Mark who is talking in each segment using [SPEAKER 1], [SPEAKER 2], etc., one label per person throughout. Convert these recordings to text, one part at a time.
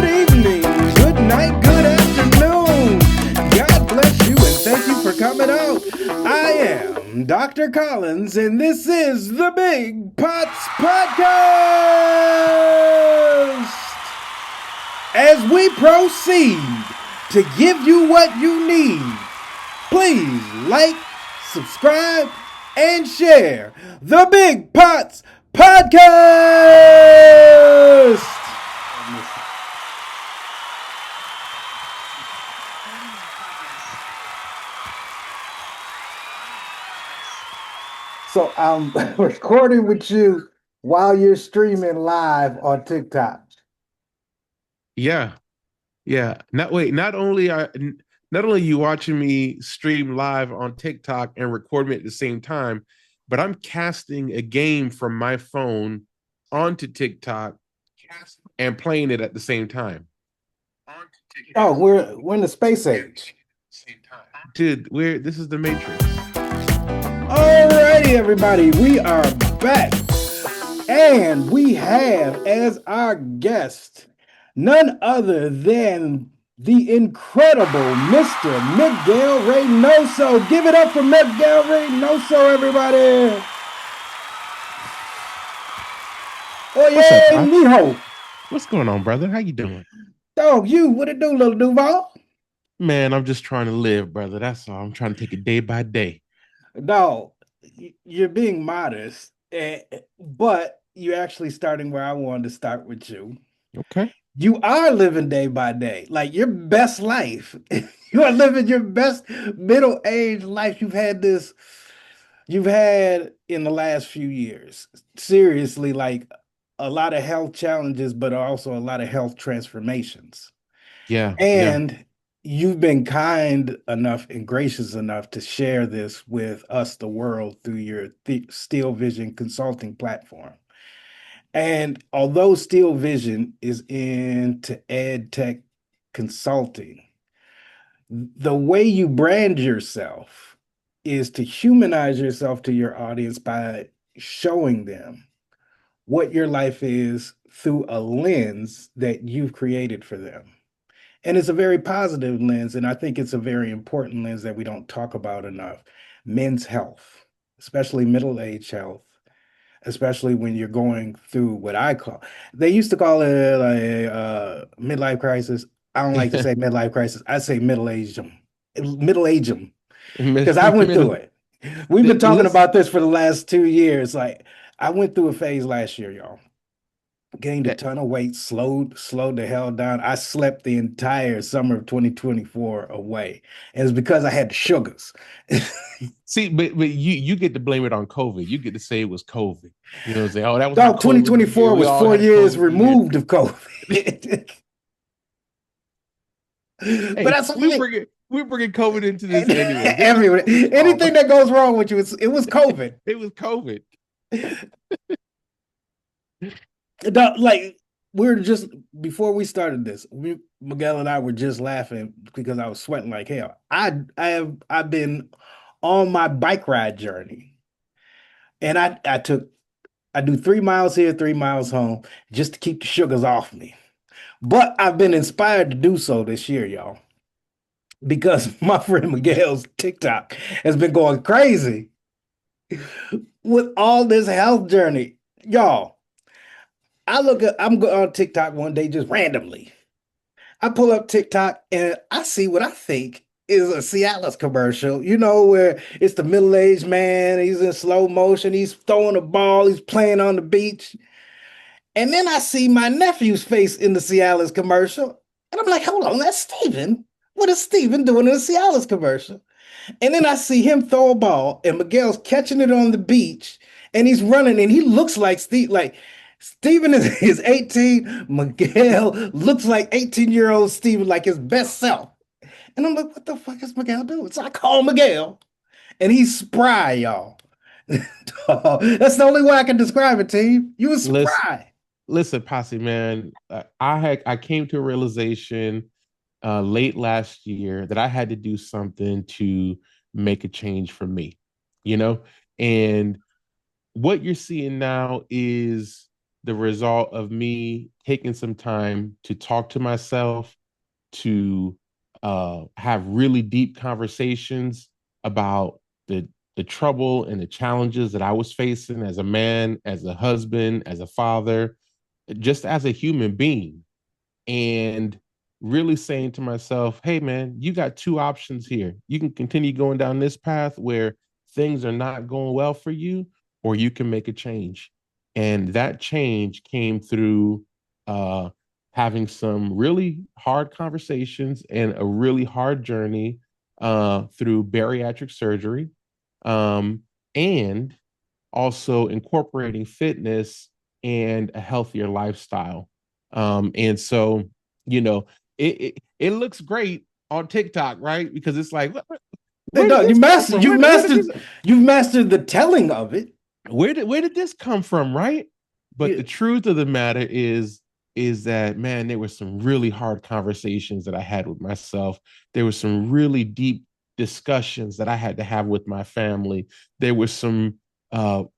[SPEAKER 1] good evening, good night, good afternoon. God bless you and thank you for coming out. I am Dr. Collins, and this is the BigPotz Podcast. As we proceed to give you what you need, please like, subscribe, and share the BigPotz Podcast. So I'm recording with you while you're streaming live on TikTok.
[SPEAKER 2] Yeah, yeah. Not only you watching me stream live on TikTok and record me at the same time, but I'm casting a game from my phone onto TikTok and playing it at the same time.
[SPEAKER 1] Oh, we're in the space age.
[SPEAKER 2] Dude, this is the Matrix.
[SPEAKER 1] Alrighty, everybody, we are back. And we have as our guest none other than the incredible Mr. Miguel Reynoso. Give it up for Miguel Reynoso, everybody. Oh yeah, Mijo.
[SPEAKER 2] What's going on, brother? How you doing?
[SPEAKER 1] Dog, what it do, little Duval?
[SPEAKER 2] Man, I'm just trying to live, brother. That's all. I'm trying to take it day by day.
[SPEAKER 1] Dog, you're being modest, but you're actually starting where I wanted to start with you.
[SPEAKER 2] Okay.
[SPEAKER 1] You are living day by day, like your best life. You are living your best middle-aged life. You've had in the last few years. Seriously, like a lot of health challenges, but also a lot of health transformations.
[SPEAKER 2] Yeah.
[SPEAKER 1] And you've been kind enough and gracious enough to share this with us, the world, through your Steel Vision consulting platform. And although Steel Vision is into ed tech consulting, the way you brand yourself is to humanize yourself to your audience by showing them what your life is through a lens that you've created for them. And it's a very positive lens, and I think it's a very important lens that we don't talk about enough. Men's health, especially middle-aged health, especially when you're going through what they used to call it a midlife crisis. I don't like to say midlife crisis. I say middle-aged them, because I went through it. We've been talking about this for the last 2 years. Like, I went through a phase last year, y'all. Gained a ton of weight, slowed the hell down. I slept the entire summer of 2024 away. And it's because I had the sugars.
[SPEAKER 2] See, but you get to blame it on COVID. You get to say it was COVID. You know, say, oh, that was
[SPEAKER 1] 2024 was 4 years removed of COVID.
[SPEAKER 2] Hey, but that's okay. We're bringing COVID into this anyway.
[SPEAKER 1] Everywhere. Anything that goes wrong with you, it was COVID.
[SPEAKER 2] It was COVID.
[SPEAKER 1] Like, we were just before we started this, Miguel and I were just laughing because I was sweating like hell. I've been on my bike ride journey, and I do 3 miles here, 3 miles home, just to keep the sugars off me. But I've been inspired to do so this year, y'all, because my friend Miguel's TikTok has been going crazy with all this health journey, y'all. I'm on TikTok one day just randomly. I pull up TikTok and I see what I think is a Cialis commercial, where it's the middle-aged man, he's in slow motion, he's throwing a ball, he's playing on the beach. And then I see my nephew's face in the Cialis commercial. And I'm like, hold on, that's Steven. What is Steven doing in a Cialis commercial? And then I see him throw a ball and Miguel's catching it on the beach and he's running and he looks like Steve, like Steven is 18. Miguel looks like 18-year-old Steven, like his best self. And I'm like, what the fuck is Miguel doing? So I call Miguel, and he's spry, y'all. That's the only way I can describe it, team. You was spry.
[SPEAKER 2] Listen, Posse, man. I came to a realization late last year that I had to do something to make a change for me, and what you're seeing now is the result of me taking some time to talk to myself, to have really deep conversations about the trouble and the challenges that I was facing as a man, as a husband, as a father, just as a human being, and really saying to myself, hey, man, you got two options here. You can continue going down this path where things are not going well for you, or you can make a change. And that change came through uh, having some really hard conversations and a really hard journey through bariatric surgery, um, and also incorporating fitness and a healthier lifestyle. And so, you know, it looks great on TikTok, right? Because it's like,
[SPEAKER 1] Hey,
[SPEAKER 2] where did
[SPEAKER 1] dog,
[SPEAKER 2] this come from?
[SPEAKER 1] you've mastered the telling of it.
[SPEAKER 2] Where did this come from, right? But
[SPEAKER 1] Yeah.
[SPEAKER 2] the truth of the matter is that, man, there were some really hard conversations that I had with myself. There were some really deep discussions that I had to have with my family. There were some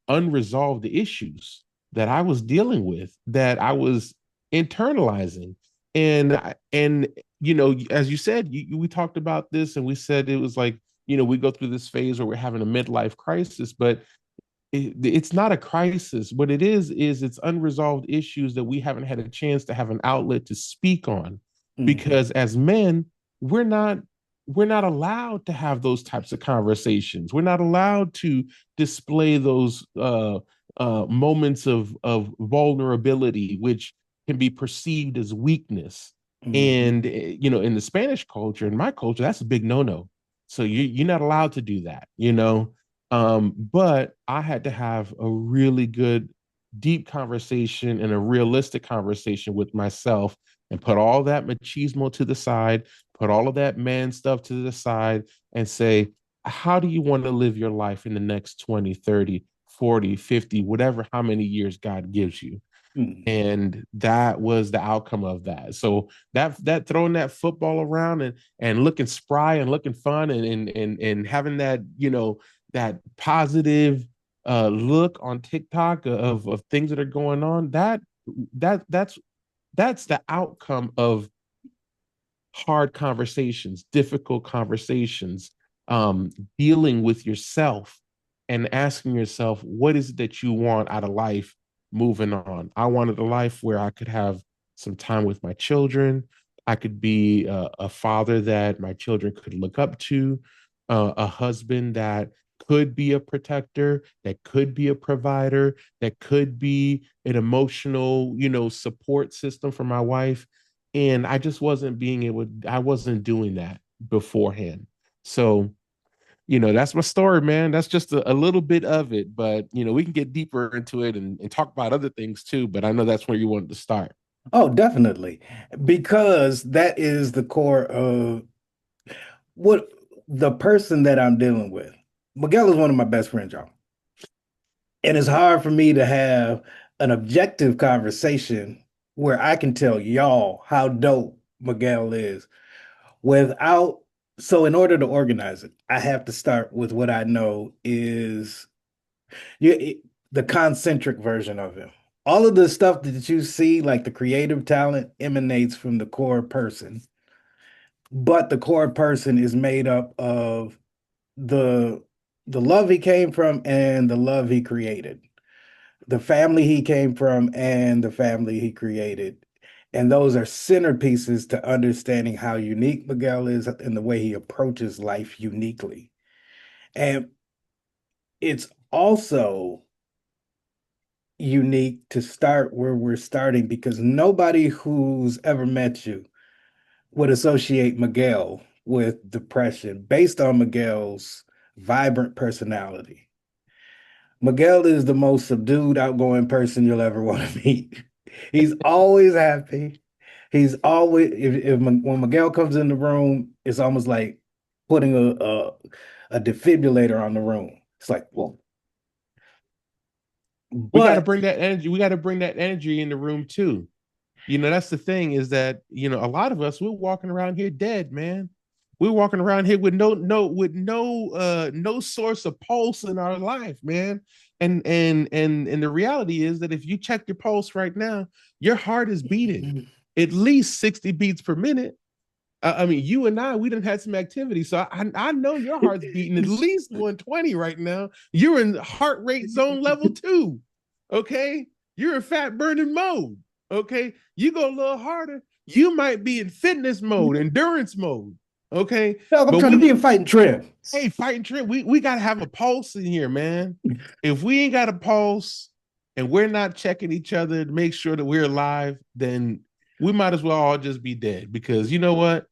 [SPEAKER 2] unresolved issues that I was dealing with, that I was internalizing. And you know, as you said, we talked about this, and we said it was like, you know, we go through this phase where we're having a midlife crisis, but it's not a crisis. What it is it's unresolved issues that we haven't had a chance to have an outlet to speak on,
[SPEAKER 1] Mhm.
[SPEAKER 2] because as men, we're not we're not allowed to have those types of conversations. We're not allowed to display those moments of vulnerability, which can be perceived as weakness.
[SPEAKER 1] Mhm.
[SPEAKER 2] And you know, in the Spanish culture, in my culture, that's a big no-no. So you're not allowed to do that, you know. But I had to have a really good, deep conversation and a realistic conversation with myself, and put all that machismo to the side, put all of that man stuff to the side, and say, how do you want to live your life in the next 20, 30, 40, 50, whatever, how many years God gives you?
[SPEAKER 1] Mhm.
[SPEAKER 2] And that was the outcome of that. So that throwing that football around and looking spry and looking fun, and having that, you know, that positive look on TikTok of things that are going on, that that's the outcome of hard conversations, difficult conversations, um, dealing with yourself and asking yourself, what is it that you want out of life moving on? I wanted a life where I could have some time with my children. I could be a father that my children could look up to, a husband that could be a protector, that could be a provider, that could be an emotional, you know, support system for my wife. And I just wasn't being able, I wasn't doing that beforehand. So, you know, that's my story, man. That's just a little bit of it, but you know, we can get deeper into it and talk about other things too, but I know that's where you wanted to start.
[SPEAKER 1] Oh, definitely. Because that is the core of what the person that I'm dealing with. Miguel is one of my best friends, y'all. And it's hard for me to have an objective conversation where I can tell y'all how dope Miguel is without. So, in order to organize it, I have to start with what I know is the concentric version of him. All of the stuff that you see, like the creative talent, emanates from the core person, but the core person is made up of the the love he came from and the love he created, the family he came from and the family he created. And those are centerpieces to understanding how unique Miguel is and the way he approaches life uniquely. And it's also unique to start where we're starting because nobody who's ever met you would associate Miguel with depression based on Miguel's vibrant personality. Miguel is the most subdued, outgoing person you'll ever want to meet. He's always happy. He's always when Miguel comes in the room, it's almost like putting a defibrillator on the room. It's like, whoa.
[SPEAKER 2] We got to
[SPEAKER 1] But
[SPEAKER 2] bring that energy. We got to bring that energy in the room too. You know, that's the thing, is that, you know, a lot of us, we're walking around here dead, man. We're walking around here with no source of pulse in our life, man. And the reality is that if you check your pulse right now, your heart is beating at least 60 beats per minute. I mean, you and I, we done had some activity. So I know your heart's beating at least 120 right now. You're in heart rate zone level 2. Okay. You're in fat burning mode. Okay. You go a little harder, you might be in fitness mode, endurance mode. Okay.
[SPEAKER 1] No, I'm
[SPEAKER 2] But
[SPEAKER 1] trying to
[SPEAKER 2] we,
[SPEAKER 1] be in fighting trim.
[SPEAKER 2] hey, fighting trip, we got to have a pulse in here, man. If we ain't got a pulse and we're not checking each other to make sure that we're alive, then we might as well all just be dead because you know what?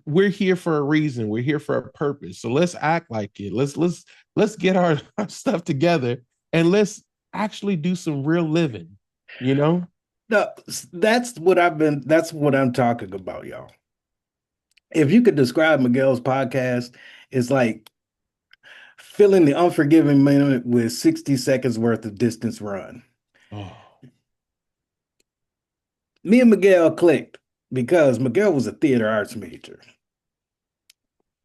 [SPEAKER 2] We're here for a reason. We're here for a purpose. So let's act like it. Let's get our stuff together and let's actually do some real living, you know?
[SPEAKER 1] No, that's what I'm talking about, y'all. If you could describe Miguel's podcast, it's like filling the unforgiving minute with 60 seconds worth of distance run.
[SPEAKER 2] Oh.
[SPEAKER 1] Me and Miguel clicked because Miguel was a theater arts major.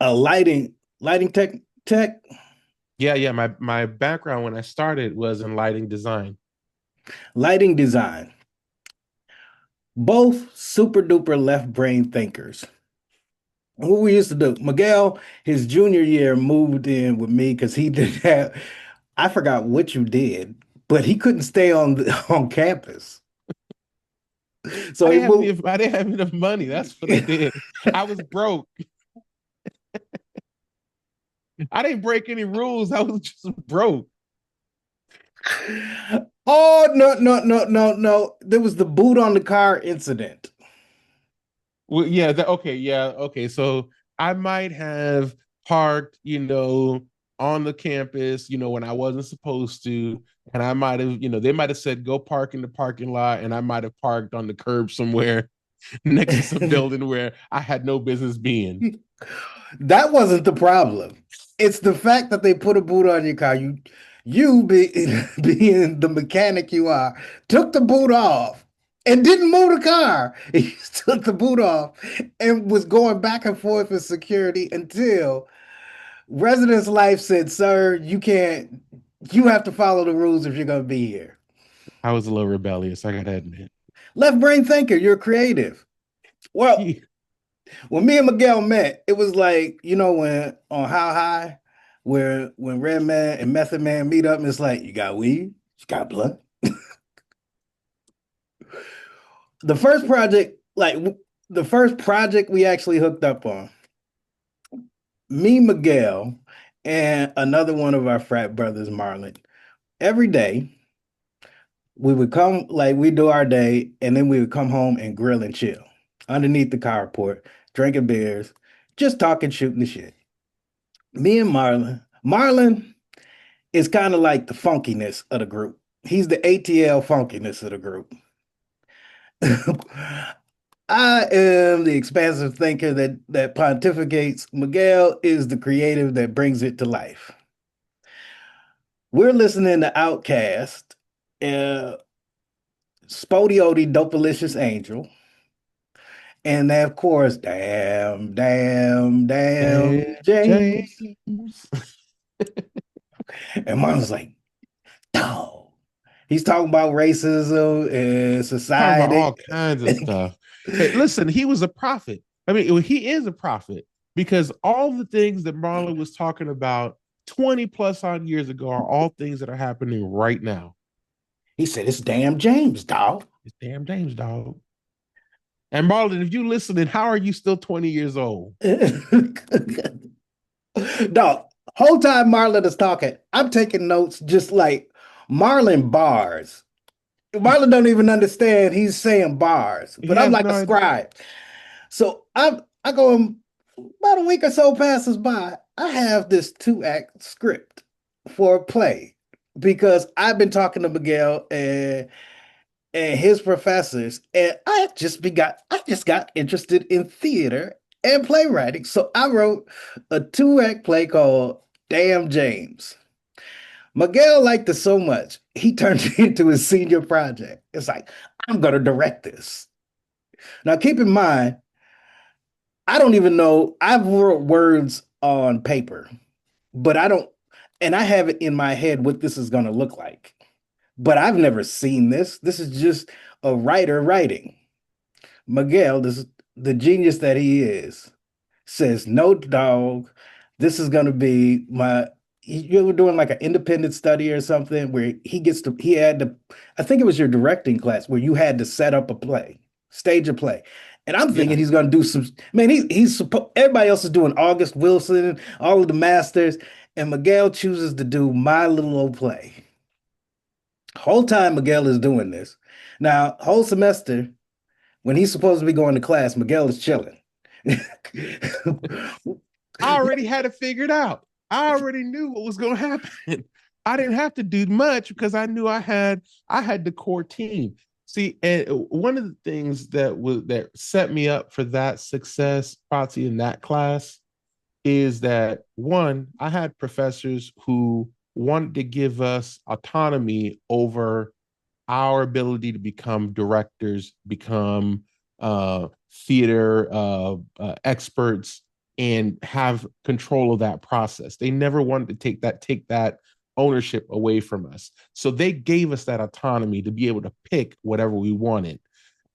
[SPEAKER 1] A lighting tech,
[SPEAKER 2] Yeah, yeah. My background when I started was in lighting design.
[SPEAKER 1] lighting design. Both super duper left brain thinkers. What we used to do, Miguel, his junior year moved in with me because he didn't have, I forgot what you did, but he couldn't stay on campus. So he moved.
[SPEAKER 2] I didn't have enough money. That's what I did. I was broke. I didn't break any rules. I was just broke.
[SPEAKER 1] Oh, no, no, no, no, no. There was the boot on the car incident.
[SPEAKER 2] Well, yeah, okay, yeah, okay. So I might have parked, on the campus, when I wasn't supposed to, and I might have, they might have said go park in the parking lot, and I might have parked on the curb somewhere next to some building where I had no business being.
[SPEAKER 1] That wasn't the problem. It's the fact that they put a boot on your car. Being the mechanic you are, took the boot off and didn't move the car. He just took the boot off and was going back and forth with security until residence life said, "Sir, you can't. You have to follow the rules if you're going to be here."
[SPEAKER 2] I was a little rebellious, I gotta admit.
[SPEAKER 1] Left brain thinker, you're creative. Well, when me and Miguel met, it was like, when on How High, where when Red Man and Method Man meet up, and it's like, you got weed, you got blood. The first project, the first project we actually hooked up on, me, Miguel, and another one of our frat brothers, Marlon, every day we would come, like we do our day, and then we would come home and grill and chill underneath the carport, drinking beers, just talking, shooting the shit. Me and Marlon is kind of like the funkiness of the group. He's the ATL funkiness of the group. I am the expansive thinker that pontificates. Miguel is the creative that brings it to life. We're listening to Outkast, uh, Spodioti, Dopalicious Angel, and that of course, damn, damn, damn,
[SPEAKER 2] Hey,
[SPEAKER 1] James.
[SPEAKER 2] James.
[SPEAKER 1] And mom was like, dog. He's talking about racism and
[SPEAKER 2] Talking about
[SPEAKER 1] society.
[SPEAKER 2] all kinds of stuff. Hey, listen, he was a prophet. I mean, he is a prophet because all the things that Marlon was talking about 20 plus odd years ago are all things that are happening right now.
[SPEAKER 1] He said, it's damn James, dog.
[SPEAKER 2] It's damn James, dog. And Marlon, if you listening, how are you still 20 years old?
[SPEAKER 1] Dog, whole time Marlon is talking, I'm taking notes just like Marlon bars. Marlon don't even understand he's saying bars,
[SPEAKER 2] He
[SPEAKER 1] but I'm
[SPEAKER 2] has
[SPEAKER 1] like
[SPEAKER 2] no
[SPEAKER 1] a
[SPEAKER 2] idea.
[SPEAKER 1] scribe. So I go about a week or so passes by. I have this 2-act script for a play because I've been talking to Miguel and his professors, and I just got interested in theater and playwriting. So I wrote a 2-act play called Damn James. Miguel liked it so much, he turned it into his senior project. It's like, I'm gonna direct this. Now keep in mind, I don't even know. I've wrote words on paper, but I don't, and I have it in my head what this is going to look like. But I've never seen this. This is just a writer writing. Miguel, this the genius that he is, says, "No, dog, this is gonna be my." You were doing like an independent study or something where he had to, I think it was your directing class where you had to set up a play, stage a play. And I'm thinking
[SPEAKER 2] Yeah.
[SPEAKER 1] he's gonna do some, man, he's supposed, everybody else is doing August Wilson, all of the masters, and Miguel chooses to do my little old play. Whole time Miguel is doing this. Now, whole semester, when he's supposed to be going to class, Miguel is chilling.
[SPEAKER 2] I already had it figured out. I already knew what was going to happen. I didn't have to do much because I knew I had the core team. See, and one of the things that set me up for that success, Potsy, in that class is that one, I had professors who wanted to give us autonomy over our ability to become directors, become theater experts, and have control of that process. They never wanted to take that ownership away from us. So they gave us that autonomy to be able to pick whatever we wanted.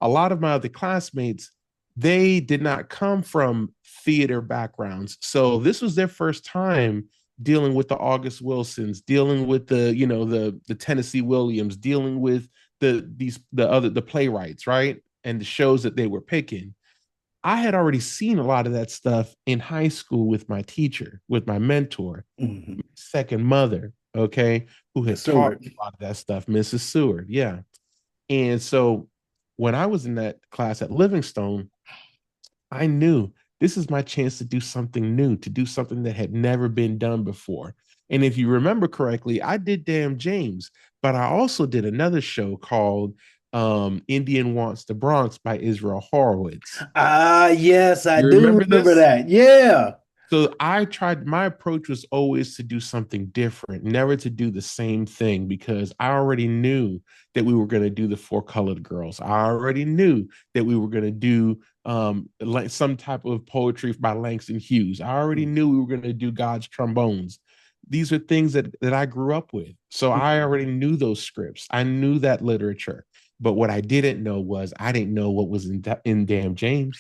[SPEAKER 2] A lot of my other classmates, they did not come from theater backgrounds. So this was their first time dealing with the August Wilsons, dealing with the Tennessee Williams, dealing with the playwrights, right? And the shows that they were picking. I had already seen a lot of that stuff in high school with my teacher, with my mentor,
[SPEAKER 1] Mhm.
[SPEAKER 2] second mother, okay, who
[SPEAKER 1] Miss
[SPEAKER 2] had taught
[SPEAKER 1] Seward.
[SPEAKER 2] me a lot of that stuff, Mrs. Seward. Yeah. And so when I was in that class at Livingstone, I knew this is my chance to do something new, to do something that had never been done before. And if you remember correctly, I did Damn James, but I also did another show called Indian Wants the Bronx by Israel Horowitz.
[SPEAKER 1] Ah, yes, I
[SPEAKER 2] You
[SPEAKER 1] do
[SPEAKER 2] remember
[SPEAKER 1] remember
[SPEAKER 2] this?
[SPEAKER 1] that. Yeah.
[SPEAKER 2] So I tried, my approach was always to do something different, never to do the same thing because I already knew that we were going to do the Four Colored Girls. I already knew that we were going to do like some type of poetry by Langston Hughes. I already knew we were going to do God's Trombones. These are things that I grew up with. So I
[SPEAKER 1] Mhm.
[SPEAKER 2] already knew those scripts. I knew that literature. But what I didn't know was I didn't know what was in Damn James.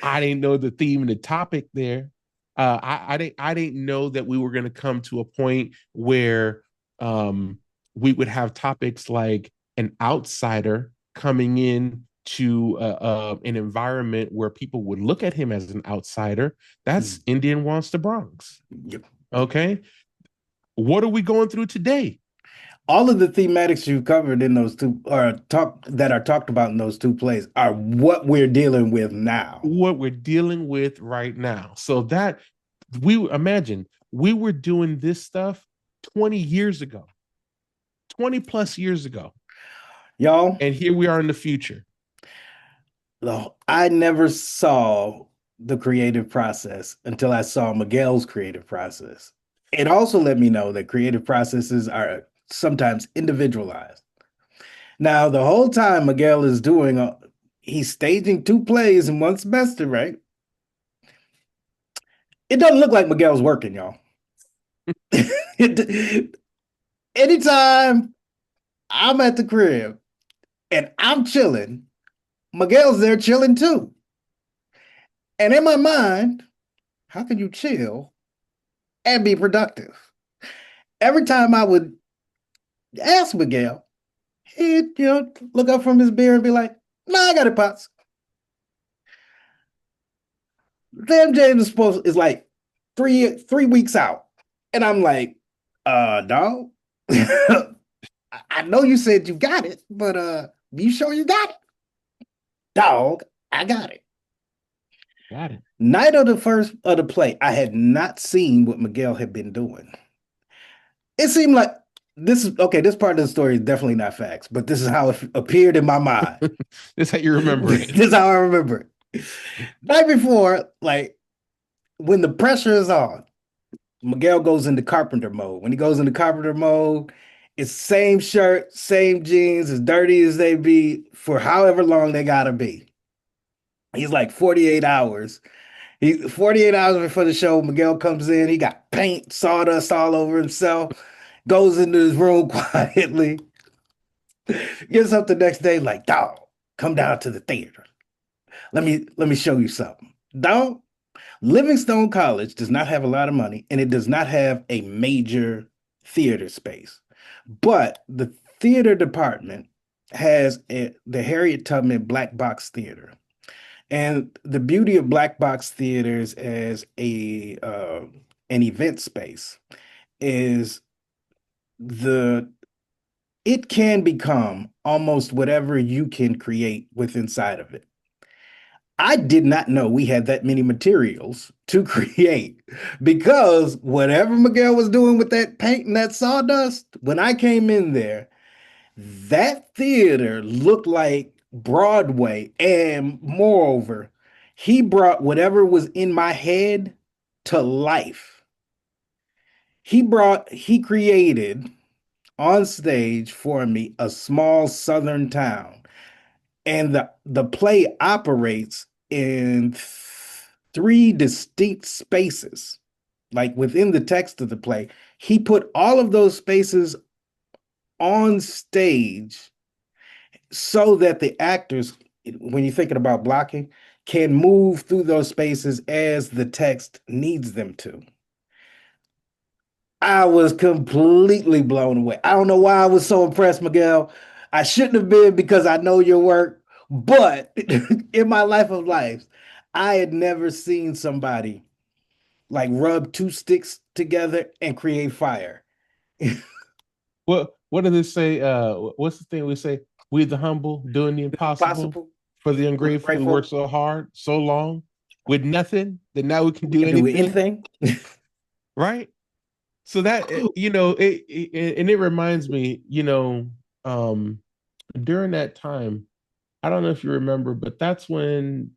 [SPEAKER 2] I didn't know the theme and the topic there. I didn't know that we were going to come to a point where we would have topics like an outsider coming in to an environment where people would look at him as an outsider. That's Indian Wants the Bronx.
[SPEAKER 1] Yep.
[SPEAKER 2] Okay, what are we going through today?
[SPEAKER 1] All of the thematics you covered in those two or talk that are talked about in those two plays are what we're dealing with now.
[SPEAKER 2] What we're dealing with right now. So that we imagine we were doing this stuff 20 years ago, 20 plus years ago.
[SPEAKER 1] Y'all,
[SPEAKER 2] And here we are in the future.
[SPEAKER 1] I never saw the creative process until I saw Miguel's creative process. It also let me know that creative processes are sometimes individualized. Now, the whole time Miguel is doing, he's staging two plays in one semester, right? It doesn't look like Miguel's working, y'all. Anytime I'm at the crib and I'm chilling, Miguel's there chilling too. And in my mind, how can you chill and be productive? Every time I would ask Miguel, he'd look up from his beer and be like, "No, I got it, Potts. Damn James is like three weeks out." And I'm like, dog. I know you said you got it, but you sure you got it? Dog, I got it.
[SPEAKER 2] Got it.
[SPEAKER 1] Night of the first of the play, I had not seen what Miguel had been doing. It seemed like this is okay. This part of the story is definitely not facts, but this is how it appeared in my mind.
[SPEAKER 2] This is how you remember
[SPEAKER 1] This
[SPEAKER 2] it.
[SPEAKER 1] is how I remember it. Night before, like when the pressure is on, Miguel goes into carpenter mode. When he goes into carpenter mode, it's same shirt, same jeans, as dirty as they be for however long they gotta be. He's like 48 hours. 48 hours before the show, Miguel comes in. He got paint, sawdust all over himself, goes into his room quietly, gets up the next day like, dog, come down to the theater. Let me show you something. Dog, Livingstone College does not have a lot of money and it does not have a major theater space. But the theater department has the Harriet Tubman Black Box Theater. And the beauty of black box theaters as a an event space is the it can become almost whatever you can create with inside of it. I did not know we had that many materials to create because whatever Miguel was doing with that paint and that sawdust, when I came in there, that theater looked like Broadway. And moreover, he brought whatever was in my head to life. He created on stage for me a small southern town. And the play operates in three distinct spaces. Like within the text of the play, he put all of those spaces on stage so that the actors, when you're thinking about blocking, can move through those spaces as the text needs them to. I was completely blown away. I don't know why I was so impressed, Miguel. I shouldn't have been because I know your work, but in my life of lives, I had never seen somebody like rub two sticks together and create fire.
[SPEAKER 2] What do they say? What's the thing we say? We the humble doing the impossible
[SPEAKER 1] Possible
[SPEAKER 2] for the
[SPEAKER 1] for the
[SPEAKER 2] ungrateful. We work
[SPEAKER 1] grateful
[SPEAKER 2] so hard, so long with nothing that now we can
[SPEAKER 1] we
[SPEAKER 2] do
[SPEAKER 1] can do
[SPEAKER 2] anything,
[SPEAKER 1] anything.
[SPEAKER 2] right? So that and it reminds me, um, during that time, I don't know if you remember, but that's when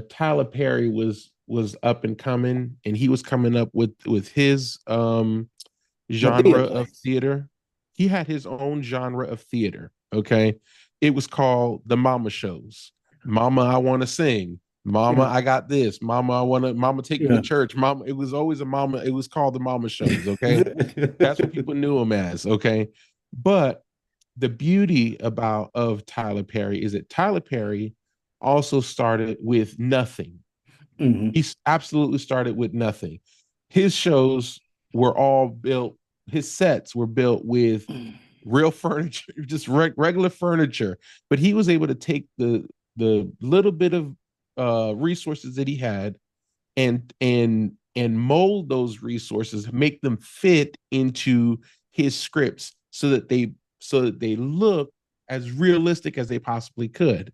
[SPEAKER 2] Tyler Perry was up and coming, and he was coming up with his
[SPEAKER 1] Medea
[SPEAKER 2] genre of
[SPEAKER 1] plays.
[SPEAKER 2] theater. He had his own genre of theater. Okay. It was called the Mama Shows. Mama, I want to sing. Mama,
[SPEAKER 1] Yeah.
[SPEAKER 2] I got this. Mama, I want to, Mama, take me to
[SPEAKER 1] Yeah.
[SPEAKER 2] church. Mama, it was always a mama. It was called the Mama Shows. Okay. That's what people knew him as. Okay. But the beauty about of Tyler Perry is that Tyler Perry also started with nothing.
[SPEAKER 1] Mhm.
[SPEAKER 2] He absolutely started with nothing. His shows were all built, his sets were built with real furniture, just regular furniture. But he was able to take the little bit of resources that he had and mold those resources, make them fit into his scripts so that they look as realistic as they possibly could.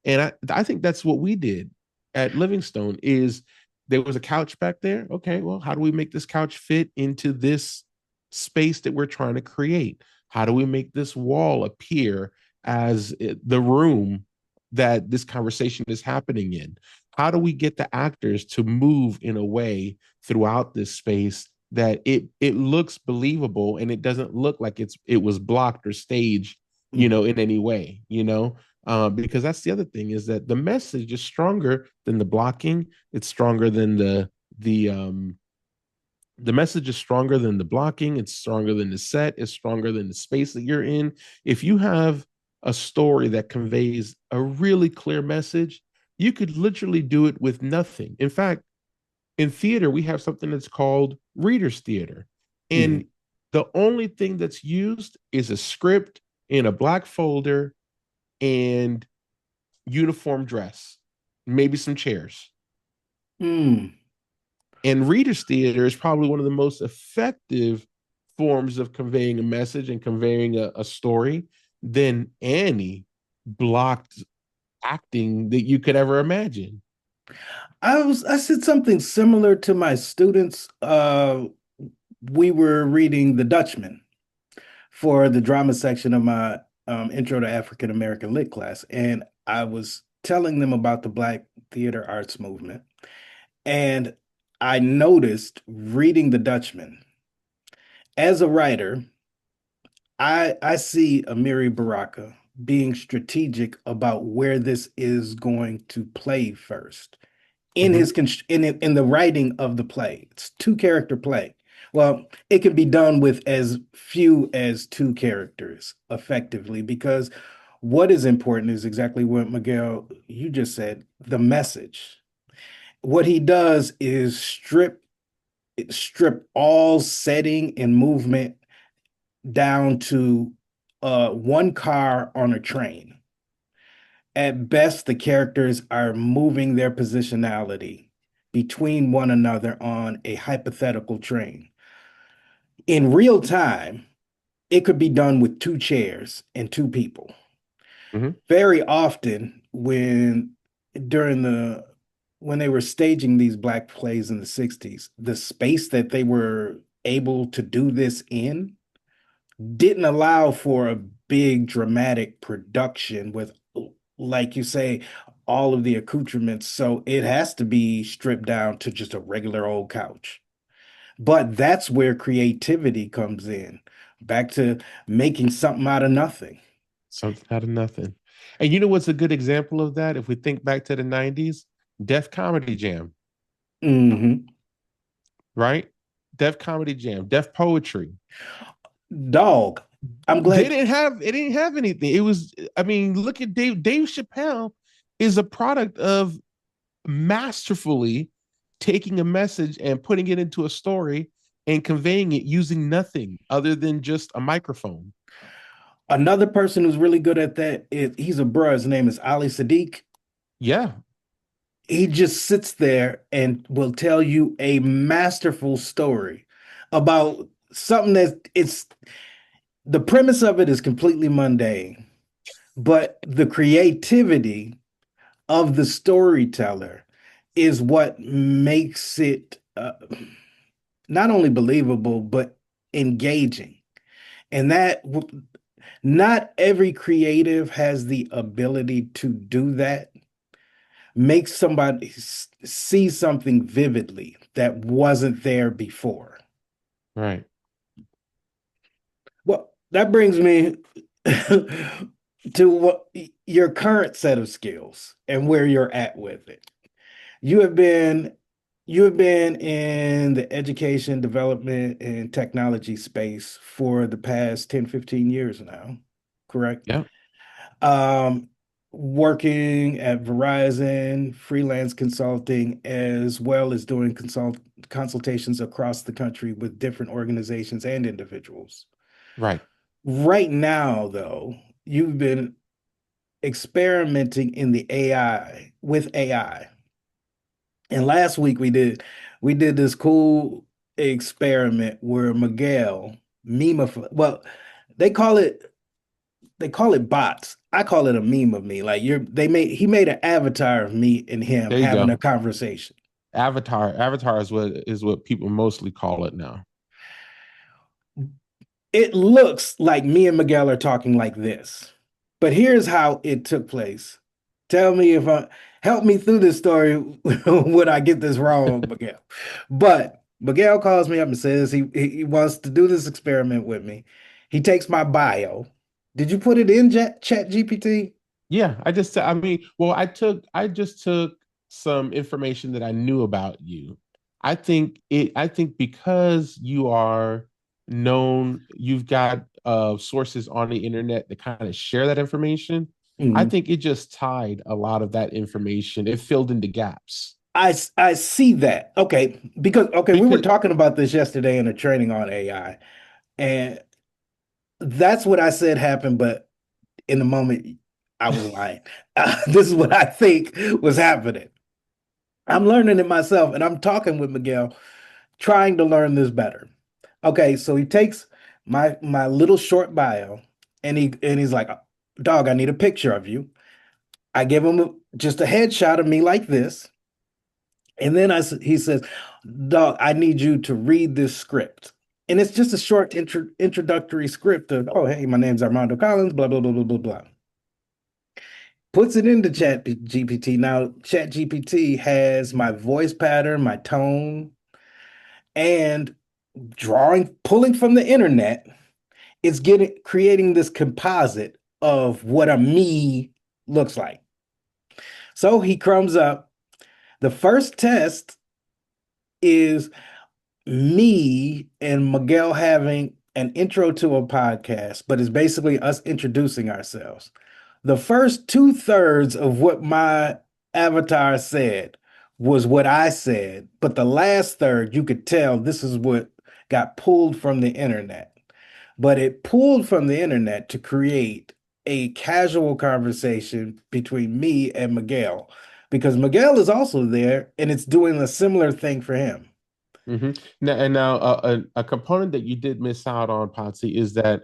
[SPEAKER 2] And I think that's what we did at Livingstone is there was a couch back there. Okay, well, how do we make this couch fit into this space that we're trying to create? How do we make this wall appear as the room that this conversation is happening in? How do we get the actors to move in a way throughout this space that it looks believable and it doesn't look like it was blocked or staged,
[SPEAKER 1] Mhm.
[SPEAKER 2] in any way, because that's the other thing is that the message is stronger than the blocking. It's stronger than the message is stronger than the blocking. It's stronger than the set. It's stronger than the space that you're in. If you have a story that conveys a really clear message, you could literally do it with nothing. In fact, in theater, we have something that's called readers theater.
[SPEAKER 1] Mhm.
[SPEAKER 2] And the only thing that's used is a script in a black folder and uniform dress, maybe some chairs.
[SPEAKER 1] Mm.
[SPEAKER 2] And readers theater is probably one of the most effective forms of conveying a message and conveying a story than any blocked acting that you could ever imagine.
[SPEAKER 1] I said something similar to my students. We were reading The Dutchman for the drama section of my Intro to African American Lit class, and I was telling them about the Black theater arts movement. And I noticed reading The Dutchman as a writer, I see Amiri Baraka. being strategic about where this is going to play first in
[SPEAKER 2] Hmm.
[SPEAKER 1] his in the writing of the play. It's two character play. Well, it can be done with as few as two characters effectively because what is important is exactly what Miguel you just said, the message. What he does is strip all setting and movement down to one car on a train. At best, the characters are moving their positionality between one another on a hypothetical train. In real time, it could be done with two chairs and two people.
[SPEAKER 2] Hmm.
[SPEAKER 1] Very often, during the when they were staging these black plays in the 60s, the space that they were able to do this in didn't allow for a big dramatic production with, like you say, all of the accoutrements. So it has to be stripped down to just a regular old couch. But that's where creativity comes in. Back to making something out of nothing.
[SPEAKER 2] Something out of nothing. And you know what's a good example of that? If we think back to the 90s, Def Comedy Jam,
[SPEAKER 1] Hmm.
[SPEAKER 2] right? Def Comedy Jam, Def Poetry.
[SPEAKER 1] Dog, I'm
[SPEAKER 2] They
[SPEAKER 1] glad.
[SPEAKER 2] didn't have it didn't have anything. It was, I mean, look at Dave Chappelle is a product of masterfully taking a message and putting it into a story and conveying it using nothing other than just a microphone.
[SPEAKER 1] Another person who's really good at that is he's a bro. His name is Ali Sadiq.
[SPEAKER 2] Yeah,
[SPEAKER 1] He just sits there and will tell you a masterful story about something that it's the premise of it is completely mundane, but the creativity of the storyteller is what makes it not only believable but engaging. And that not every creative has the ability to do that. Make somebody see something vividly that wasn't there before.
[SPEAKER 2] right.
[SPEAKER 1] Well, that brings me to what your current set of skills and where you're at with it. You have been you have been in the education, development, and technology space for the past 10, 15 years now, correct?
[SPEAKER 2] Yeah,
[SPEAKER 1] Um, Working at Verizon, freelance consulting, as well as doing consultations across the country with different organizations and individuals.
[SPEAKER 2] right.
[SPEAKER 1] Right now, though, you've been experimenting in the AI with AI. And last week we did this cool experiment where Miguel well, they call it they call it bots. I call it a meme of me. Like he made an avatar of me and him
[SPEAKER 2] There you
[SPEAKER 1] having a
[SPEAKER 2] go.
[SPEAKER 1] conversation.
[SPEAKER 2] Avatar is what people mostly call it now.
[SPEAKER 1] It looks like me and Miguel are talking like this. But here's how it took place. Tell me if I help me through this story when I get this wrong, Miguel. But Miguel calls me up and says he wants to do this experiment with me. He takes my bio. Did you put it in Chat GPT?
[SPEAKER 2] Yeah, I mean, well, I just took some information that I knew about you. I think because you are known, you've got sources on the internet that kind of share that information. I
[SPEAKER 1] Mhm.
[SPEAKER 2] think it just tied a lot of that information. It filled in the gaps.
[SPEAKER 1] I see that. Okay, because okay, we were
[SPEAKER 2] Because
[SPEAKER 1] talking about this yesterday in a training on AI, and that's what I said happened, but in the moment, I was lying. This is what I think was happening. I'm learning it myself, and I'm talking with Miguel, trying to learn this better. Okay, so he takes my little short bio, and he's like, "Dog, I need a picture of you." I give him just a headshot of me like this, and then he says, "Dog, I need you to read this script." And it's just a short introductory script of, "Oh, hey, my name's Armando Collins, blah blah blah blah blah blah." Puts it into Chat GPT. Now, Chat GPT has my voice pattern, my tone, and pulling from the internet, it's getting creating this composite of what a me looks like. So he comes up. The first test is me and Miguel having an intro to a podcast, but it's basically us introducing ourselves. The first two-thirds of what my avatar said was what I said, but the last third, you could tell this is what got pulled from the internet. But it pulled from the internet to create a casual conversation between me and Miguel, because Miguel is also there and it's doing a similar thing for him.
[SPEAKER 2] Now, a component that you did miss out on, Potsy, is that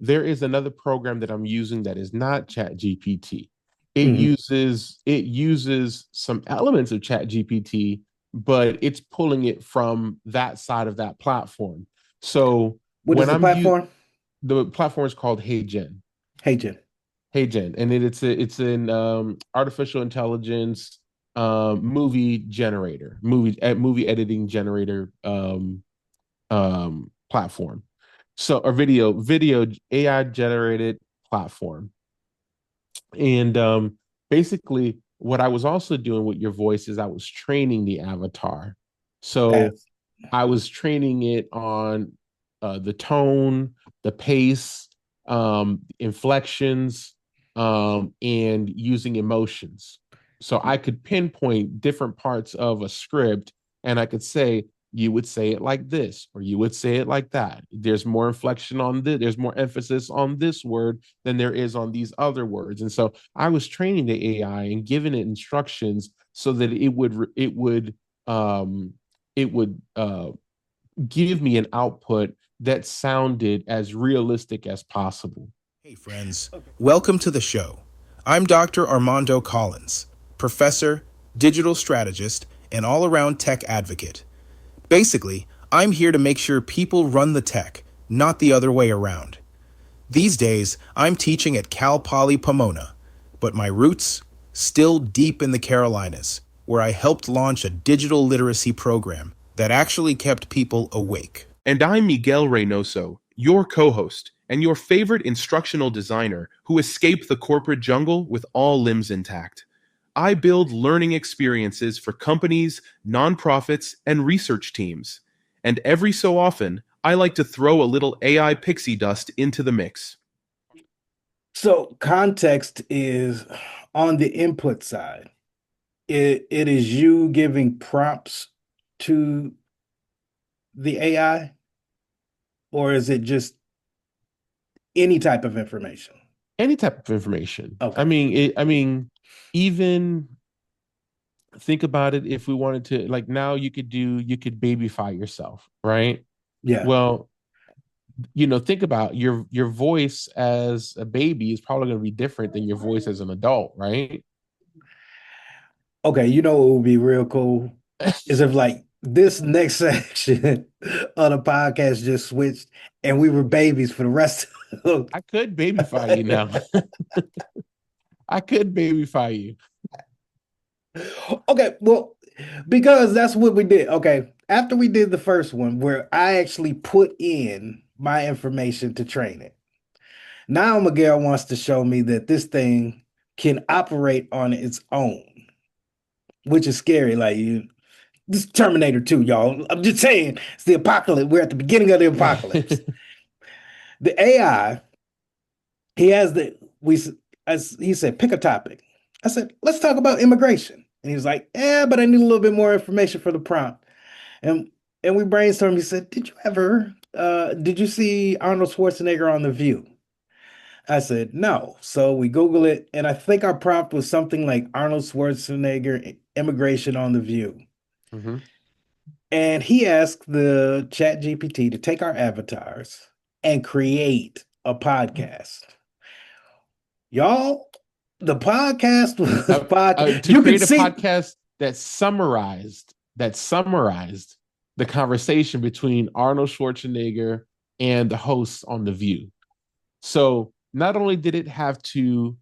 [SPEAKER 2] there is another program that I'm using that is not Chat GPT.
[SPEAKER 1] Mhm.
[SPEAKER 2] It uses some elements of Chat GPT, but it's pulling it from that side of that platform. So
[SPEAKER 1] What is
[SPEAKER 2] when
[SPEAKER 1] the platform?
[SPEAKER 2] the platform is called HeyGen.
[SPEAKER 1] Hey, Jen.
[SPEAKER 2] HeyGen, and it's an artificial intelligence movie generator, movie editing generator platform. So a video AI generated platform. And basically what I was also doing with your voice is I was training the avatar. So
[SPEAKER 1] That's
[SPEAKER 2] I was training it on the tone, the pace, inflections, and using emotions. So I could pinpoint different parts of a script and I could say, you would say it like this, or you would say it like that. There's more inflection on this, there's more emphasis on this word than there is on these other words. And so I was training the AI and giving it instructions so that um, it would give me an output that sounded as realistic as possible.
[SPEAKER 3] Hey, friends. Welcome to the show. I'm Dr. Armando Collins, professor, digital strategist, and all around tech advocate. Basically, I'm here to make sure people run the tech, not the other way around. These days, I'm teaching at Cal Poly Pomona, but my roots still deep in the Carolinas, where I helped launch a digital literacy program that actually kept people awake.
[SPEAKER 4] And I'm Miguel Reynoso, your co host and your favorite instructional designer who escaped the corporate jungle with all limbs intact. I build learning experiences for companies, nonprofits, and research teams. And every so often, I like to throw a little AI pixie dust into the mix.
[SPEAKER 1] so context is on the input side. It is you giving prompts to the AI, or is it just any type of information?
[SPEAKER 2] Any type of information.
[SPEAKER 1] Okay.
[SPEAKER 2] I mean, even think about it if we wanted to, like now you could babyfy yourself, right?
[SPEAKER 1] Yeah.
[SPEAKER 2] Well, think about your voice as a baby is probably going to be different than your voice as an adult, right?
[SPEAKER 1] Okay, you know what would be real cool is if like this next section of the podcast just switched and we were babies for the rest of
[SPEAKER 2] I could babyfy you now. I could babyfy you.
[SPEAKER 1] Okay, well, because that's what we did. Okay, after we did the first one where I actually put in my information to train it. Now Miguel wants to show me that this thing can operate on its own, which is scary. Like this is Terminator 2, y'all. I'm just saying, it's the apocalypse. We're at the beginning of the apocalypse. The AI, he has the we as he said, pick a topic. I said, let's talk about immigration. And he was like, yeah, but I need a little bit more information for the prompt. And and we brainstormed. He said, did you see Arnold Schwarzenegger on The View? I said, no. So we Google it, and I think our prompt was something like Arnold Schwarzenegger immigration on The View.
[SPEAKER 2] Mhm.
[SPEAKER 1] And he asked the Chat GPT to take our avatars and create a podcast. Y'all, the podcast was
[SPEAKER 2] To
[SPEAKER 1] you can
[SPEAKER 2] create a
[SPEAKER 1] see.
[SPEAKER 2] podcast that summarized the conversation between Arnold Schwarzenegger and the hosts on The View. So not only did it have to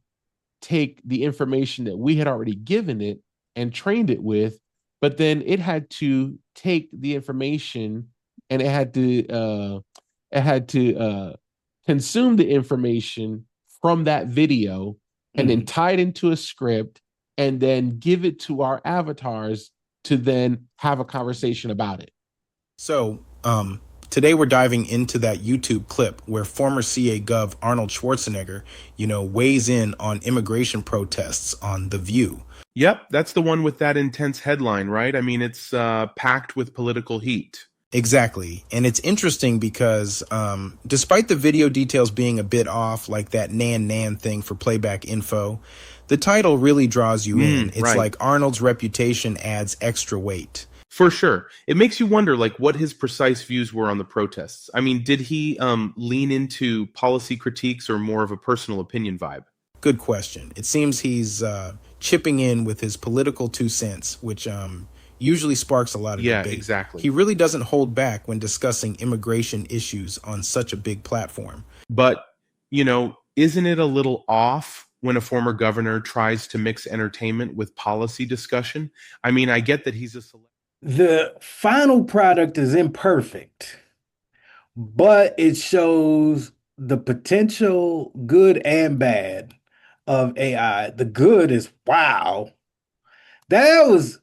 [SPEAKER 2] take the information that we had already given it and trained it with, but then it had to take the information and it had to consume the information from that video and then
[SPEAKER 1] Mhm.
[SPEAKER 2] tie it into a script and then give it to our avatars to then have a conversation about it.
[SPEAKER 3] So, today we're diving into that YouTube clip where former CA Gov Arnold Schwarzenegger, weighs in on immigration protests on The View.
[SPEAKER 4] Yep, that's the one with that intense headline, right? I mean, it's packed with political heat.
[SPEAKER 3] Exactly. And it's interesting because despite the video details being a bit off, like that nan thing for playback info, the title really draws you in. It's
[SPEAKER 4] right.
[SPEAKER 3] like Arnold's reputation adds extra weight.
[SPEAKER 4] For sure. It makes you wonder, like, what his precise views were on the protests. I mean, did he lean into policy critiques or more of a personal opinion vibe?
[SPEAKER 3] Good question. It seems he's chipping in with his political 2 cents, which usually sparks a lot of debate.
[SPEAKER 4] Exactly.
[SPEAKER 3] He really doesn't hold back when discussing immigration issues on such a big platform.
[SPEAKER 4] But, isn't it a little off when a former governor tries to mix entertainment with policy discussion? I mean, I get that he's a celebrity.
[SPEAKER 1] The final product is imperfect, but it shows the potential good and bad of AI. The good is wow. That was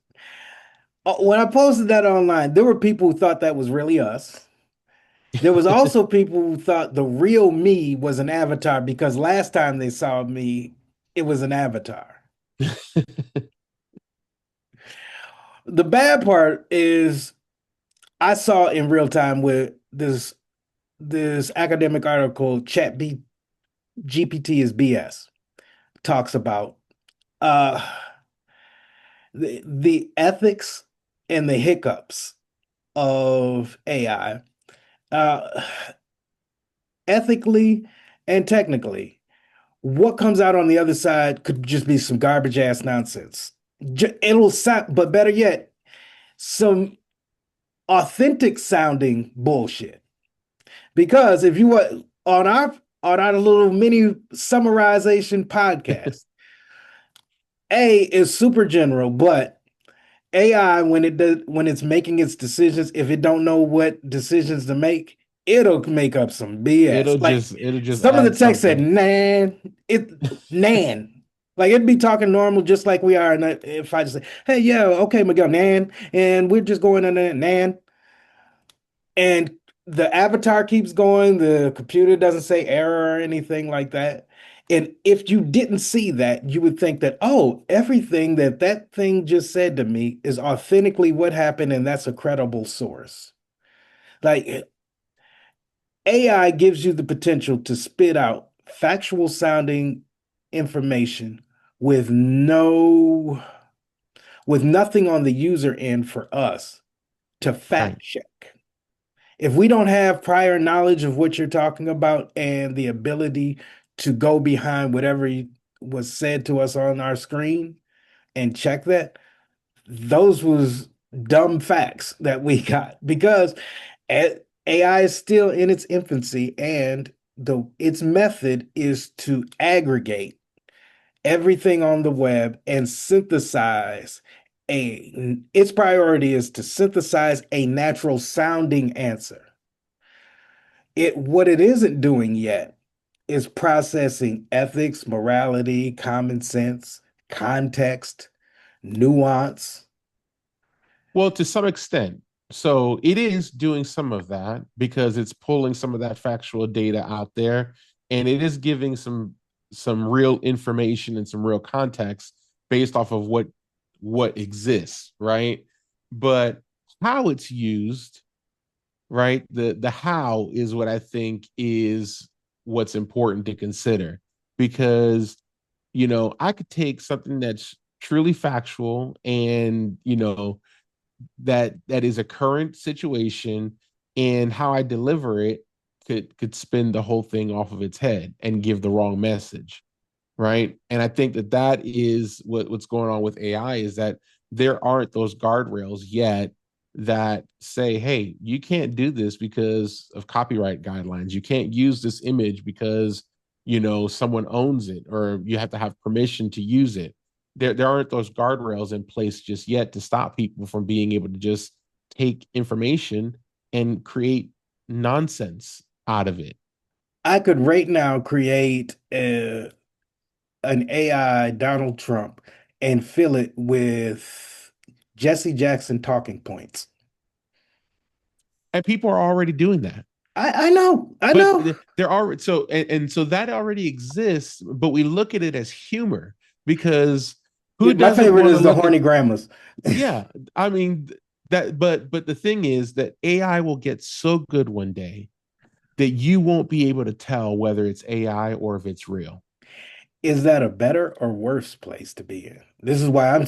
[SPEAKER 1] when I posted that online, there were people who thought that was really us. There was also people who thought the real me was an avatar because last time they saw me, it was an avatar. The bad part is I saw in real time with this academic article, GPT is BS, talks about uh the ethics and the hiccups of AI. Uh Ethically and technically, what comes out on the other side could just be some garbage ass nonsense. It'll sound, but better yet, some authentic sounding bullshit. Because if you were on our little mini summarization podcast, A is super general, but AI when it's making its decisions, if it don't know what decisions to make, it'll make up some BS. Like
[SPEAKER 2] It'll just
[SPEAKER 1] some of the
[SPEAKER 2] add
[SPEAKER 1] text said
[SPEAKER 2] something.
[SPEAKER 1] nan, nan. Like it'd be talking normal just like we are. And if I just say, hey, yeah, okay, Miguel, nan, and we're just going in there, nan. And the avatar keeps going, the computer doesn't say error or anything like that. And if you didn't see that, you would think that, oh, everything that thing just said to me is authentically what happened, and that's a credible source. Like AI gives you the potential to spit out factual sounding information with nothing on the user end for us to
[SPEAKER 2] Right.
[SPEAKER 1] fact check. If we don't have prior knowledge of what you're talking about and the ability to go behind whatever was said to us on our screen and check that, those was dumb facts that we got because AI is still in its infancy and its method is to aggregate everything on the web and synthesize its priority is to synthesize a natural sounding answer. What it isn't doing yet is processing ethics, morality, common sense, context, nuance.
[SPEAKER 2] Well, to some extent. So it is doing some of that because it's pulling some of that factual data out there and it is giving some real information and some real context based off of what exists, right? But how it's used, right? The how is what I think is what's important to consider because I could take something that's truly factual and that is a current situation and how I deliver it could spin the whole thing off of its head and give the wrong message, right? And I think that is what's going on with AI is that there aren't those guardrails yet that say, hey, you can't do this because of copyright guidelines. You can't use this image because someone owns it or you have to have permission to use it. There aren't those guardrails in place just yet to stop people from being able to just take information and create nonsense out of it.
[SPEAKER 1] I could right now create an AI Donald Trump and fill it with Jesse Jackson talking points.
[SPEAKER 2] And people are already doing that.
[SPEAKER 1] I know, I
[SPEAKER 2] But
[SPEAKER 1] know.
[SPEAKER 2] there are so and so that already exists, but we look at it as humor because who
[SPEAKER 1] Yeah, my
[SPEAKER 2] doesn't
[SPEAKER 1] favorite
[SPEAKER 2] want to
[SPEAKER 1] is the
[SPEAKER 2] look at
[SPEAKER 1] horny grandmas.
[SPEAKER 2] yeah, I mean that but the thing is that AI will get so good one day that you won't be able to tell whether it's AI or if it's real.
[SPEAKER 1] Is that a better or worse place to be in? This is why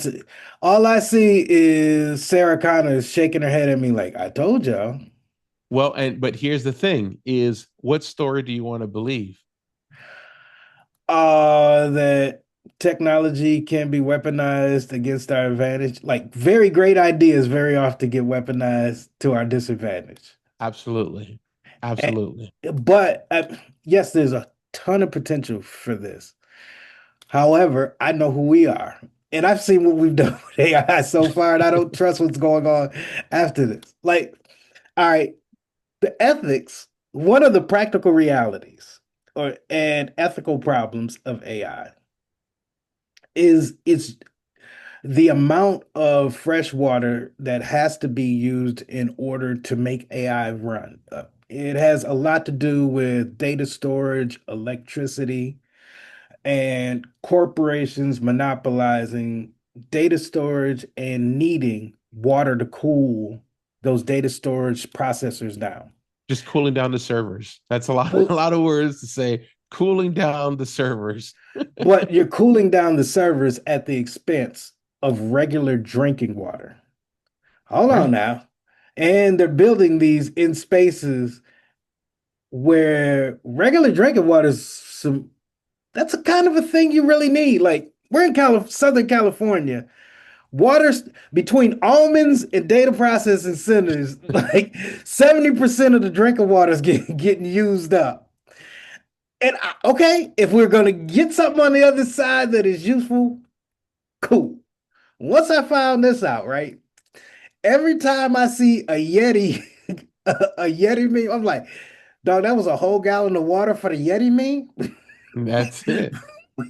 [SPEAKER 1] all I see is Sarah Connor shaking her head at me like, I told y'all.
[SPEAKER 2] Well, and but here's the thing is what story do you want to believe?
[SPEAKER 1] That technology can be weaponized against our advantage. Like very great ideas very often get weaponized to our disadvantage.
[SPEAKER 2] Absolutely.
[SPEAKER 1] And,
[SPEAKER 2] Absolutely.
[SPEAKER 1] but yes, there's a ton of potential for this. However, I know who we are. And I've seen what we've done with AI so far, and I don't trust what's going on after this. Like, all right, the ethics, one of the practical realities or and ethical problems of AI is it's the amount of fresh water that has to be used in order to make AI run. It has a lot to do with data storage, electricity, and corporations monopolizing data storage and needing water to cool those data storage processors down.
[SPEAKER 2] Just cooling down the servers. That's a lot a
[SPEAKER 1] Cool.
[SPEAKER 2] lot of words to say cooling down the servers.
[SPEAKER 1] But you're cooling down the servers at the expense of regular drinking water. Hold on
[SPEAKER 2] Right?
[SPEAKER 1] now. And they're building these in spaces where regular drinking water is some that's a kind of a thing you really need. Like we're in Southern California. Water between almonds and data processing centers, like 70% of the drinking water is getting used up. And okay, if we're gonna get something on the other side that is useful, cool. Once I found this out, right? Every time I see a Yeti, a Yeti meme, I'm like, dog, that was a whole gallon of water for the Yeti meme.
[SPEAKER 2] That's it.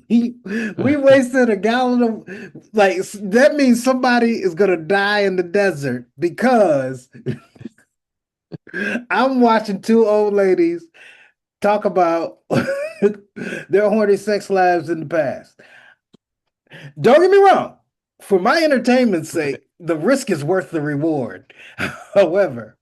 [SPEAKER 1] we, we wasted a gallon of like that means somebody is gonna die in the desert because I'm watching two old ladies talk about their horny sex lives in the past. Don't get me wrong. For my entertainment's sake, the risk is worth the reward. However,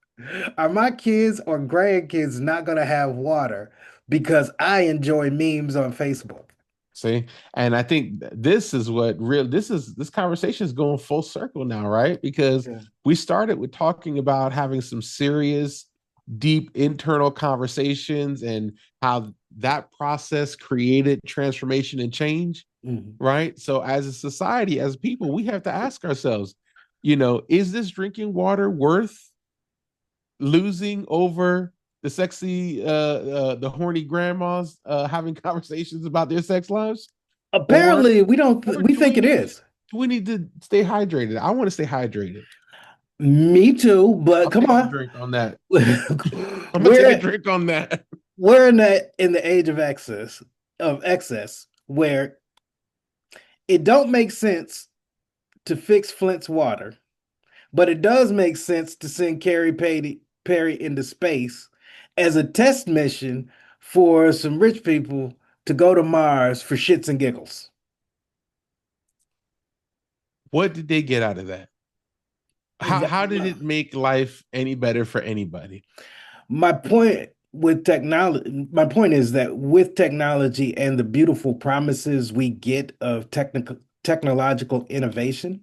[SPEAKER 1] are my kids or grandkids not going to have water because I enjoy memes on Facebook?
[SPEAKER 2] See, and I think this is what real this conversation is going full circle now, right? Because
[SPEAKER 1] Yeah.
[SPEAKER 2] we started with talking about having some serious, deep internal conversations and how that process created transformation and change,
[SPEAKER 1] Mhm.
[SPEAKER 2] right? So as a society, as people, we have to ask ourselves, is this drinking water worth losing over the horny grandmas having conversations about their sex lives, or
[SPEAKER 1] Apparently, we don't.
[SPEAKER 2] or
[SPEAKER 1] We think it is.
[SPEAKER 2] do we need to stay hydrated? I want to stay hydrated.
[SPEAKER 1] Me too, but
[SPEAKER 2] I'll
[SPEAKER 1] come
[SPEAKER 2] take a
[SPEAKER 1] on.
[SPEAKER 2] drink on that. I'm gonna take a
[SPEAKER 1] we're
[SPEAKER 2] drink on that.
[SPEAKER 1] we're in the age of excess where it don't make sense to fix Flint's water, but it does make sense to send Perry into space as a test mission for some rich people to go to Mars for shits and giggles.
[SPEAKER 2] What did they get out of that? How did it make life any better for anybody?
[SPEAKER 1] My point is that with technology and the beautiful promises we get of technological innovation,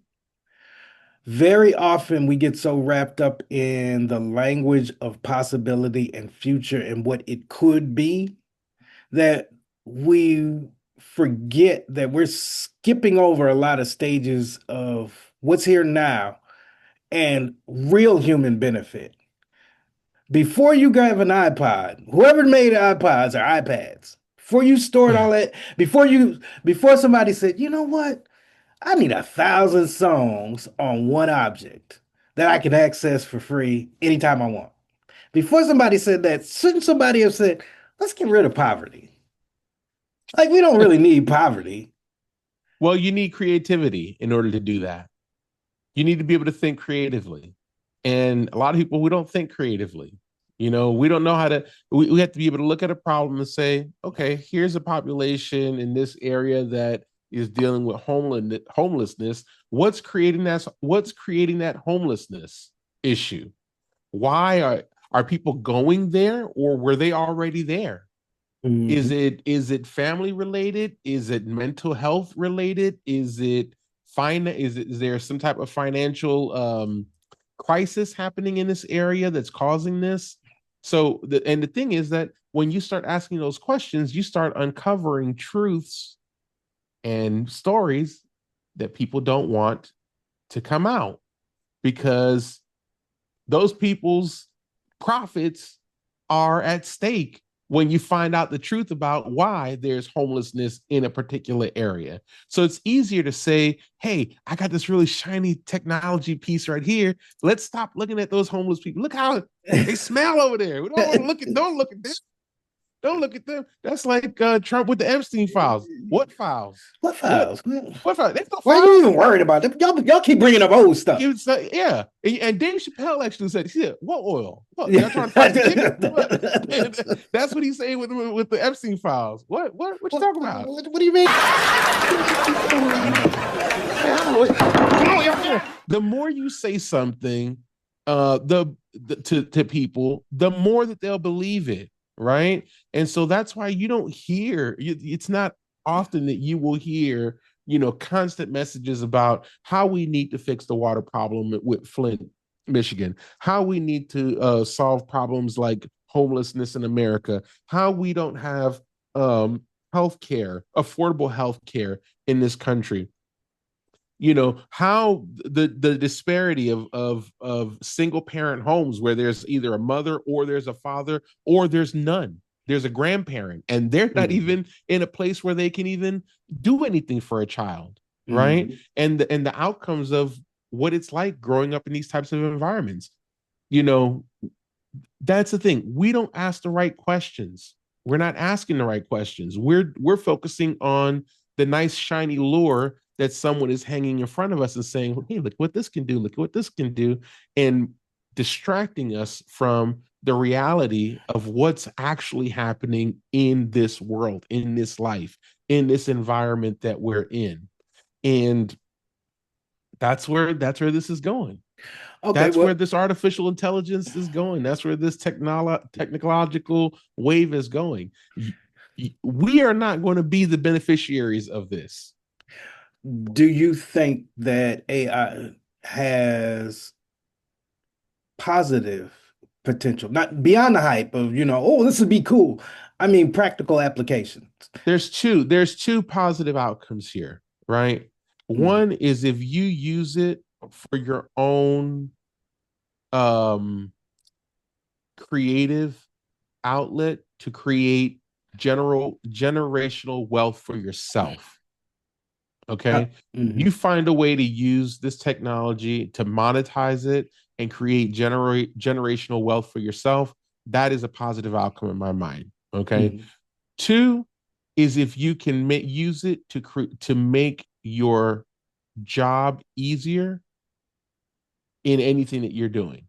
[SPEAKER 1] very often we get so wrapped up in the language of possibility and future and what it could be that we forget that we're skipping over a lot of stages of what's here now and real human benefit. Before you grab an iPod, whoever made iPods or iPads, before you stored all that, before somebody said, you know what? I need 1,000 songs on one object that I can access for free anytime I want. Before somebody said that, shouldn't somebody have said, let's get rid of poverty. Like we don't really need poverty.
[SPEAKER 2] Well, you need creativity in order to do that. You need to be able to think creatively. And a lot of people, we don't think creatively. We don't know how to, we have to be able to look at a problem and say, okay, here's a population in this area that is dealing with homelessness. What's creating that homelessness issue? Why are people going there, or were they already there? Is
[SPEAKER 1] Mhm.
[SPEAKER 2] it family related? Is it mental health related? Is there some type of financial crisis happening in this area that's causing this? And the thing is that when you start asking those questions, you start uncovering truths and stories that people don't want to come out, because those people's profits are at stake when you find out the truth about why there's homelessness in a particular area. So it's easier to say, hey, I got this really shiny technology piece right here. Let's stop looking at those homeless people. Look how they smell over there. We don't want to look at, don't look at them. Don't look at them. That's like Trump with the Epstein files. What files?
[SPEAKER 1] What
[SPEAKER 2] What
[SPEAKER 1] files?
[SPEAKER 2] what files? There's no
[SPEAKER 1] Why are you
[SPEAKER 2] files.
[SPEAKER 1] even worried about them? Y'all keep bringing up old stuff.
[SPEAKER 2] Yeah, and Dave Chappelle actually said, he said, "What oil? What,
[SPEAKER 1] Yeah.
[SPEAKER 2] y'all trying to fight the chicken?" That's what he's saying with the Epstein files. What you talking about?
[SPEAKER 1] What do you mean?
[SPEAKER 2] The more you say something, to people, the more that they'll believe it, right? And so that's why you don't hear. It's not often that you will hear, constant messages about how we need to fix the water problem with Flint, Michigan, how we need to solve problems like homelessness in America, how we don't have affordable health care in this country. How the disparity of single parent homes where there's either a mother or there's a father or there's none. There's a grandparent, and they're not even in a place where they can even do anything for a child, right?
[SPEAKER 1] Mm-hmm.
[SPEAKER 2] And the outcomes of what it's like growing up in these types of environments. You know, that's the thing. We don't ask the right questions. We're not asking the right questions. We're focusing on the nice shiny lure that someone is hanging in front of us and saying, "Hey, look what this can do. Look what this can do," and distracting us from the reality of what's actually happening in this world, in this life, in this environment that we're in. And that's where this is going.
[SPEAKER 1] Okay,
[SPEAKER 2] That's where
[SPEAKER 1] well,
[SPEAKER 2] this artificial intelligence is going. That's where this technological wave is going. We are not going to be the beneficiaries of this.
[SPEAKER 1] do you think that AI has positive potential, not beyond the hype of, oh, this would be cool. I mean, practical applications.
[SPEAKER 2] There's two positive outcomes here, right?
[SPEAKER 1] Mhm.
[SPEAKER 2] One is if you use it for your own creative outlet to create generational wealth for yourself.
[SPEAKER 1] Uh,
[SPEAKER 2] Okay.
[SPEAKER 1] mhm,
[SPEAKER 2] You find a way to use this technology to monetize it and create generational wealth for yourself. That is a positive outcome in my mind. Okay.
[SPEAKER 1] mhm,
[SPEAKER 2] Two is if you can use it to make your job easier in anything that you're doing.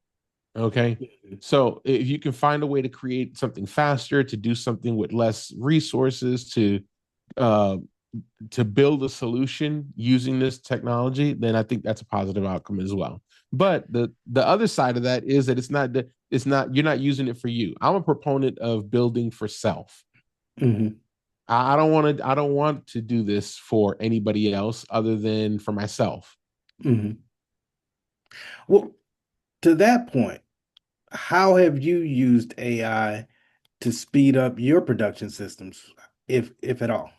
[SPEAKER 2] Okay.
[SPEAKER 1] mhm,
[SPEAKER 2] So if you can find a way to create something faster, to do something with less resources, uh, to build a solution using this technology, then I think that's a positive outcome as well. But the other side of that is that you're not using it for you. I'm a proponent of building for self.
[SPEAKER 1] mhm,
[SPEAKER 2] I don't want to do this for anybody else other than for myself.
[SPEAKER 1] mhm. Well, to that point, how have you used AI to speed up your production systems, if at all?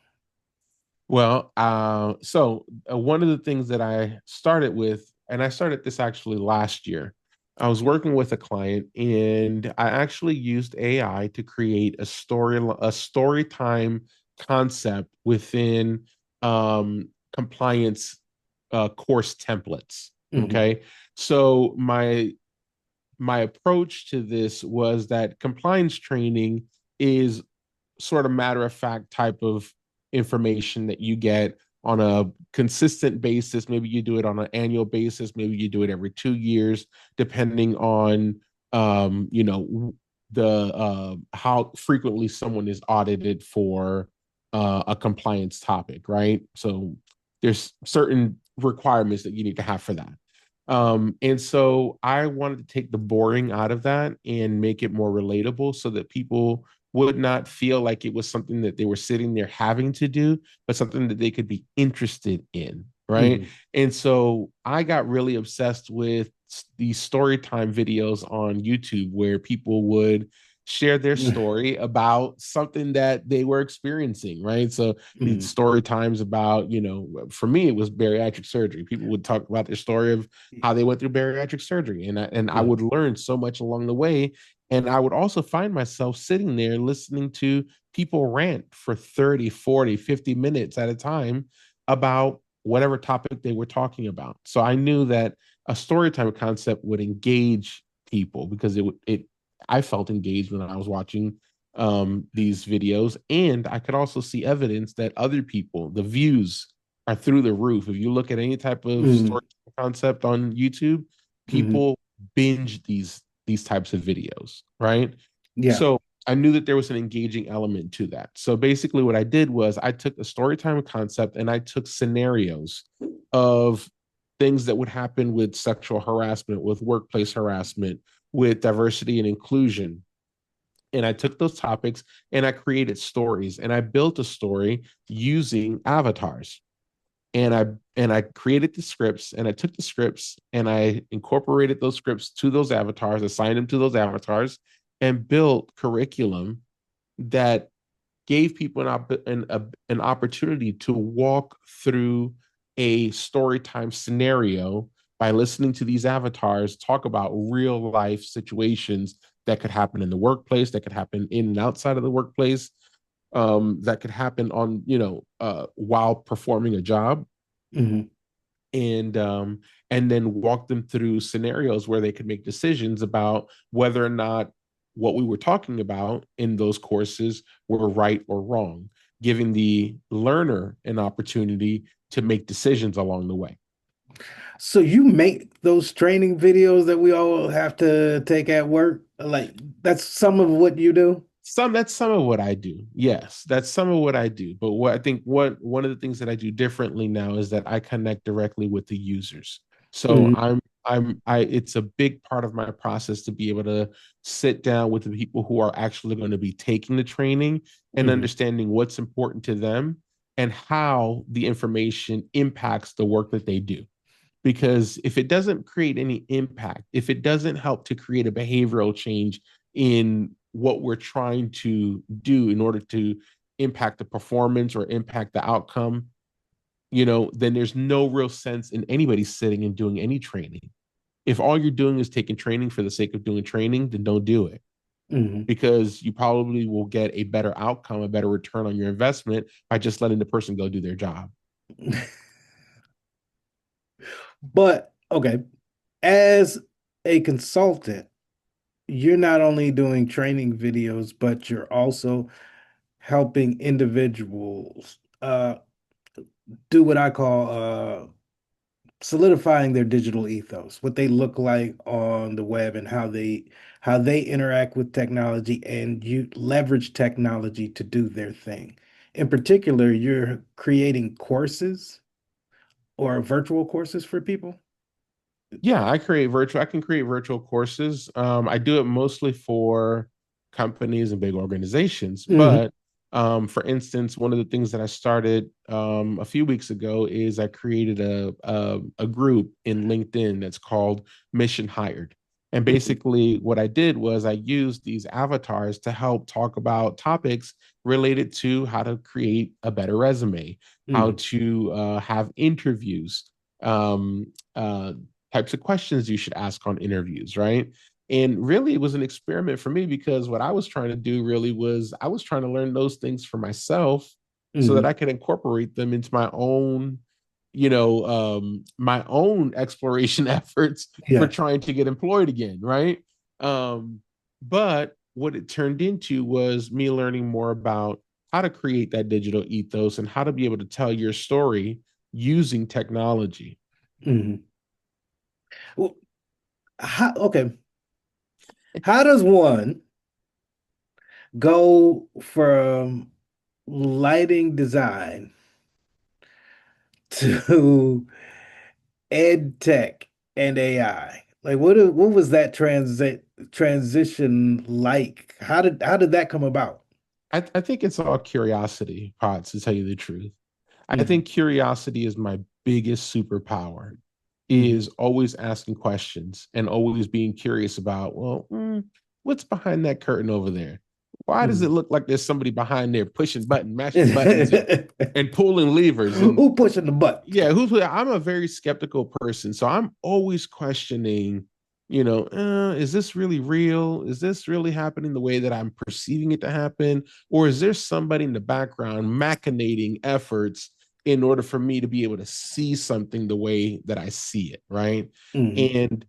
[SPEAKER 2] Well, one of the things that I started with, and I started this actually last year, I was working with a client, and I actually used AI to create a story time concept within compliance course templates.
[SPEAKER 1] Hmm.
[SPEAKER 2] Okay, so my approach to this was that compliance training is sort of matter of fact type of information that you get on a consistent basis. Maybe you do it on an annual basis, maybe you do it every 2 years, depending on you know, the how frequently someone is audited for a compliance topic, right? So there's certain requirements that you need to have for that. And so I wanted to take the boring out of that and make it more relatable so that people would not feel like it was something that they were sitting there having to do, but something that they could be interested in. Right.
[SPEAKER 1] Mhm.
[SPEAKER 2] And so I got really obsessed with these story time videos on YouTube where people would share their story about something that they were experiencing, right? So these
[SPEAKER 1] Mhm.
[SPEAKER 2] story times about, you know, for me it was bariatric surgery. People would talk about their story of how they went through bariatric surgery, and I
[SPEAKER 1] Yeah.
[SPEAKER 2] would learn so much along the way. And I would also find myself sitting there listening to people rant for 30, 40, 50 minutes at a time about whatever topic they were talking about. So I knew that a story time concept would engage people because it I felt engaged when I was watching these videos, and I could also see evidence that other people, the views are through the roof. If you look at any type of
[SPEAKER 1] Mhm.
[SPEAKER 2] story concept on YouTube,
[SPEAKER 1] Mhm.
[SPEAKER 2] people binge these types of videos, right?
[SPEAKER 1] Yeah.
[SPEAKER 2] So I knew that there was an engaging element to that. So basically, what I did was I took the storytime concept and I took scenarios of things that would happen with sexual harassment, with workplace harassment, with diversity and inclusion. And I took those topics and I created stories and I built a story using avatars. And I created the scripts and I took the scripts and I incorporated those scripts to those avatars, assigned them to those avatars, and built curriculum that gave people an opportunity to walk through a story time scenario by listening to these avatars talk about real life situations that could happen in the workplace, that could happen in and outside of the workplace, that could happen on, while performing a job,
[SPEAKER 1] Mhm.
[SPEAKER 2] and then walk them through scenarios where they could make decisions about whether or not what we were talking about in those courses were right or wrong, giving the learner an opportunity to make decisions along the way.
[SPEAKER 1] So you make those training videos that we all have to take at work? Like that's some of what you do?
[SPEAKER 2] That's some of what I do. Yes, that's some of what I do. But what I think what one of the things that I do differently now is that I connect directly with the users. So
[SPEAKER 1] Mhm.
[SPEAKER 2] I it's a big part of my process to be able to sit down with the people who are actually going to be taking the training and
[SPEAKER 1] Mhm.
[SPEAKER 2] understanding what's important to them and how the information impacts the work that they do. Because if it doesn't create any impact, if it doesn't help to create a behavioral change in what we're trying to do in order to impact the performance or impact the outcome, then there's no real sense in anybody sitting and doing any training. If all you're doing is taking training for the sake of doing training, then don't do it,
[SPEAKER 1] Mhm.
[SPEAKER 2] because you probably will get a better outcome, a better return on your investment by just letting the person go do their job.
[SPEAKER 1] But okay, as a consultant, you're not only doing training videos, but you're also helping individuals do what I call solidifying their digital ethos, what they look like on the web and how they interact with technology and you leverage technology to do their thing. In particular, you're creating courses or virtual courses for people.
[SPEAKER 2] Yeah, I can create virtual courses. I do it mostly for companies and big organizations.
[SPEAKER 1] Hmm.
[SPEAKER 2] But for instance, one of the things that I started a few weeks ago is I created a group in LinkedIn that's called Mission Hired. And basically, what I did was I used these avatars to help talk about topics related to how to create a better resume, how
[SPEAKER 1] Hmm.
[SPEAKER 2] to have interviews, um, uh, types of questions you should ask on interviews, right? And really, it was an experiment for me because what I was trying to do really was I was trying to learn those things for myself so that
[SPEAKER 1] Hmm.
[SPEAKER 2] I could incorporate them into my own exploration efforts for
[SPEAKER 1] Yeah.
[SPEAKER 2] trying to get employed again, right? Um, but what it turned into was me learning more about how to create that digital ethos and how to be able to tell your story using technology.
[SPEAKER 1] Mhm. Well, okay. How does one go from lighting design to ed tech and AI? Like what was that transition like? How did that come about?
[SPEAKER 2] I think it's all curiosity, Potts, to tell you the truth. I
[SPEAKER 1] Hmm.
[SPEAKER 2] think curiosity is my biggest superpower,
[SPEAKER 1] Hmm.
[SPEAKER 2] is always asking questions and always being curious about, well, what's behind that curtain over there? Why does it
[SPEAKER 1] Hmm.
[SPEAKER 2] look like there's somebody behind there pushing mashing buttons and pulling levers? And
[SPEAKER 1] Who pushing the buttons?
[SPEAKER 2] yeah, I'm a very skeptical person, so I'm always questioning, is this really real? Is this really happening the way that I'm perceiving it to happen? Or is there somebody in the background machinating efforts in order for me to be able to see something the way that I see it, right?
[SPEAKER 1] Hmm.
[SPEAKER 2] And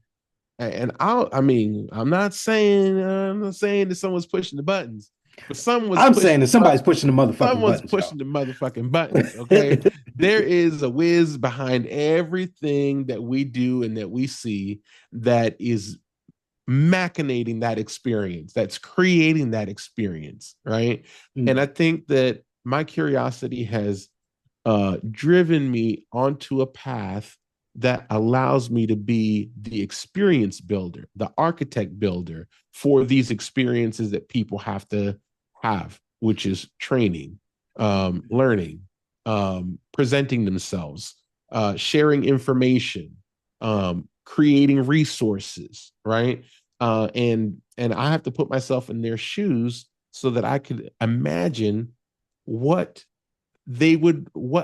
[SPEAKER 2] I'm not saying that someone's pushing the buttons, but
[SPEAKER 1] I'm saying that somebody's pushing the motherfucking
[SPEAKER 2] someone's
[SPEAKER 1] buttons,
[SPEAKER 2] pushing
[SPEAKER 1] y'all.
[SPEAKER 2] the motherfucking buttons. Okay, there is a whiz behind everything that we do and that we see that is machinating that experience, that's creating that experience, right? And I
[SPEAKER 1] Mm,
[SPEAKER 2] think that my curiosity has driven me onto a path that allows me to be the experience builder, the architect builder for these experiences that people have to have, which is training, learning, presenting themselves, sharing information, creating resources, right? And I have to put myself in their shoes so that I could imagine what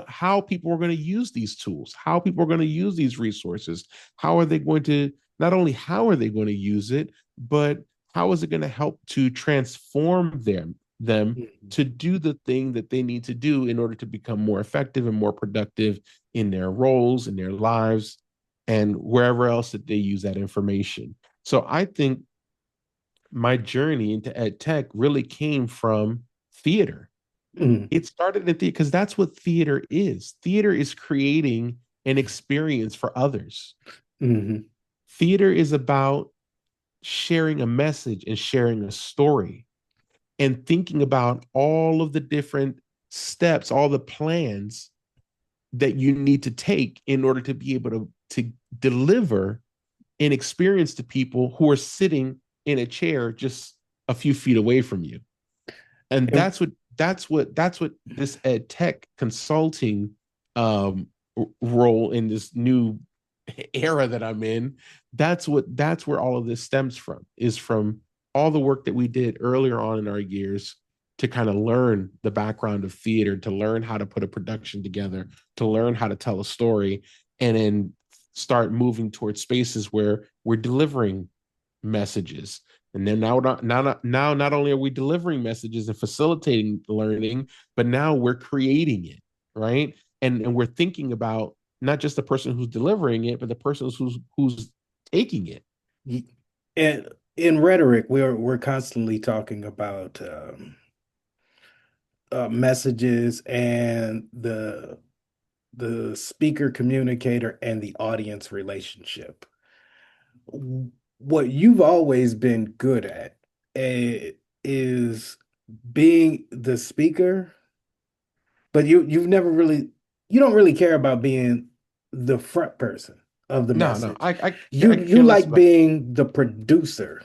[SPEAKER 2] how people are going to use these tools, how people are going to use these resources, how are they going to, not only how are they going to use it, but how is it going to help to transform them
[SPEAKER 1] mm.
[SPEAKER 2] to do the thing that they need to do in order to become more effective and more productive in their roles, in their lives, and wherever else that they use that information. So I think my journey into ed tech really came from theater.
[SPEAKER 1] Mm,
[SPEAKER 2] It started in theater because that's what theater is. Theater is creating an experience for others.
[SPEAKER 1] mhm.
[SPEAKER 2] Theater is about sharing a message and sharing a story and thinking about all of the different steps, all the plans that you need to take in order to be able to deliver an experience to people who are sitting in a chair just a few feet away from you. And
[SPEAKER 1] And
[SPEAKER 2] that's what this ed tech consulting um role in this new era that I'm in, that's where all of this stems from, is from all the work that we did earlier on in our years to kind of learn the background of theater, to learn how to put a production together, to learn how to tell a story, and then start moving towards spaces where we're delivering messages. And then not only are we delivering messages and facilitating learning, but now we're creating it, right? And we're thinking about not just the person who's delivering it, but the person who's taking it.
[SPEAKER 1] y- and in rhetoric, we're constantly talking about messages and the speaker communicator and the audience relationship. What you've always been good at is being the speaker, but you don't really care about being the front person of the
[SPEAKER 2] No, no,
[SPEAKER 1] message.
[SPEAKER 2] I
[SPEAKER 1] You
[SPEAKER 2] care less
[SPEAKER 1] like
[SPEAKER 2] about.
[SPEAKER 1] being the producer.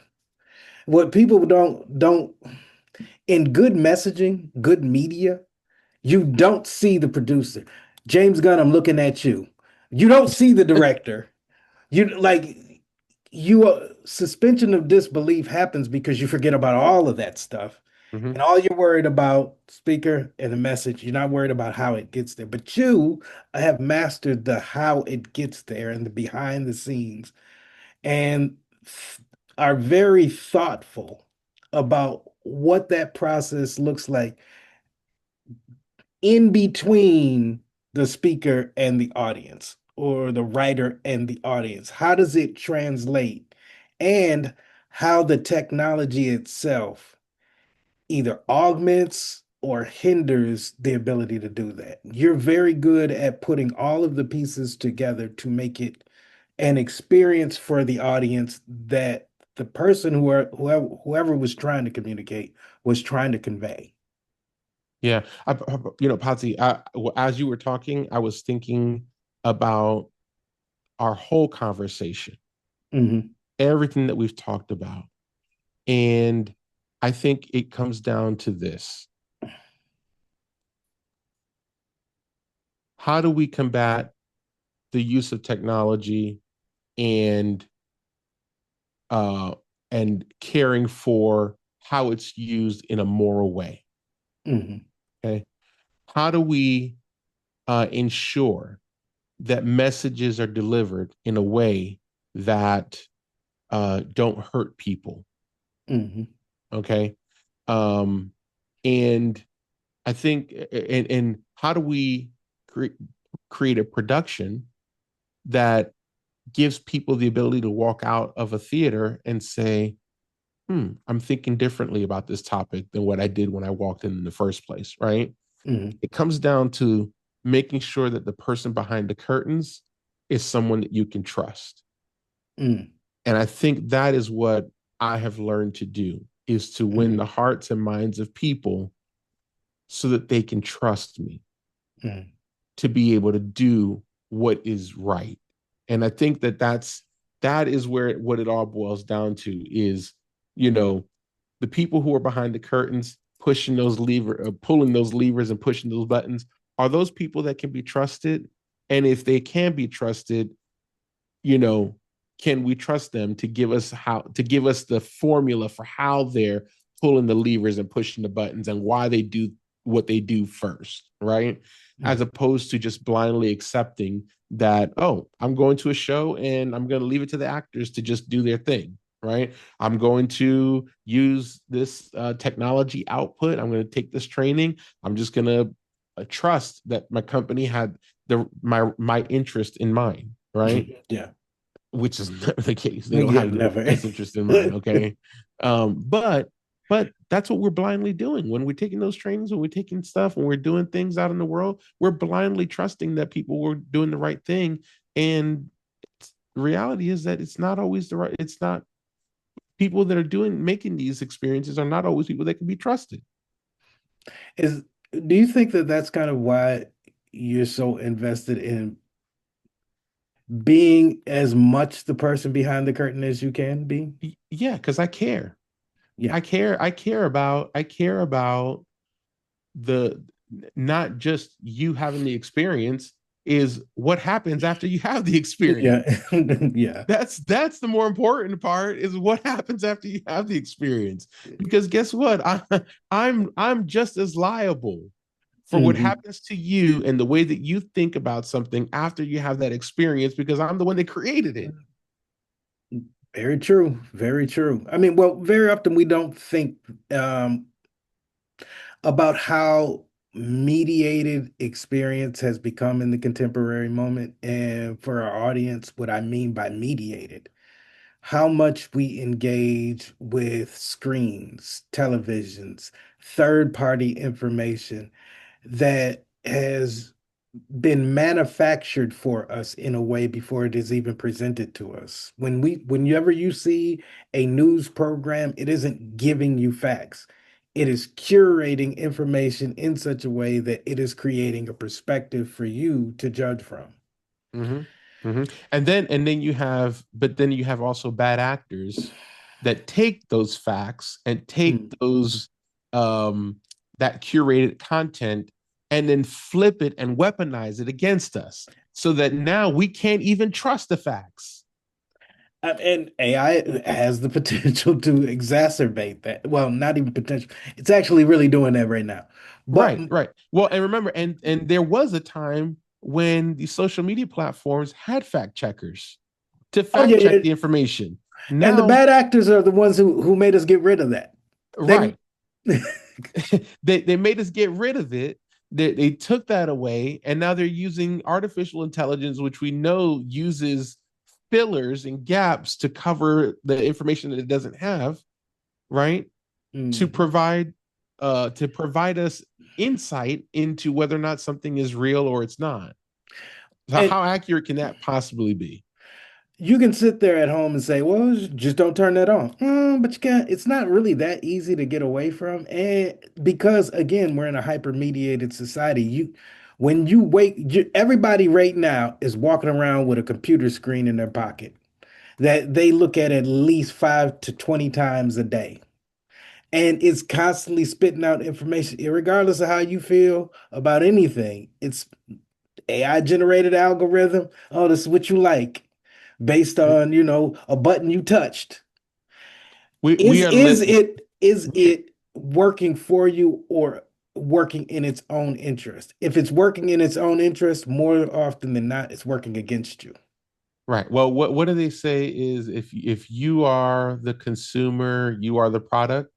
[SPEAKER 1] What people don't in good messaging, good media, you don't see the producer. James Gunn, I'm looking at you. You don't see the director. You like you suspension of disbelief happens because you forget about all of that stuff. And
[SPEAKER 2] Mhm.
[SPEAKER 1] all you're worried about, speaker and the message, you're not worried about how it gets there. But you have mastered the how it gets there and the behind the scenes and are very thoughtful about what that process looks like in between the speaker and the audience or the writer and the audience. How does it translate? And how the technology itself either augments or hinders the ability to do that. You're very good at putting all of the pieces together to make it an experience for the audience that the person whoever was trying to communicate was trying to convey.
[SPEAKER 2] Yeah, Potsy, as you were talking, I was thinking about our whole conversation,
[SPEAKER 1] Hmm.
[SPEAKER 2] everything that we've talked about. And I think it comes down to this. How do we combat the use of technology and uh and caring for how it's used in a moral way?
[SPEAKER 1] Hmm.
[SPEAKER 2] Okay. How do we ensure that messages are delivered in a way that don't hurt people?
[SPEAKER 1] Hmm.
[SPEAKER 2] Okay. Um, and I think, and how do we create a production that gives people the ability to walk out of a theater and say, I'm thinking differently about this topic than what I did when I walked in the first place, right?
[SPEAKER 1] Hmm.
[SPEAKER 2] It comes down to making sure that the person behind the curtains is someone that you can trust.
[SPEAKER 1] Hmm.
[SPEAKER 2] And I think that is what I have learned to do, is to win the
[SPEAKER 1] Hmm.
[SPEAKER 2] hearts and minds of people so that they can trust me
[SPEAKER 1] Hmm.
[SPEAKER 2] to be able to do what is right. And I think that is where what it all boils down to is, you know, the people who are behind the curtains pushing those pulling those levers and pushing those buttons, are those people that can be trusted? And if they can be trusted, you know, can we trust them to give us the formula for how they're pulling the levers and pushing the buttons and why they do what they do first, right? As
[SPEAKER 1] Hmm.
[SPEAKER 2] opposed to just blindly accepting that, oh, I'm going to a show and I'm going to leave it to the actors to just do their thing, right? I'm going to use this technology output. I'm going to take this training. I'm just going to trust that my company had my interest in mind, right?
[SPEAKER 1] Yeah.
[SPEAKER 2] Which is never the case. They don't
[SPEAKER 1] Yeah.
[SPEAKER 2] have your
[SPEAKER 1] Never.
[SPEAKER 2] best interest in mind. Okay. But that's what we're blindly doing when we're taking those trainings, when we're taking stuff, when we're doing things out in the world, we're blindly trusting that people were doing the right thing. And the reality is that it's not always it's not people that are making these experiences are not always people that can be trusted.
[SPEAKER 1] Is do you think that that's kind of why you're so invested in being as much the person behind the curtain as you can be?
[SPEAKER 2] Yeah, because I care.
[SPEAKER 1] Yeah.
[SPEAKER 2] I care about the not just you having the experience, is what happens after you have the experience.
[SPEAKER 1] Yeah. Yeah.
[SPEAKER 2] That's the more important part, is what happens after you have the experience. Because guess what? I'm just as liable for what
[SPEAKER 1] Hmm.
[SPEAKER 2] happens to you and the way that you think about something after you have that experience, because I'm the one that created it.
[SPEAKER 1] Very true. Very true. I mean, well, very often we don't think um, about how mediated experience has become in the contemporary moment. And for our audience, what I mean by mediated, how much we engage with screens, televisions, third-party information that has been manufactured for us in a way before it is even presented to us. Whenever you see a news program, it isn't giving you facts. It is curating information in such a way that it is creating a perspective for you to judge from.
[SPEAKER 2] Mm-hmm. Mm-hmm. But then you have also bad actors that take those facts and take
[SPEAKER 1] Mm.
[SPEAKER 2] those that curated content and then flip it and weaponize it against us, so that now we can't even trust the facts.
[SPEAKER 1] And AI has the potential to exacerbate that. Well, not even potential. It's actually really doing that right now. But
[SPEAKER 2] Right, right. Well, and remember, and there was a time when the social media platforms had fact checkers to
[SPEAKER 1] oh
[SPEAKER 2] fact
[SPEAKER 1] yeah,
[SPEAKER 2] check
[SPEAKER 1] yeah.
[SPEAKER 2] the information.
[SPEAKER 1] And the
[SPEAKER 2] Now,
[SPEAKER 1] bad actors are the ones who made us get rid of that. They
[SPEAKER 2] right. They made us get rid of it. They took that away, and now they're using artificial intelligence, which we know uses fillers and gaps to cover the information that it doesn't have, right? To
[SPEAKER 1] Mhm.
[SPEAKER 2] provide us insight into whether or not something is real or it's not. So
[SPEAKER 1] And
[SPEAKER 2] how accurate can that possibly be?
[SPEAKER 1] you can sit there at home and say, well, just don't turn that on. But you can't, it's not really that easy to get away from. And because again, we're in a hyper mediated society. When you everybody right now is walking around with a computer screen in their pocket that they look at least 5 to 20 times a day. And it's constantly spitting out information, regardless of how you feel about anything. It's AI generated algorithm. Oh, this is what you like based on, a button you touched.
[SPEAKER 2] We are
[SPEAKER 1] Is it working for you or working in its own interest? If it's working in its own interest, more often than not, it's working against you.
[SPEAKER 2] right. Well, what do they say is if you are the consumer, you are the product.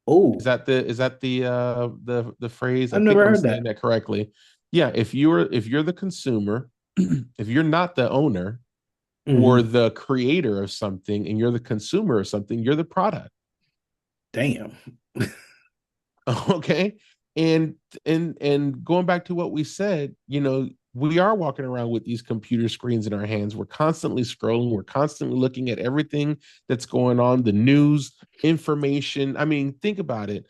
[SPEAKER 1] Oh,
[SPEAKER 2] Is that the phrase? I
[SPEAKER 1] I've
[SPEAKER 2] think
[SPEAKER 1] never
[SPEAKER 2] I'm
[SPEAKER 1] heard
[SPEAKER 2] saying
[SPEAKER 1] that.
[SPEAKER 2] that correctly. Yeah, if you're the consumer, if you're not the owner or
[SPEAKER 1] Hmm.
[SPEAKER 2] the creator of something and you're the consumer of something, you're the product.
[SPEAKER 1] Damn.
[SPEAKER 2] Okay. And and going back to what we said, we are walking around with these computer screens in our hands. We're constantly scrolling, we're constantly looking at everything that's going on, the news, information. I mean, think about it.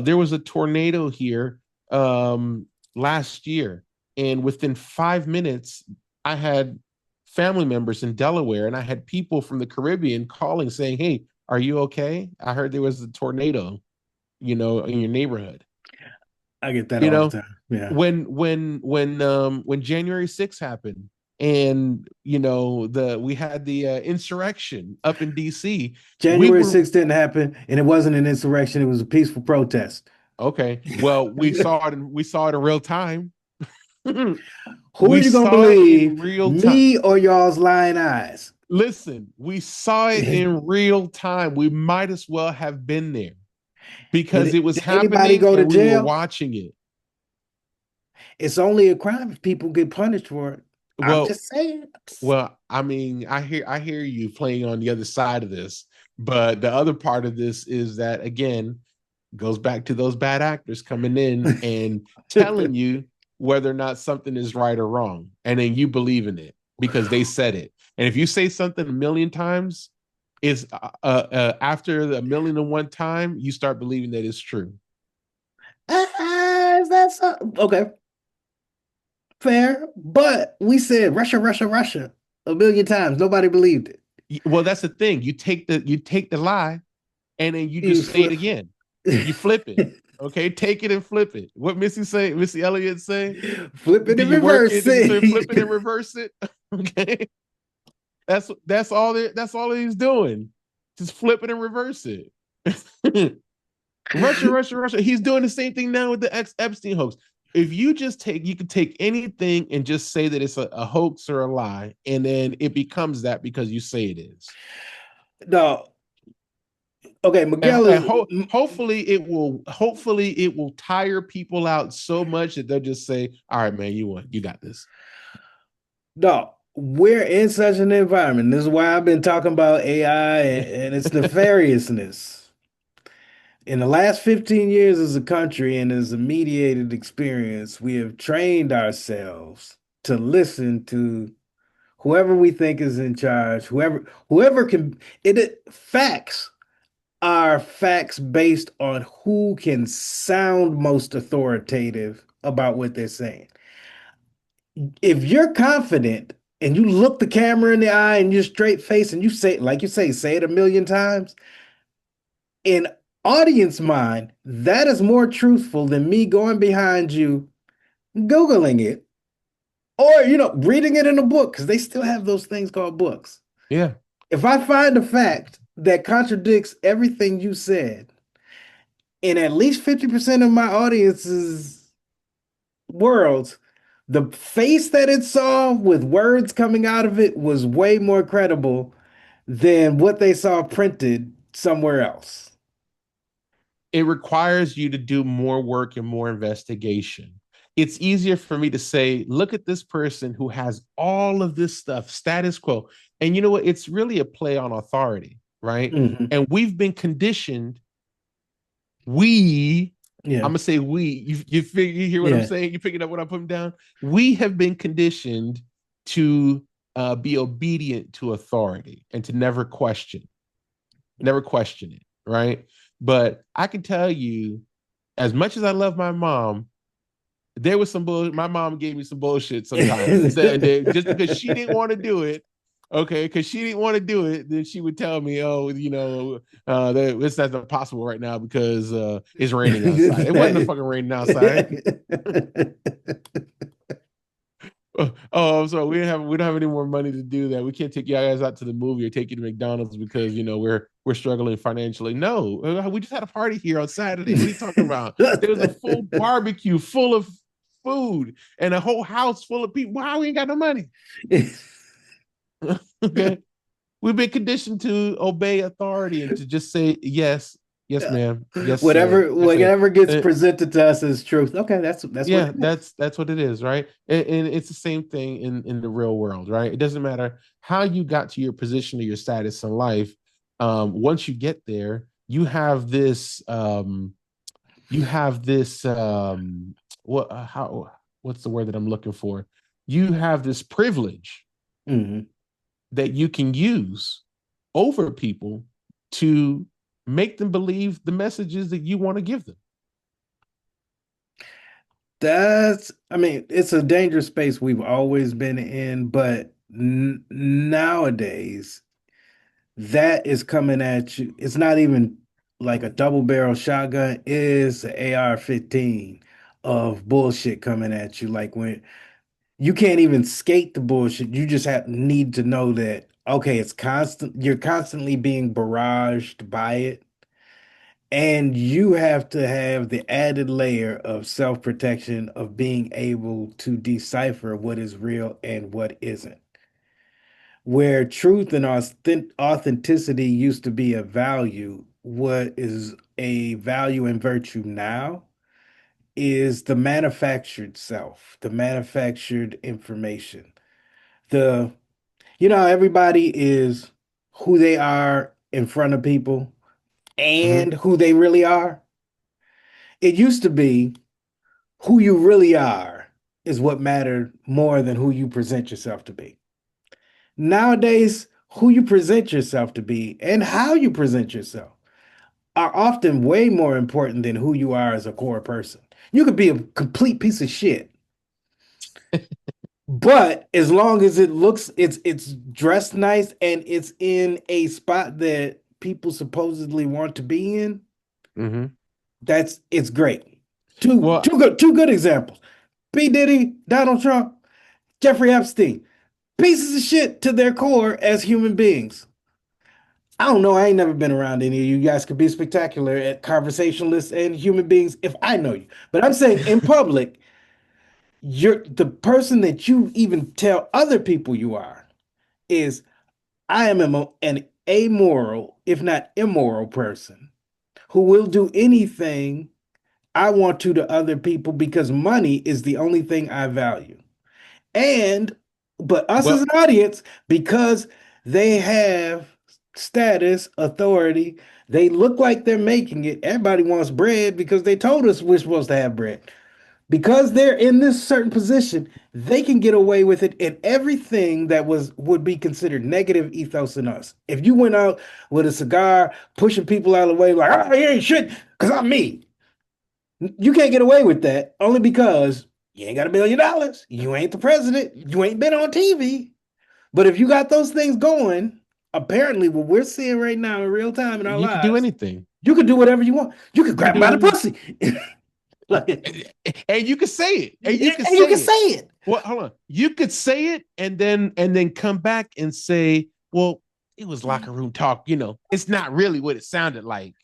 [SPEAKER 2] There was a tornado here last year, and within 5 minutes, I had family members in Delaware, and I had people from the Caribbean calling saying, "Hey, are you okay? I heard there was a tornado, in your neighborhood."
[SPEAKER 1] I get that
[SPEAKER 2] You
[SPEAKER 1] all the
[SPEAKER 2] know,
[SPEAKER 1] time. Yeah.
[SPEAKER 2] when January 6th happened, and the we had the insurrection up in DC, we
[SPEAKER 1] January
[SPEAKER 2] were
[SPEAKER 1] 6th didn't happen, and it wasn't an insurrection, it was a peaceful protest.
[SPEAKER 2] okay. Well, we saw it in real time.
[SPEAKER 1] Who are
[SPEAKER 2] We
[SPEAKER 1] you gonna
[SPEAKER 2] saw it
[SPEAKER 1] believe,
[SPEAKER 2] in real time.
[SPEAKER 1] me or y'all's lying eyes?
[SPEAKER 2] Listen, we saw it in real time. We might as well have been there because it was
[SPEAKER 1] Did anybody
[SPEAKER 2] happening
[SPEAKER 1] go to
[SPEAKER 2] and we were
[SPEAKER 1] jail?
[SPEAKER 2] watching it.
[SPEAKER 1] It's only a crime if people get punished for it. I'm
[SPEAKER 2] Well,
[SPEAKER 1] just saying.
[SPEAKER 2] Well, I mean, I hear you playing on the other side of this, but the other part of this is that again goes back to those bad actors coming in and telling you whether or not something is right or wrong, and then you believe in it because they said it. And if you say something a million times, is after a million and one time, you start believing that it's true.
[SPEAKER 1] Is that so? Okay, fair. But we said Russia, Russia, Russia a million times. Nobody believed it.
[SPEAKER 2] Well, that's the thing. You take the lie and then you
[SPEAKER 1] You
[SPEAKER 2] just say it
[SPEAKER 1] flip.
[SPEAKER 2] again. You flip it. Okay, take it and flip it. What Missy Elliott say?
[SPEAKER 1] Flip it
[SPEAKER 2] Do
[SPEAKER 1] and
[SPEAKER 2] you work
[SPEAKER 1] reverse
[SPEAKER 2] it? Did you say flip it and
[SPEAKER 1] it.
[SPEAKER 2] reverse it? Okay, that's all he's doing. Just flip it and reverse it. Russia, Russia, Russia. He's doing the same thing now with the ex Epstein hoax. If you can take anything and just say that it's a hoax or a lie, and then it becomes that because you say it is.
[SPEAKER 1] No, okay,
[SPEAKER 2] and,
[SPEAKER 1] Miguel
[SPEAKER 2] and
[SPEAKER 1] is
[SPEAKER 2] ho- hopefully it will tire people out so much that they'll just say, all right, man, you won, you got this.
[SPEAKER 1] no. We're in such an environment. This is why I've been talking about AI and its nefariousness. In the last 15 years as a country and as a mediated experience, we have trained ourselves to listen to whoever we think is in charge, whoever can facts are facts based on who can sound most authoritative about what they're saying. If you're confident and you look the camera in the eye and you're straight face and you say, like you say it a million times, in audience mind, that is more truthful than me going behind you, Googling it, or reading it in a book, because they still have those things called books.
[SPEAKER 2] Yeah.
[SPEAKER 1] If I find a fact that contradicts everything you said, in at least 50% of my audience's worlds, the face that it saw with words coming out of it was way more credible than what they saw printed somewhere else.
[SPEAKER 2] It requires you to do more work and more investigation. it's easier for me to say, look at this person who has all of this stuff, status quo. And you know what? It's really a play on authority, right?
[SPEAKER 1] Hmm.
[SPEAKER 2] And we've been conditioned, we, I'm
[SPEAKER 1] Yeah.
[SPEAKER 2] gonna say we, you hear what I'm
[SPEAKER 1] Yeah.
[SPEAKER 2] saying? You picking up what I'm putting down? We have been conditioned to be obedient to authority and to never question it, right? But I can tell you, as much as I love my mom, there was some bullshit. My mom gave me some bullshit sometimes. Just because she didn't want to do it, okay, because she didn't want to do it, then she would tell me, oh, it's not possible right now because it's raining outside. It wasn't fucking raining outside. Oh, I'm sorry. We don't have any more money to do that. We can't take you guys out to the movie or take you to McDonald's because we're struggling financially. No, we just had a party here on Saturday. What are you talking about? There was a full barbecue full of food and a whole house full of people. Wow, we ain't got no money. Okay. We've been conditioned to obey authority and to just say yes, yes, ma'am, yes, sir, yes, ma'am.
[SPEAKER 1] Whatever gets presented to us as truth. Okay, that's what
[SPEAKER 2] Yeah,
[SPEAKER 1] it is.
[SPEAKER 2] that's what it is, right? And it's the same thing in the real world, right? It doesn't matter how you got to your position or your status in life. Once you get there, you have this what's the word that I'm looking for? You have this privilege
[SPEAKER 1] Mhm.
[SPEAKER 2] that you can use over people to make them believe the messages that you want to give them.
[SPEAKER 1] I mean, it's a dangerous space we've always been in, but nowadays that is coming at you. It's not even like a double barrel shotgun, it is an AR-15 of bullshit coming at you. Like when you can't even skate the bullshit, you just need to know that okay, it's constant, you're constantly being barraged by it. And you have to have the added layer of self-protection of being able to decipher what is real and what isn't. Where truth and authenticity used to be a value, what is a value and virtue now is the manufactured self, the manufactured information. The, everybody is who they are in front of people
[SPEAKER 2] Mm-hmm.
[SPEAKER 1] and who they really are. It used to be who you really are is what mattered more than who you present yourself to be. Nowadays, who you present yourself to be and how you present yourself are often way more important than who you are as a core person. You could be a complete piece of shit, but as long as it's dressed nice and it's in a spot that people supposedly want to be in,
[SPEAKER 2] Mm-hmm.
[SPEAKER 1] it's great. Two
[SPEAKER 2] Well,
[SPEAKER 1] two good two good examples. P. Diddy, Donald Trump, Jeffrey Epstein. Pieces of shit to their core as human beings. I don't know. I ain't never been around any of you. You guys could be spectacular at conversationalists and human beings if I know you. But I'm saying in public, you're the person that you even tell other people you are is I am an amoral, if not immoral person who will do anything I want to other people because money is the only thing I value. And but us as
[SPEAKER 2] well,
[SPEAKER 1] an audience, because they have status, authority, they look like they're making it. Everybody wants bread because they told us we're supposed to have bread. Because they're in this certain position, they can get away with it in everything that would be considered negative ethos in us. If you went out with a cigar, pushing people out of the way, like, oh, you ain't shit, because I'm me. You can't get away with that only because you ain't got $1 million. You ain't the president. You ain't been on TV. But if you got those things going, apparently what we're seeing right now in real time in our
[SPEAKER 2] you could do
[SPEAKER 1] lives,
[SPEAKER 2] anything.
[SPEAKER 1] you could do whatever you want. You could
[SPEAKER 2] You could
[SPEAKER 1] grab
[SPEAKER 2] do
[SPEAKER 1] them by the
[SPEAKER 2] whatever.
[SPEAKER 1] pussy. Like,
[SPEAKER 2] And you could say it. And you could
[SPEAKER 1] and you
[SPEAKER 2] say
[SPEAKER 1] can
[SPEAKER 2] it.
[SPEAKER 1] say it.
[SPEAKER 2] Well, hold on. You could say it and then come back and say, well, it was locker room talk. It's not really what it sounded like.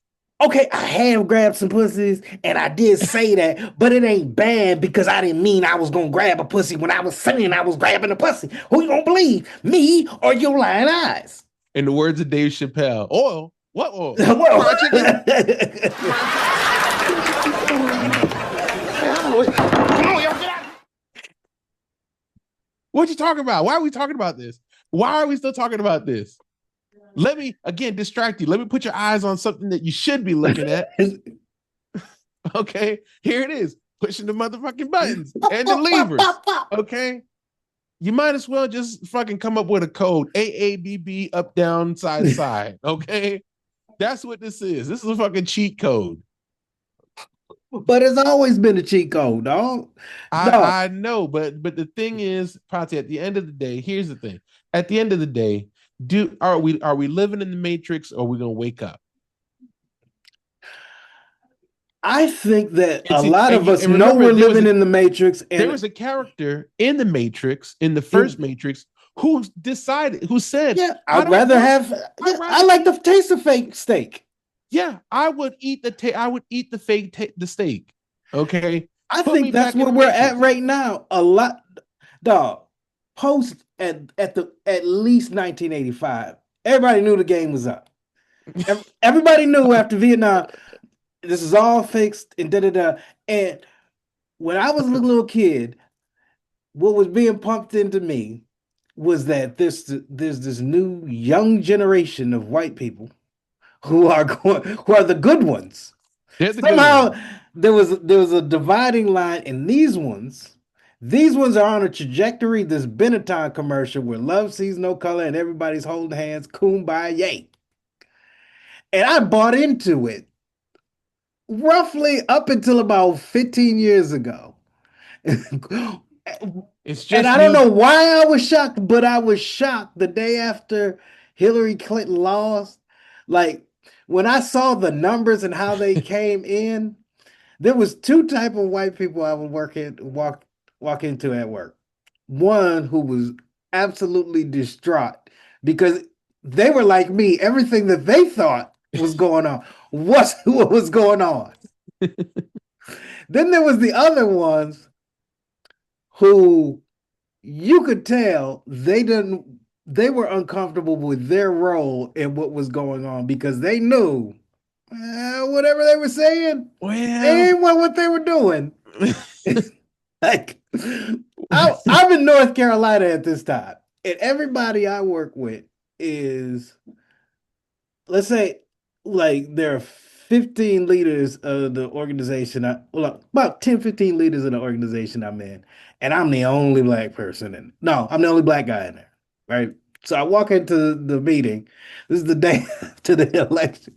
[SPEAKER 1] Okay, I have grabbed some pussies and I did say that, but it ain't bad because I didn't mean I was gonna grab a pussy when I was saying I was grabbing a pussy. Who you gonna believe? Me or your lying eyes?
[SPEAKER 2] In the words of Dave Chappelle, oil. What oil?
[SPEAKER 1] Whoa.
[SPEAKER 2] Fried chicken? Fried chicken? What you talking about? Why are we talking about this? Why are we still talking about this? Let me again distract you. Let me put your eyes on something that you should be looking at. Okay, here it is. Pushing the motherfucking buttons and the levers. Okay. You might as well just fucking come up with a code. AABB up, down, side, side. Okay. That's what this is. This is a fucking cheat code.
[SPEAKER 1] But it's always been a cheat code, dog. Dog.
[SPEAKER 2] I know, but the thing is, Pati, at the end of the day, here's the thing. At the end of the day, are we living in the matrix or are we gonna wake up?
[SPEAKER 1] I think that
[SPEAKER 2] And
[SPEAKER 1] a
[SPEAKER 2] see,
[SPEAKER 1] lot of us
[SPEAKER 2] and
[SPEAKER 1] know
[SPEAKER 2] remember,
[SPEAKER 1] we're living in the Matrix,
[SPEAKER 2] there
[SPEAKER 1] and
[SPEAKER 2] was a character in the Matrix, in the first Matrix, who said,
[SPEAKER 1] yeah,
[SPEAKER 2] I
[SPEAKER 1] I'd
[SPEAKER 2] don't
[SPEAKER 1] rather
[SPEAKER 2] want,
[SPEAKER 1] have.
[SPEAKER 2] I'd
[SPEAKER 1] Yeah,
[SPEAKER 2] rather
[SPEAKER 1] I like
[SPEAKER 2] eat,
[SPEAKER 1] the taste of fake steak.
[SPEAKER 2] yeah, I would eat the fake the steak. Okay.
[SPEAKER 1] I
[SPEAKER 2] Put me
[SPEAKER 1] think that's
[SPEAKER 2] back in
[SPEAKER 1] where
[SPEAKER 2] the
[SPEAKER 1] we're at
[SPEAKER 2] Matrix.
[SPEAKER 1] right now. A lot, dog. Post at least 1985, everybody knew the game was up. Everybody knew after Vietnam, this is all fixed and da da da. And when I was a little kid, what was being pumped into me was that there's this new young generation of white people who are the good ones.
[SPEAKER 2] They're the good
[SPEAKER 1] Somehow
[SPEAKER 2] ones.
[SPEAKER 1] there was a dividing line in these ones. These ones are on a trajectory. This Benetton commercial where love sees no color and everybody's holding hands, kumbaya. And I bought into it roughly up until about 15 years ago.
[SPEAKER 2] It's
[SPEAKER 1] And
[SPEAKER 2] just
[SPEAKER 1] I don't
[SPEAKER 2] you.
[SPEAKER 1] know why I was shocked, but I was shocked the day after Hillary Clinton lost. Like when I saw the numbers and how they came in, there was two type of white people I would walk into at work. One who was absolutely distraught because they were like me. Everything that they thought was going on was what was going on. Then there was the other ones who you could tell they were uncomfortable with their role and what was going on because they knew whatever they were saying, they
[SPEAKER 2] Well,
[SPEAKER 1] ain't what they were doing. Like I'm in North Carolina at this time, and everybody I work with is, let's say, like there are 15 leaders of the organization. About 10, 15 leaders in the organization I'm in, and I'm the only black person in. No, I'm the only black guy in there, right? So I walk into the meeting. This is the day after the election,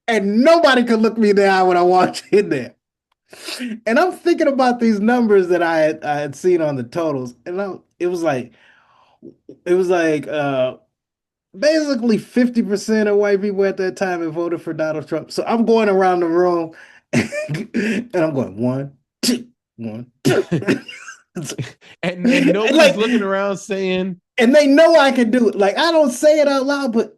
[SPEAKER 1] and nobody could look me in the eye when I walked in there. And I'm thinking about these numbers that I had seen on the totals, and it was like basically 50% of white people at that time had voted for Donald Trump. So I'm going around the room and I'm going one, two, one, two.
[SPEAKER 2] and
[SPEAKER 1] And
[SPEAKER 2] nobody's
[SPEAKER 1] like,
[SPEAKER 2] looking around saying,
[SPEAKER 1] and they know I can do it. Like I don't say it out loud, but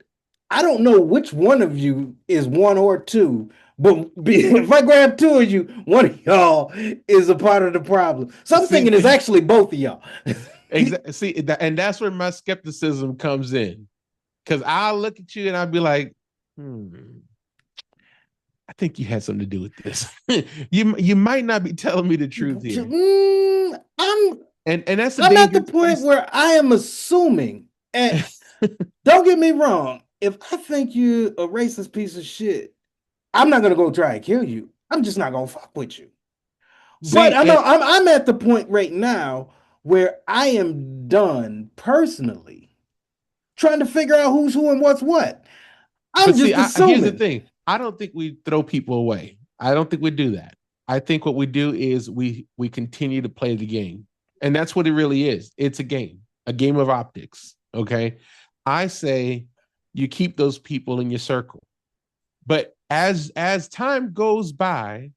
[SPEAKER 1] I don't know which one of you is one or two. But if I grab two of you, one of y'all is a part of the problem. So I'm thinking it's
[SPEAKER 2] see,
[SPEAKER 1] actually both of y'all.
[SPEAKER 2] and that's where my skepticism comes in. Because I'll look at you and I'll be like, I think you had something to do with this. You might not be telling me the truth here.
[SPEAKER 1] I'm
[SPEAKER 2] And that's a
[SPEAKER 1] I'm at the
[SPEAKER 2] dangerous
[SPEAKER 1] point
[SPEAKER 2] place.
[SPEAKER 1] where I am assuming, and don't get me wrong, if I think you're a racist piece of shit, I'm not gonna go try and kill you. I'm just not gonna fuck with you. But
[SPEAKER 2] See,
[SPEAKER 1] I know
[SPEAKER 2] and
[SPEAKER 1] I'm at the point right now where I am done personally trying to figure out who's who and what's what. I'm
[SPEAKER 2] but see,
[SPEAKER 1] just
[SPEAKER 2] here's the
[SPEAKER 1] assuming.
[SPEAKER 2] thing. I don't think we throw people away. I don't think we do that. I think what we do is we continue to play the game. And that's what it really is. It's a game of optics. Okay. I say you keep those people in your circle. But as time goes by,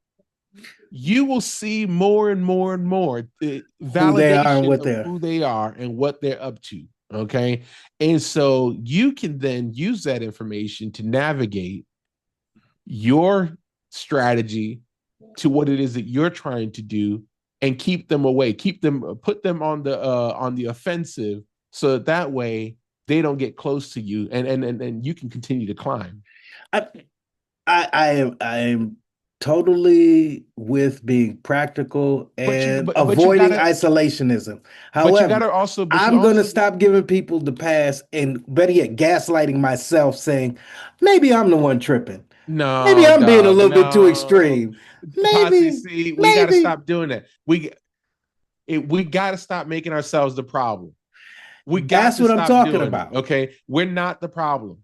[SPEAKER 2] you will see more and more and more the
[SPEAKER 1] Who they are and
[SPEAKER 2] validation
[SPEAKER 1] what
[SPEAKER 2] of
[SPEAKER 1] they're.
[SPEAKER 2] who they are and what they're up to. Okay. And so you can then use that information to navigate your strategy to what it is that you're trying to do and keep them away, put them on the offensive so that way they don't get close to you and you can continue to climb.
[SPEAKER 1] I I am totally with being practical
[SPEAKER 2] But you
[SPEAKER 1] and
[SPEAKER 2] but you
[SPEAKER 1] avoiding
[SPEAKER 2] gotta
[SPEAKER 1] isolationism.
[SPEAKER 2] but you
[SPEAKER 1] However,
[SPEAKER 2] gotta also but you
[SPEAKER 1] I'm going to
[SPEAKER 2] also
[SPEAKER 1] stop giving people the pass and better yet, gaslighting myself, saying maybe I'm the one tripping. Maybe
[SPEAKER 2] no,
[SPEAKER 1] I'm being a
[SPEAKER 2] dog,
[SPEAKER 1] little bit too
[SPEAKER 2] no.
[SPEAKER 1] extreme.
[SPEAKER 2] Posse,
[SPEAKER 1] Maybe,
[SPEAKER 2] see, we gotta
[SPEAKER 1] maybe
[SPEAKER 2] stop doing that. We got to stop making ourselves the problem. We got
[SPEAKER 1] that's
[SPEAKER 2] to
[SPEAKER 1] what I'm
[SPEAKER 2] stop
[SPEAKER 1] talking
[SPEAKER 2] doing it.
[SPEAKER 1] about.
[SPEAKER 2] Okay. We're not the problem.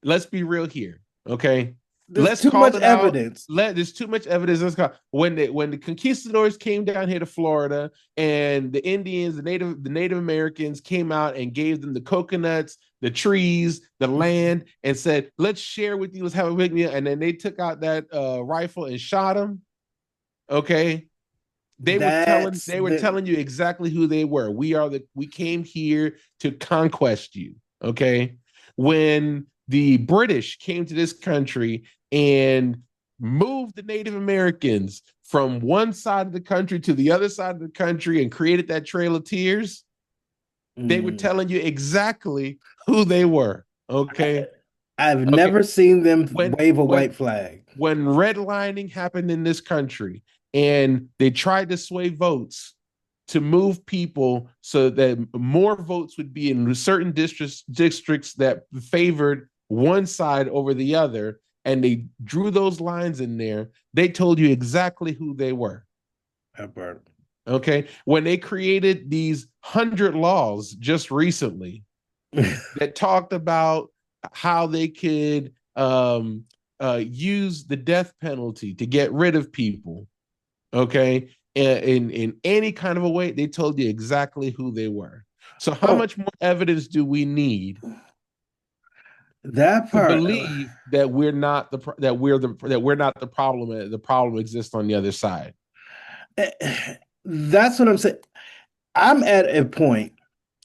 [SPEAKER 2] Let's be real here. Okay.
[SPEAKER 1] There's
[SPEAKER 2] Let's
[SPEAKER 1] too
[SPEAKER 2] call
[SPEAKER 1] much
[SPEAKER 2] it out.
[SPEAKER 1] evidence.
[SPEAKER 2] There's too much evidence. When the conquistadors came down here to Florida and the Indians, the Native Americans came out and gave them the coconuts, the trees, the land, and said, "Let's share with you. Let's have a picnic." And then they took out that rifle and shot them. Okay, they were telling
[SPEAKER 1] That's
[SPEAKER 2] they were
[SPEAKER 1] the
[SPEAKER 2] telling you exactly who they were. We came here to conquest you. Okay. When the British came to this country and moved the Native Americans from one side of the country to the other side of the country and created that Trail of Tears, they were
[SPEAKER 1] mm,
[SPEAKER 2] telling you exactly who they were. Okay.
[SPEAKER 1] I've
[SPEAKER 2] Okay.
[SPEAKER 1] never seen them
[SPEAKER 2] When
[SPEAKER 1] wave a
[SPEAKER 2] when
[SPEAKER 1] white flag.
[SPEAKER 2] when redlining happened in this country and they tried to sway votes to move people so that more votes would be in certain districts that favored one side over the other, and they drew those lines in there, they told you exactly who they were. Okay. When they created these 100 laws just recently that talked about how they could use the death penalty to get rid of people. Okay, in any kind of a way, they told you exactly who they were. So, how
[SPEAKER 1] Oh,
[SPEAKER 2] much more evidence do we need
[SPEAKER 1] that
[SPEAKER 2] to
[SPEAKER 1] part.
[SPEAKER 2] believe that we're not the problem? The problem exists on the other side.
[SPEAKER 1] That's what I'm saying. I'm at a point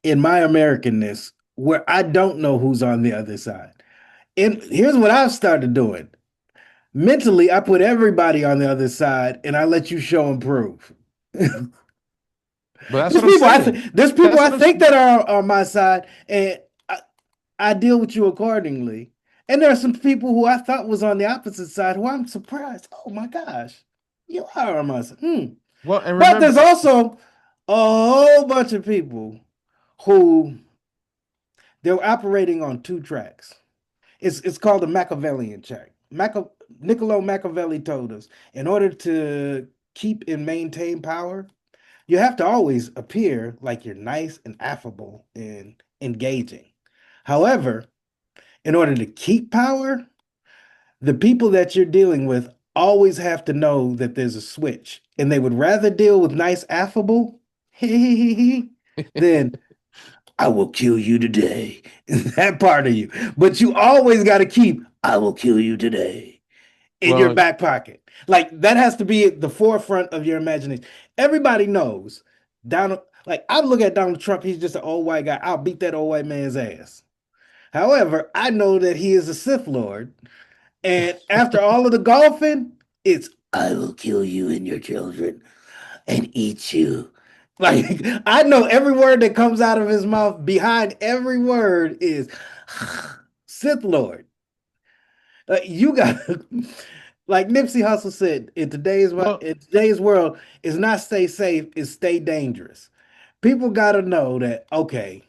[SPEAKER 1] in my Americanness where I don't know who's on the other side. And here's what I've started doing. Mentally, I put everybody on the other side and I let you show and prove.
[SPEAKER 2] But that's what I'm saying.
[SPEAKER 1] There's people
[SPEAKER 2] That's
[SPEAKER 1] I
[SPEAKER 2] what I'm
[SPEAKER 1] think that are on my side, and I deal with you accordingly. And there are some people who I thought was on the opposite side who I'm surprised. Oh my gosh, you are on my side.
[SPEAKER 2] Well, and
[SPEAKER 1] But there's
[SPEAKER 2] remember,
[SPEAKER 1] also a whole bunch of people who they're operating on two tracks. It's called the Machiavellian track. Niccolo Machiavelli told us in order to keep and maintain power, you have to always appear like you're nice and affable and engaging. However, in order to keep power, the people that you're dealing with always have to know that there's a switch, and they would rather deal with nice, affable, than I will kill you today. That part of you. But you always got to keep, I will kill you today in your
[SPEAKER 2] well,
[SPEAKER 1] back pocket. Like that has to be at the forefront of your imagination. Everybody knows Donald, like I look at Donald Trump, he's just an old white guy. I'll beat that old white man's ass. However, I know that he is a Sith Lord. And after all of the golfing, it's I will kill you and your children and eat you. Like I know every word that comes out of his mouth, behind every word is Sith Lord. You got like Nipsey Hussle said,
[SPEAKER 2] well,
[SPEAKER 1] in today's world, it's not stay safe, it's stay dangerous. People gotta know that, okay,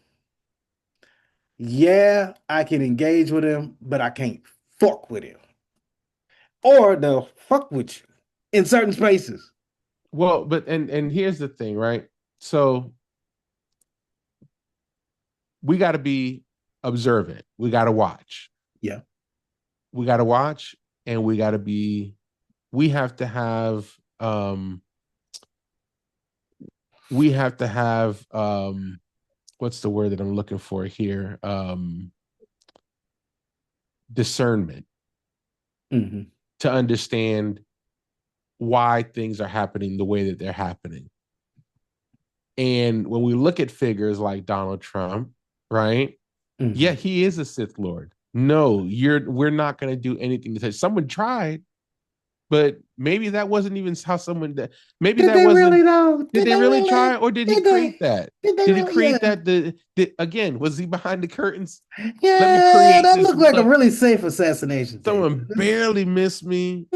[SPEAKER 1] yeah, I can engage with him, but I can't fuck with him. Or they'll fuck with you in certain spaces.
[SPEAKER 2] but and here's the thing, right? So we got to be observant. We got to watch.
[SPEAKER 1] Yeah.
[SPEAKER 2] We got to watch, and we got to be. We have to have. We have to have. What's the word that I'm looking for here? Discernment
[SPEAKER 1] Mhm.
[SPEAKER 2] to understand why things are happening the way that they're happening. And when we look at figures like Donald Trump, right? Yeah,
[SPEAKER 1] Mhm.
[SPEAKER 2] he is a Sith Lord. No, we're not going to do anything to say. Someone tried, but maybe that wasn't even how someone that maybe
[SPEAKER 1] Did
[SPEAKER 2] that
[SPEAKER 1] they really
[SPEAKER 2] wasn't
[SPEAKER 1] though?
[SPEAKER 2] did
[SPEAKER 1] Did
[SPEAKER 2] they
[SPEAKER 1] they
[SPEAKER 2] really
[SPEAKER 1] really?
[SPEAKER 2] try or did he
[SPEAKER 1] Did
[SPEAKER 2] create
[SPEAKER 1] they?
[SPEAKER 2] that?
[SPEAKER 1] Did they
[SPEAKER 2] Did he
[SPEAKER 1] really?
[SPEAKER 2] create
[SPEAKER 1] Yeah.
[SPEAKER 2] that again, was he behind the curtains? Let me
[SPEAKER 1] Yeah,
[SPEAKER 2] create
[SPEAKER 1] that
[SPEAKER 2] this
[SPEAKER 1] looked like a
[SPEAKER 2] look.
[SPEAKER 1] really safe assassination tape.
[SPEAKER 2] Someone barely missed me.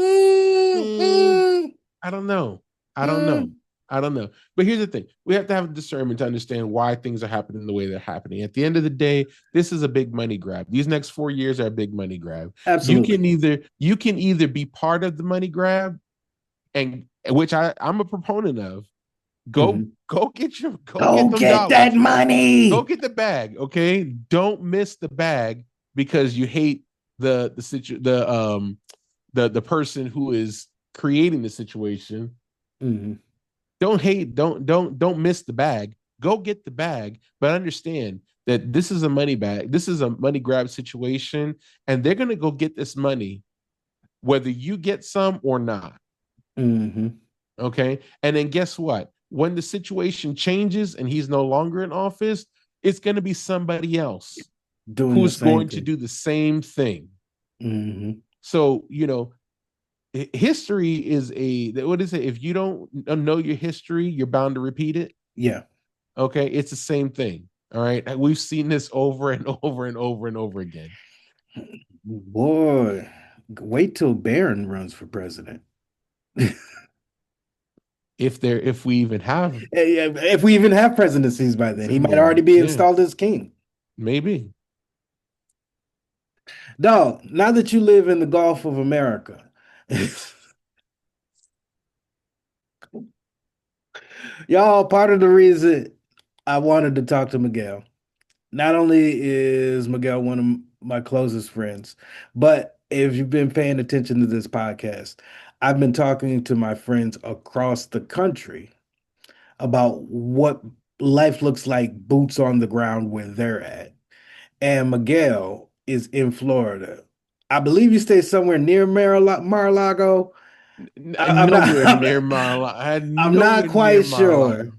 [SPEAKER 2] I don't know. I don't know.
[SPEAKER 1] mm.
[SPEAKER 2] I don't know. But here's the thing. We have to have discernment to understand why things are happening the way they're happening. At the end of the day, this is a big money grab. These next 4 years are a big money grab.
[SPEAKER 1] Absolutely.
[SPEAKER 2] You can either be part of the money grab, and which I'm a proponent of.
[SPEAKER 1] Mhm.
[SPEAKER 2] Go get
[SPEAKER 1] Go
[SPEAKER 2] them
[SPEAKER 1] get that
[SPEAKER 2] dollars. Go
[SPEAKER 1] money.
[SPEAKER 2] get the bag, okay? Don't miss the bag because you hate the person who is creating the situation.
[SPEAKER 1] Mhm.
[SPEAKER 2] Don't miss the bag. Go get the bag, but understand that this is a money bag. This is a money grab situation, and they're gonna go get this money whether you get some or not.
[SPEAKER 1] Mhm.
[SPEAKER 2] Okay. And then guess what? When the situation changes and he's no longer in office, it's going to be somebody else
[SPEAKER 1] Doing the
[SPEAKER 2] who's
[SPEAKER 1] same
[SPEAKER 2] going to
[SPEAKER 1] thing.
[SPEAKER 2] do the same thing.
[SPEAKER 1] Mhm.
[SPEAKER 2] So, history is what is it? If you don't know your history, you're bound to repeat it.
[SPEAKER 1] Yeah.
[SPEAKER 2] Okay. It's the same thing. All right. We've seen this over and over and over and over again.
[SPEAKER 1] Boy, wait till Barron runs for president.
[SPEAKER 2] If we even have,
[SPEAKER 1] If we even have presidencies by then, he might already be
[SPEAKER 2] yeah,
[SPEAKER 1] installed as king.
[SPEAKER 2] maybe.
[SPEAKER 1] Dog, now that you live in the Gulf of America, y'all, part of the reason I wanted to talk to Miguel, not only is Miguel one of my closest friends, but if you've been paying attention to this podcast, I've been talking to my friends across the country about what life looks like boots on the ground where they're at. And Miguel is in Florida. I believe you stay somewhere near Mar-a-Lago. I'm
[SPEAKER 2] Nowhere
[SPEAKER 1] not.
[SPEAKER 2] near Mar-a-Lago. I had
[SPEAKER 1] I'm not
[SPEAKER 2] nowhere near
[SPEAKER 1] quite
[SPEAKER 2] Mar-a-Lago.
[SPEAKER 1] sure.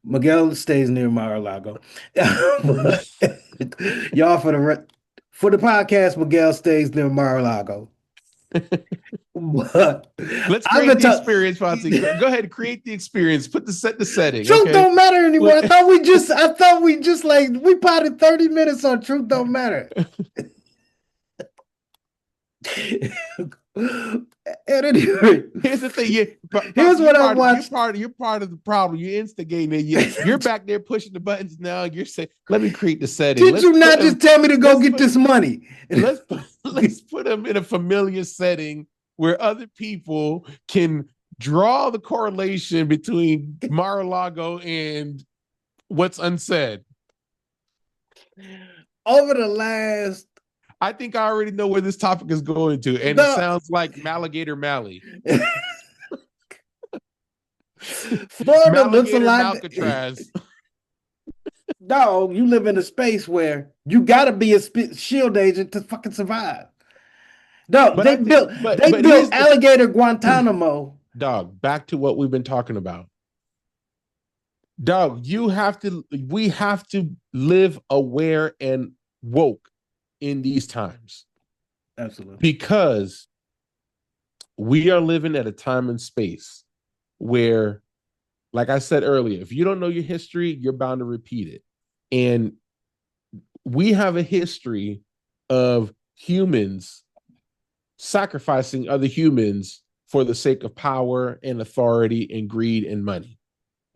[SPEAKER 1] Miguel stays near Mar-a-Lago. Y'all, for the podcast, Miguel stays near Mar-a-Lago. But
[SPEAKER 2] Let's
[SPEAKER 1] I've
[SPEAKER 2] create
[SPEAKER 1] been
[SPEAKER 2] the
[SPEAKER 1] talking.
[SPEAKER 2] experience, Fonzie. Go ahead, create the experience. Put the setting.
[SPEAKER 1] Truth
[SPEAKER 2] Okay.
[SPEAKER 1] don't matter anymore. I thought we just like we potted 30 minutes on truth don't matter. At any rate,
[SPEAKER 2] Here's the thing.
[SPEAKER 1] here's what I watched.
[SPEAKER 2] You're part of the problem. You're instigating it. You're back there pushing the buttons now. You're saying, let me create the setting.
[SPEAKER 1] Did you not just tell me to go get this money?
[SPEAKER 2] Let's put them in a familiar setting where other people can draw the correlation between Mar-a-Lago and what's unsaid.
[SPEAKER 1] Over the last
[SPEAKER 2] I think I already know where this topic is going to, and it sounds like Maligator Mally.
[SPEAKER 1] Florida looks a lot.
[SPEAKER 2] Malcatraz.
[SPEAKER 1] Dog, you live in a space where you gotta be a shield agent to fucking survive. No,
[SPEAKER 2] But
[SPEAKER 1] they built alligator Guantanamo.
[SPEAKER 2] Dog, back to what we've been talking about. Dog, we have to live aware and woke in these times.
[SPEAKER 1] Absolutely.
[SPEAKER 2] Because we are living at a time and space where, like I said earlier, if you don't know your history, you're bound to repeat it. And we have a history of humans sacrificing other humans for the sake of power and authority and greed and money.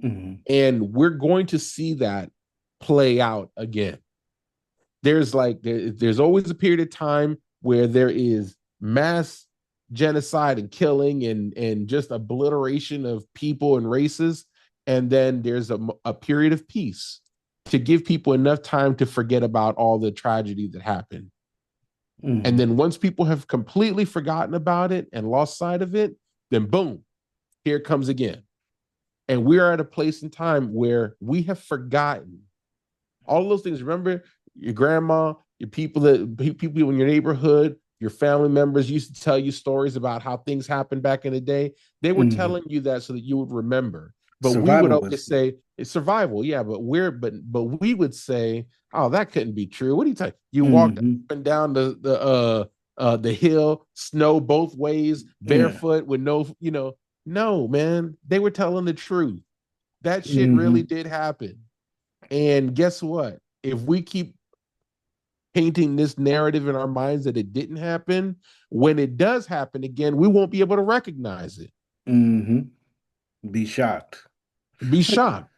[SPEAKER 1] Mm-hmm.
[SPEAKER 2] And we're going to see that play out again. There's always a period of time where there is mass genocide and killing and just obliteration of people and races. And then there's a period of peace to give people enough time to forget about all the tragedy that happened. Mm-hmm. And then once people have completely forgotten about it and lost sight of it, then boom, here it comes again. And we are at a place in time where we have forgotten all those things. Remember, your grandma, your people in your neighborhood, your family members used to tell you stories about how things happened back in the day. They were telling you that so that you would remember. But we would always say it's survival. Yeah, but we would say, oh, that couldn't be true. What are you talking? You walked up and down the hill, snow both ways, barefoot with no, man. They were telling the truth. That shit really did happen. And guess what? If we keep painting this narrative in our minds that it didn't happen. When it does happen again, we won't be able to recognize it.
[SPEAKER 1] Mm-hmm. Be shocked.
[SPEAKER 2] Be shocked.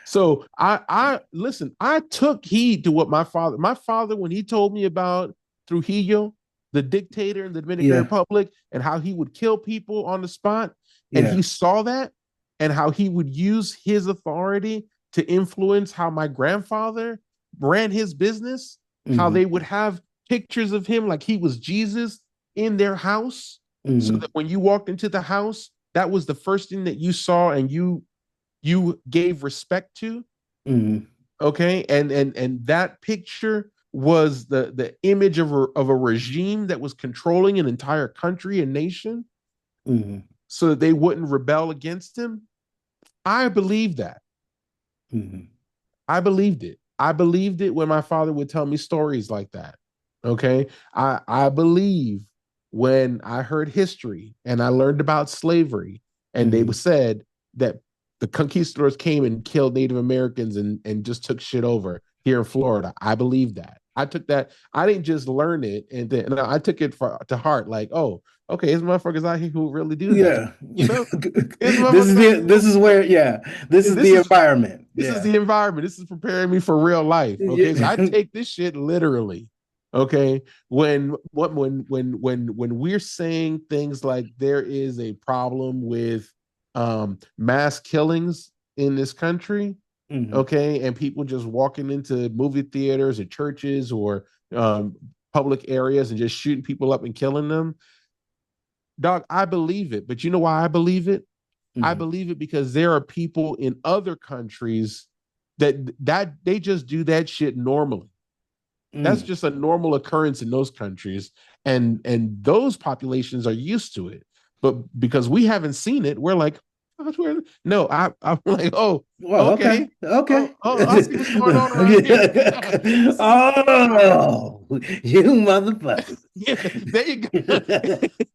[SPEAKER 2] So I listen, I took heed to what my father, when he told me about Trujillo, the dictator in the Dominican
[SPEAKER 1] Yeah.
[SPEAKER 2] Republic, and how he would kill people on the spot. And
[SPEAKER 1] Yeah.
[SPEAKER 2] he saw that and how he would use his authority to influence how my grandfather ran his business, how
[SPEAKER 1] Mm-hmm.
[SPEAKER 2] they would have pictures of him like he was Jesus in their house. So
[SPEAKER 1] Mm-hmm.
[SPEAKER 2] that when you walked into the house, that was the first thing that you saw and you gave respect to.
[SPEAKER 1] Mm-hmm.
[SPEAKER 2] Okay, and that picture was the image of a regime that was controlling an entire country and nation,
[SPEAKER 1] Mm-hmm.
[SPEAKER 2] so that they wouldn't rebel against him. I believe that.
[SPEAKER 1] Mm-hmm.
[SPEAKER 2] I believed it. I believed it when my father would tell me stories like that. Okay. I believe when I heard history and I learned about slavery, and they
[SPEAKER 1] Mm-hmm.
[SPEAKER 2] said that the conquistadors came and killed Native Americans and just took shit over here in Florida. I believe that. I took that. I didn't just learn it and then no, I took it to heart. Like, oh, okay, there's motherfuckers out here who really do that.
[SPEAKER 1] Yeah.
[SPEAKER 2] You know, there's
[SPEAKER 1] This is
[SPEAKER 2] motherfuckers out
[SPEAKER 1] the
[SPEAKER 2] here
[SPEAKER 1] this is where, yeah, this is
[SPEAKER 2] this
[SPEAKER 1] the
[SPEAKER 2] is
[SPEAKER 1] environment.
[SPEAKER 2] this is
[SPEAKER 1] Yeah.
[SPEAKER 2] the environment. This is preparing me for real life. Okay. So I
[SPEAKER 1] Yeah.
[SPEAKER 2] take this shit literally. Okay. When we're saying things like there is a problem with mass killings in this country,
[SPEAKER 1] Mm-hmm.
[SPEAKER 2] okay, and people just walking into movie theaters or churches or public areas and just shooting people up and killing them, dog, I believe it. But you know why I believe it? I
[SPEAKER 1] Mm-hmm.
[SPEAKER 2] believe it because there are people in other countries that they just do that shit normally. That's
[SPEAKER 1] Mm.
[SPEAKER 2] just a normal occurrence in those countries, and those populations are used to it. But because we haven't seen it, we're like, no, I'm like, oh,
[SPEAKER 1] Well, okay.
[SPEAKER 2] okay,
[SPEAKER 1] Okay.
[SPEAKER 2] I see what's going on around here. I see what's going on around here.
[SPEAKER 1] Oh, you motherfuckers.
[SPEAKER 2] Yeah, there you go.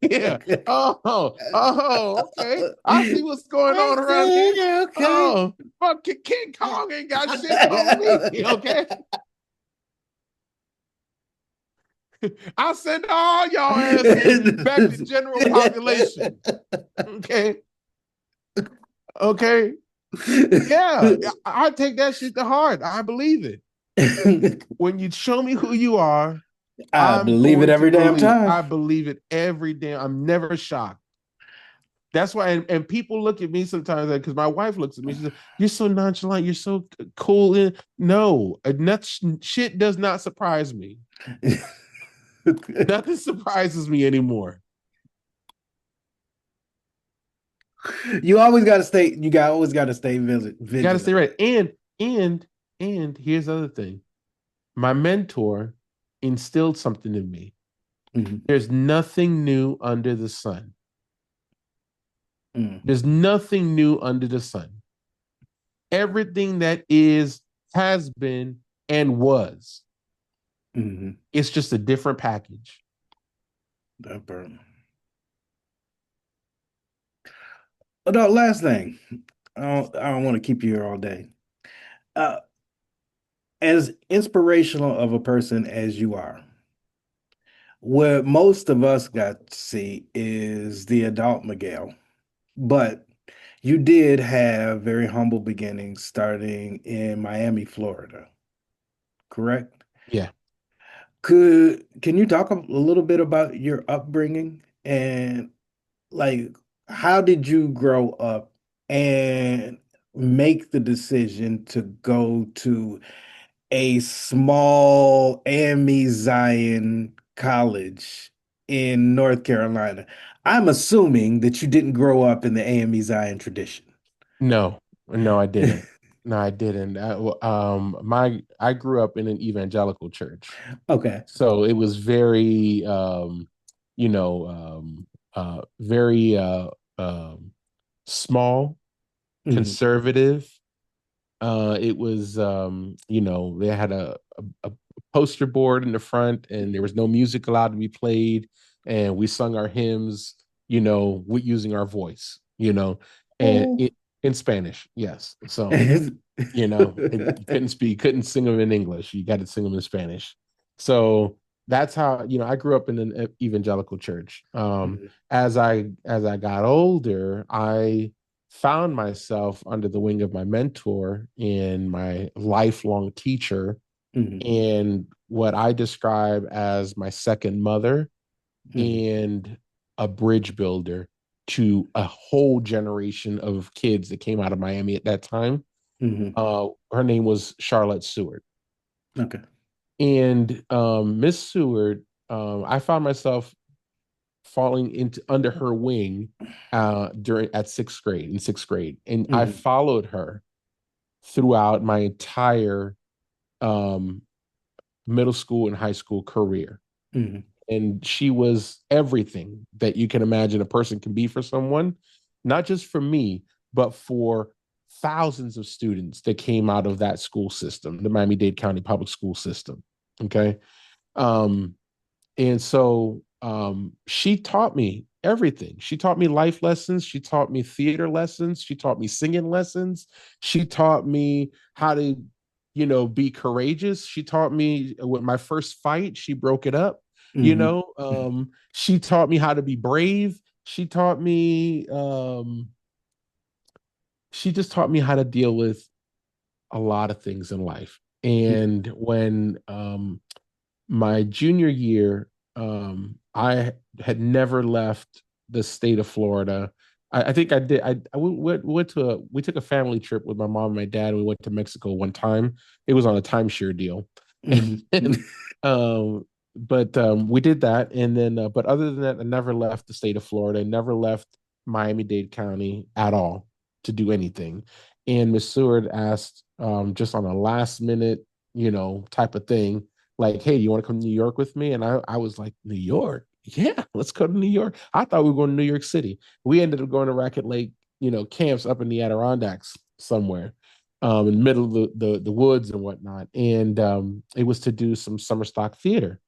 [SPEAKER 2] Yeah. Okay. I see what's going
[SPEAKER 1] I
[SPEAKER 2] on around here.
[SPEAKER 1] see, okay.
[SPEAKER 2] Oh, fucking King Kong ain't got shit on me. Okay. I send all y'all asses back to general population. Okay. Okay. Yeah. I take that shit to heart. I believe it. When you show me who you are,
[SPEAKER 1] I
[SPEAKER 2] I'm
[SPEAKER 1] believe it
[SPEAKER 2] going to
[SPEAKER 1] every damn
[SPEAKER 2] believe.
[SPEAKER 1] time.
[SPEAKER 2] I believe it every day. I'm never shocked. That's why, and people look at me sometimes because my wife looks at me. She says, "You're so nonchalant. You're so cool." No, that shit does not surprise me. Nothing surprises me anymore.
[SPEAKER 1] You always got to stay. You got always got to stay
[SPEAKER 2] You got to stay
[SPEAKER 1] vigilant.
[SPEAKER 2] right. And here's the other thing. My mentor instilled something in me.
[SPEAKER 1] Mhm.
[SPEAKER 2] There's nothing new under the sun.
[SPEAKER 1] Mm.
[SPEAKER 2] There's nothing new under the sun. Everything that is, has been, and was.
[SPEAKER 1] Mhm.
[SPEAKER 2] It's just a different package.
[SPEAKER 1] That burn. Oh, no, last thing. I don't want to keep you here all day. Uh, as inspirational of a person as you are, what most of us got to see is the adult Miguel. But you did have very humble beginnings starting in Miami, Florida, correct?
[SPEAKER 2] Yeah.
[SPEAKER 1] Can you talk a little bit about your upbringing and like how did you grow up and make the decision to go to a small AME Zion college in North Carolina? I'm assuming that you didn't grow up in the AME Zion tradition.
[SPEAKER 2] No, I didn't. No, I didn't. I grew up in an evangelical church,
[SPEAKER 1] Okay.
[SPEAKER 2] so it was very, you know, very small,
[SPEAKER 1] Mhm.
[SPEAKER 2] conservative. It was, they had a poster board in the front, and there was no music allowed to be played, and we sung our hymns, with using our voice, and
[SPEAKER 1] Oh.
[SPEAKER 2] in Spanish, yes. So, you couldn't sing them in English. You got to sing them in Spanish. So that's how, I grew up in an evangelical church.
[SPEAKER 1] Mhm.
[SPEAKER 2] As I got older, I found myself under the wing of my mentor and my lifelong teacher,
[SPEAKER 1] Mhm.
[SPEAKER 2] and what I describe as my second mother
[SPEAKER 1] Mhm.
[SPEAKER 2] and a bridge builder to a whole generation of kids that came out of Miami at that time.
[SPEAKER 1] Mhm.
[SPEAKER 2] Her name was Charlotte Seward.
[SPEAKER 1] Okay.
[SPEAKER 2] And Miss Seward, I found myself falling into under her wing during at sixth grade in sixth grade, and I
[SPEAKER 1] Mhm.
[SPEAKER 2] followed her throughout my entire um, middle school and high school career.
[SPEAKER 1] Mhm.
[SPEAKER 2] And she was everything that you can imagine a person can be for someone, not just for me, but for thousands of students that came out of that school system, the Miami-Dade County Public School System. Okay. Um, and so she taught me everything. She taught me life lessons. She taught me theater lessons. She taught me singing lessons. She taught me how to, be courageous. She taught me with my first fight, she broke it up.
[SPEAKER 1] Mhm.
[SPEAKER 2] She taught me how to be brave. She taught me, she just taught me how to deal with a lot of things in life. And when my junior year, I had never left the state of Florida. I think I did. I went to we took a family trip with my mom and my dad. We went to Mexico one time. It was on a timeshare deal,
[SPEAKER 1] Mhm.
[SPEAKER 2] and um, but we did that. And then, but other than that, I never left the state of Florida. I never left Miami-Dade County at all to do anything. And Miss Seward asked, just on a last minute, type of thing, like, hey, you want to come to New York with me? And I was like, New York? Yeah, let's go to New York. I thought we were going to New York City. We ended up going to Racket Lake, camps up in the Adirondacks somewhere, in the middle of the woods and whatnot. And it was to do some summer stock theater.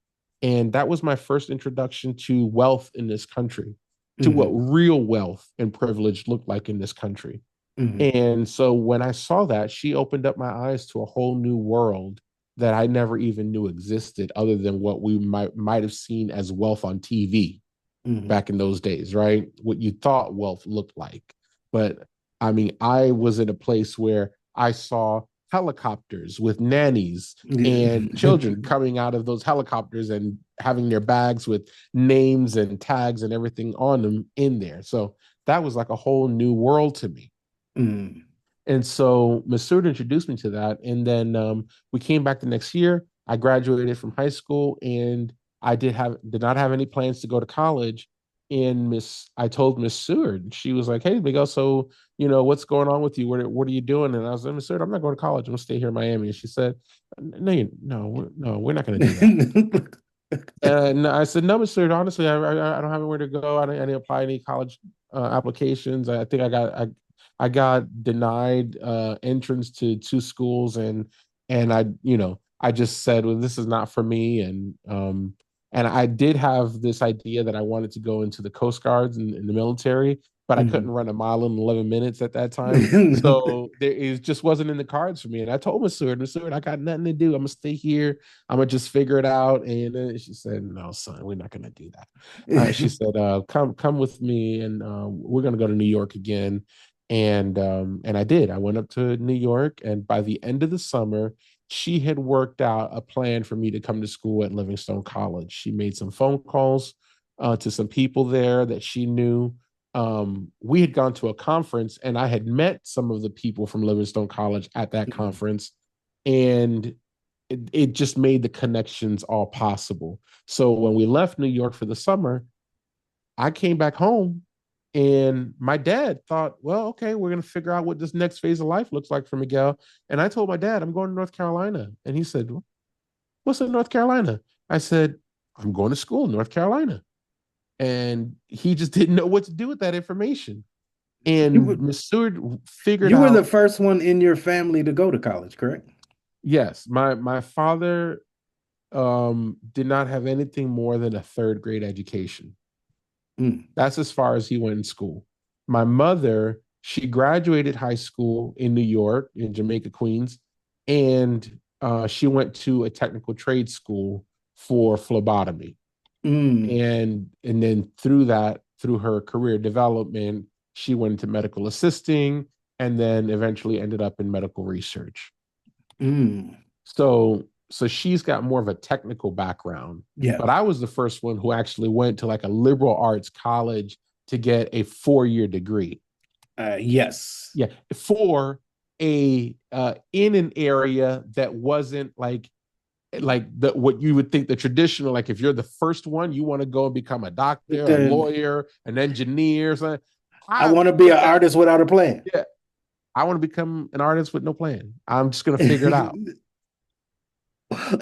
[SPEAKER 2] And that was my first introduction to wealth in this country, to what
[SPEAKER 1] Mhm.
[SPEAKER 2] real wealth and privilege looked like in this country.
[SPEAKER 1] Mhm.
[SPEAKER 2] And so when I saw that, she opened up my eyes to a whole new world that I never even knew existed, other than what we might have seen as wealth on TV
[SPEAKER 1] Mhm.
[SPEAKER 2] back in those days, right? What you thought wealth looked like. But I mean, I was in a place where I saw helicopters with nannies and children
[SPEAKER 1] Mhm.
[SPEAKER 2] coming out of those helicopters and having their bags with names and tags and everything on them in there. So that was like a whole new world to me.
[SPEAKER 1] Mhm.
[SPEAKER 2] And so Masood introduced me to that. And then we came back the next year. I graduated from high school, and I did not have any plans to go to college. And I told Miss Seward, she was like, "Hey, Miguel, so what's going on with you? What are you doing?" And I was like, "Miss Seward, I'm not going to college. I'm gonna stay here in Miami." And she said, "No, no, we're not going to do that." And I said, "No, Miss Seward, honestly, I don't have anywhere to go. I didn't apply any college applications. I think I got denied entrance to two schools, and I just said, well, this is not for me. And I did have this idea that I wanted to go into the Coast Guards and in the military, but I couldn't
[SPEAKER 1] Mhm.
[SPEAKER 2] run a mile in 11 minutes at that time. So it just wasn't in the cards for me. And I told Miss Seward, I got nothing to do. I'm gonna stay here. I'm gonna just figure it out. And she said, "No, son, we're not gonna do that." She said, come with me, and we're gonna go to New York again." And I did. I went up to New York, and by the end of the summer, she had worked out a plan for me to come to school at Livingstone College. She made some phone calls to some people there that she knew. We had gone to a conference, and I had met some of the people from Livingstone College at that
[SPEAKER 1] Mhm.
[SPEAKER 2] conference, and it just made the connections all possible. So when we left New York for the summer, I came back home, and my dad thought, well, okay, we're going to figure out what this next phase of life looks like for Miguel. And I told my dad, I'm going to North Carolina. And he said, what's in North Carolina? I said, I'm going to school in North Carolina. And he just didn't know what to do with that information.
[SPEAKER 1] You were
[SPEAKER 2] And Miss Seward figured
[SPEAKER 1] you were the
[SPEAKER 2] out,
[SPEAKER 1] first one in your family to go to college, correct?
[SPEAKER 2] yes, my father did not have anything more than a third grade education.
[SPEAKER 1] Mm.
[SPEAKER 2] That's as far as he went in school. My mother, she graduated high school in New York, in Jamaica, Queens, and she went to a technical trade school for phlebotomy.
[SPEAKER 1] Mm,
[SPEAKER 2] And then through her career development, she went into medical assisting and then eventually ended up in medical research.
[SPEAKER 1] mm.
[SPEAKER 2] So she's got more of a technical background,
[SPEAKER 1] Yeah.
[SPEAKER 2] but I was the first one who actually went to like a liberal arts college to get a 4-year degree.
[SPEAKER 1] Yes.
[SPEAKER 2] Yeah, for a in an area that wasn't like the what you would think the traditional, like if you're the first one, you want to go and become a doctor, a
[SPEAKER 1] Then
[SPEAKER 2] lawyer, an engineer, something.
[SPEAKER 1] I
[SPEAKER 2] I
[SPEAKER 1] want to be an
[SPEAKER 2] looked at,
[SPEAKER 1] artist without a plan.
[SPEAKER 2] yeah, I want to become an artist with no plan. I'm just gonna figure it out.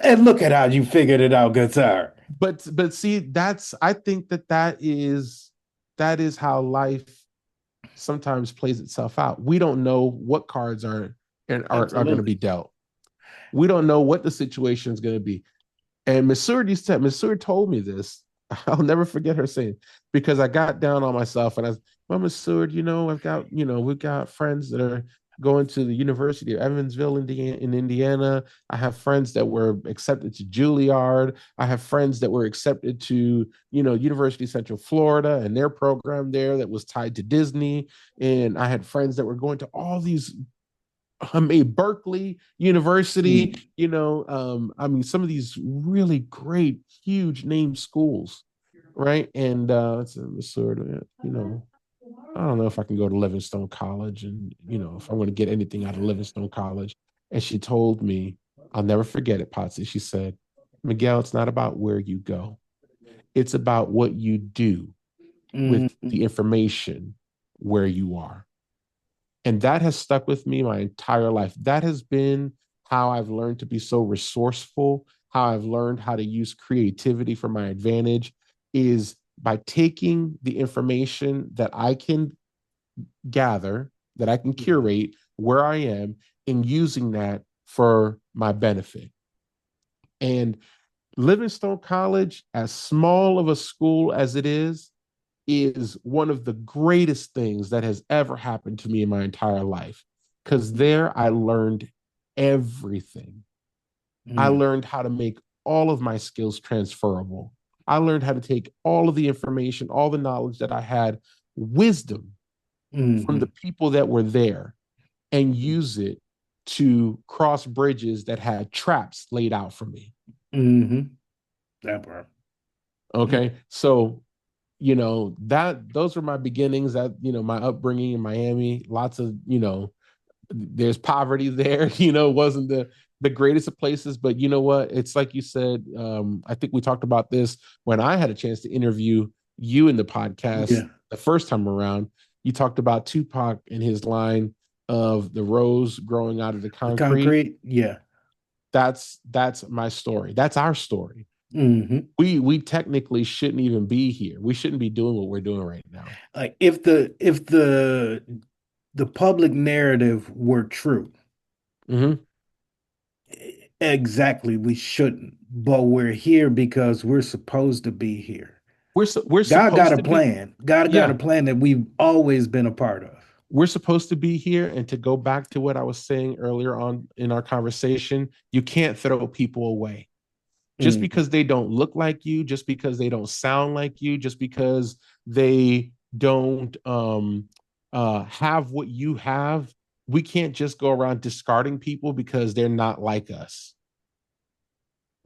[SPEAKER 1] And look at how you figured it out, guitar.
[SPEAKER 2] But see, that's I think that is how life sometimes plays itself out. We don't know what cards are going to be
[SPEAKER 1] Absolutely.
[SPEAKER 2] dealt. We don't know what the situation is going to be. And Monsieur told me this. I'll never forget her saying, because I got down on myself and I was, well, Monsieur, we've got friends that are going to the University of Evansville, Indiana. I have friends that were accepted to Juilliard. I have friends that were accepted to, University of Central Florida and their program there that was tied to Disney. And I had friends that were going to all these Berkeley University,
[SPEAKER 1] Mm,
[SPEAKER 2] I mean, some of these really great, huge name schools, right? And it's a sort of, I don't know if I can go to Livingstone College and, if I want to get anything out of Livingstone College. And she told me, I'll never forget it, Potsy. She said, Miguel, it's not about where you go, it's about what you do with
[SPEAKER 1] mm,
[SPEAKER 2] the information where you are. And that has stuck with me my entire life. That has been how I've learned to be so resourceful, how I've learned how to use creativity for my advantage is by taking the information that I can gather, that I can
[SPEAKER 1] mm,
[SPEAKER 2] curate where I am, and using that for my benefit. And Livingstone College, as small of a school as it is one of the greatest things that has ever happened to me in my entire life. Because there I learned everything. I
[SPEAKER 1] mm,
[SPEAKER 2] learned how to make all of my skills transferable. I learned how to take all of the information, all the knowledge that I had, wisdom from the
[SPEAKER 1] mm,
[SPEAKER 2] people that were there, and use it to cross bridges that had traps laid out for me.
[SPEAKER 1] mm. That part. Mm,
[SPEAKER 2] Okay. So that those were my beginnings, that my upbringing in Miami. Lots of there's poverty there. Wasn't the greatest of places, but you know what, it's like you said. I think we talked about this when I had a chance to interview you in the podcast
[SPEAKER 1] yeah.
[SPEAKER 2] the first time around. You talked about Tupac and his line of the rose growing out of the
[SPEAKER 1] The
[SPEAKER 2] concrete.
[SPEAKER 1] concrete. Yeah.
[SPEAKER 2] That's my story. That's our story.
[SPEAKER 1] Hmm.
[SPEAKER 2] We technically shouldn't even be here. We shouldn't be doing what we're doing right now.
[SPEAKER 1] Like if the public narrative were true,
[SPEAKER 2] Mm-hmm.
[SPEAKER 1] exactly, we shouldn't. But we're here because we're supposed to be here.
[SPEAKER 2] We're
[SPEAKER 1] God got
[SPEAKER 2] supposed
[SPEAKER 1] a
[SPEAKER 2] to be,
[SPEAKER 1] plan. God got a
[SPEAKER 2] yeah,
[SPEAKER 1] plan that we've always been a part of.
[SPEAKER 2] we're supposed to be here. And to go back to what I was saying earlier on in our conversation, you can't throw people away just
[SPEAKER 1] Mm,
[SPEAKER 2] because they don't look like you, just because they don't sound like you, just because they don't have what you have. We can't just go around discarding people because they're not like us.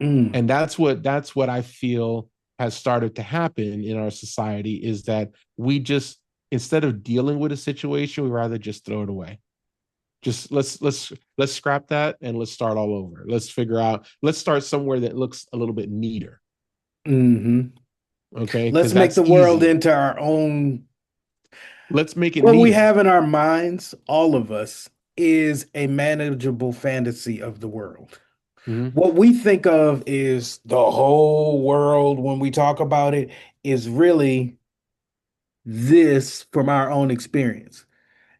[SPEAKER 1] mm,
[SPEAKER 2] And that's what I feel has started to happen in our society, is that we just, instead of dealing with a situation, we rather just throw it away. Just let's scrap that and let's start all over. Let's start somewhere that looks a little bit neater.
[SPEAKER 1] hmm.
[SPEAKER 2] Okay,
[SPEAKER 1] Let's
[SPEAKER 2] because
[SPEAKER 1] make
[SPEAKER 2] that's
[SPEAKER 1] the world
[SPEAKER 2] easier.
[SPEAKER 1] into our own.
[SPEAKER 2] Let's make it
[SPEAKER 1] What we
[SPEAKER 2] neater.
[SPEAKER 1] have in our minds, all of us, is a manageable fantasy of the world.
[SPEAKER 2] Mm-hmm.
[SPEAKER 1] What we think of is the whole world when we talk about it is really this from our own experience.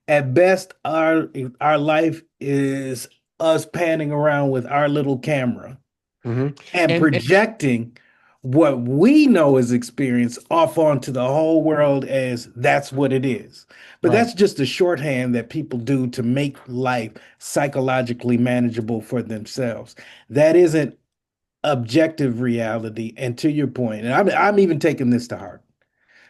[SPEAKER 1] At best, our life is us panning around with our little camera
[SPEAKER 2] Mm-hmm.
[SPEAKER 1] and
[SPEAKER 2] And
[SPEAKER 1] projecting what we know as experience off onto the whole world as that's what it is. But
[SPEAKER 2] right.
[SPEAKER 1] that's just a shorthand that people do to make life psychologically manageable for themselves. That isn't objective reality. And to your point, and I'm even taking this to heart.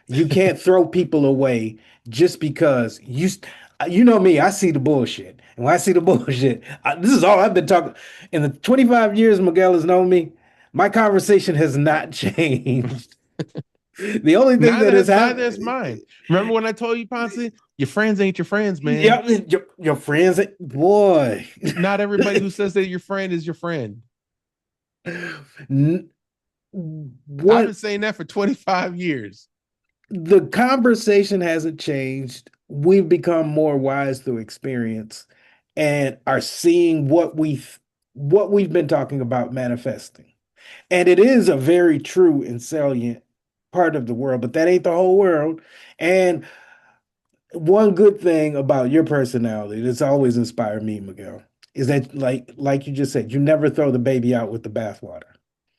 [SPEAKER 1] You can't throw people away just because you know me, I see the bullshit. And when I see the bullshit, this is all I've been talking in the 25 years Miguel has known me. My conversation has not changed. The only thing that has
[SPEAKER 2] Neither is
[SPEAKER 1] happened,
[SPEAKER 2] mine. Remember when I told you, Ponce, your friends ain't your friends, man.
[SPEAKER 1] yeah, your friends, boy.
[SPEAKER 2] Not everybody who says that your friend is your friend.
[SPEAKER 1] N-
[SPEAKER 2] I've been
[SPEAKER 1] what
[SPEAKER 2] saying that for 25 years.
[SPEAKER 1] the conversation hasn't changed. We've become more wise through experience and are seeing what we've been talking about manifesting. And it is a very true and salient part of the world, but that ain't the whole world. And one good thing about your personality that's always inspired me, Miguel, is that like you just said, you never throw the baby out with the bathwater.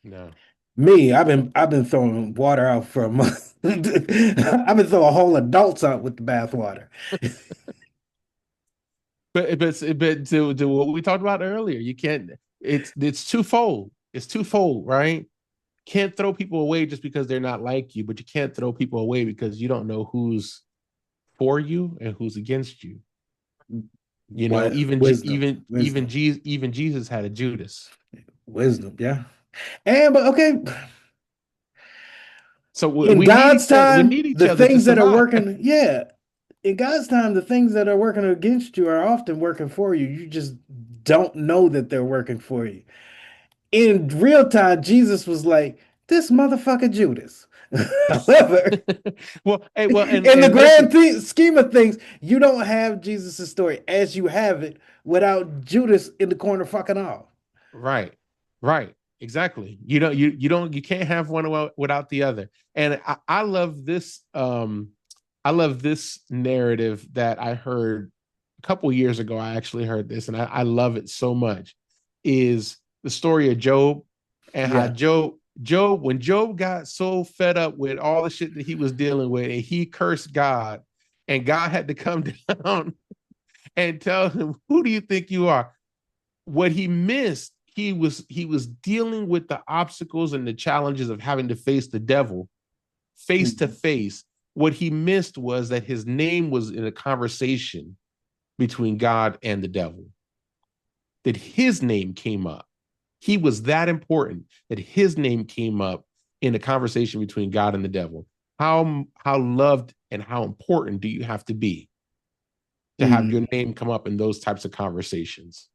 [SPEAKER 2] No.
[SPEAKER 1] Me, I've been throwing water out for a month. I've been throwing whole adults out with the bathwater.
[SPEAKER 2] But to what we talked about earlier, you can't. It's twofold. It's twofold, right? Can't throw people away just because they're not like you, but you can't throw people away because you don't know who's for you and who's against you. You know,
[SPEAKER 1] What wisdom,
[SPEAKER 2] even
[SPEAKER 1] wisdom,
[SPEAKER 2] Jesus had a Judas.
[SPEAKER 1] wisdom, yeah. And but okay,
[SPEAKER 2] So
[SPEAKER 1] in
[SPEAKER 2] we need
[SPEAKER 1] God's
[SPEAKER 2] each other. We
[SPEAKER 1] time,
[SPEAKER 2] need each
[SPEAKER 1] the
[SPEAKER 2] other to
[SPEAKER 1] things that are
[SPEAKER 2] survive.
[SPEAKER 1] working, yeah, in God's time, the things that are working against you are often working for you. You just don't know that they're working for you. In real time, Jesus was like, this motherfucker Judas. However,
[SPEAKER 2] Well, hey, well,
[SPEAKER 1] in the
[SPEAKER 2] and
[SPEAKER 1] grand
[SPEAKER 2] listen,
[SPEAKER 1] scheme of things, you don't have Jesus' story as you have it without Judas in the corner fucking off.
[SPEAKER 2] right, right, exactly. You can't have one without the other. And I love this. I love this narrative that I heard a couple years ago. I actually heard this, and I love it so much. Is the story of Job and how
[SPEAKER 1] Yeah.
[SPEAKER 2] Job, when Job got so fed up with all the shit that he was dealing with, and he cursed God, and God had to come down and tell him, "Who do you think you are?" What he missed, he was dealing with the obstacles and the challenges of having to face the devil face to
[SPEAKER 1] Mhm.
[SPEAKER 2] face. What he missed was that his name was in a conversation between God and the devil, that his name came up. He was that important that his name came up in a conversation between God and the devil. How loved and how important do you have to be to have your
[SPEAKER 1] Mhm.
[SPEAKER 2] name come up in those types of conversations?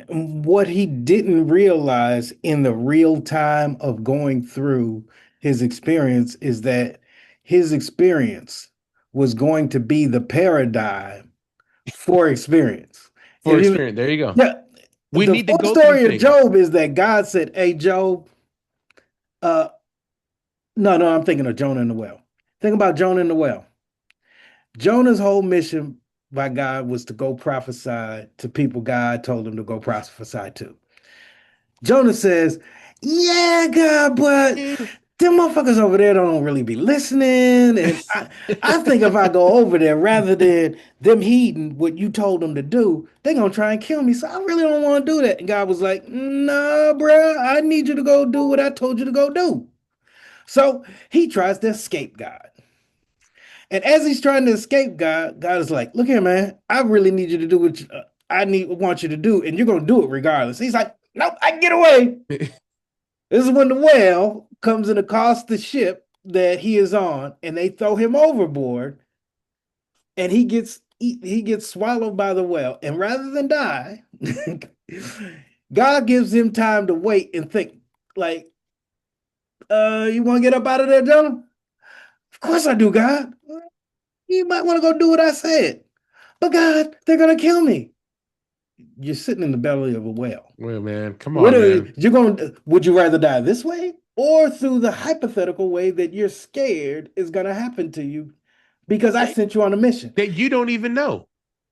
[SPEAKER 1] What he didn't realize in the real time of going through his experience is that his experience was going to be the paradigm for experience.
[SPEAKER 2] For
[SPEAKER 1] If you,
[SPEAKER 2] experience, there you go.
[SPEAKER 1] yeah,
[SPEAKER 2] We
[SPEAKER 1] the
[SPEAKER 2] need to
[SPEAKER 1] full
[SPEAKER 2] go through
[SPEAKER 1] story of
[SPEAKER 2] things.
[SPEAKER 1] Job is that God said, "Hey, Job, uh, no, I'm thinking of Jonah in the well. Think about Jonah in the well. Jonah's whole mission by God was to go prophesy to people God told him to go prophesy to. Jonah says, yeah, God, but them motherfuckers over there don't really be listening. And I think if I go over there, rather than them heeding what you told them to do, they're going to try and kill me. So I really don't want to do that. And God was like, nah, bruh, I need you to go do what I told you to go do. So he tries to escape God. And as he's trying to escape God, God is like, look here, man, I really need you to do what want you to do, and you're going to do it regardless. He's like, nope, I can get away. This is when the whale comes and accosts the ship that he is on, and they throw him overboard, and he gets swallowed by the whale. And rather than die, God gives him time to wait and think, like, you want to get up out of there, Jonah? Of course I do, God. You might want to go do what I said. But God, they're gonna kill me. You're sitting in the belly of a whale.
[SPEAKER 2] Well, man, come
[SPEAKER 1] What
[SPEAKER 2] on,
[SPEAKER 1] are
[SPEAKER 2] man.
[SPEAKER 1] you going? Would you rather die this way or through the hypothetical way that you're scared is gonna happen to you because I
[SPEAKER 2] That,
[SPEAKER 1] sent you on a mission?
[SPEAKER 2] that you don't even know.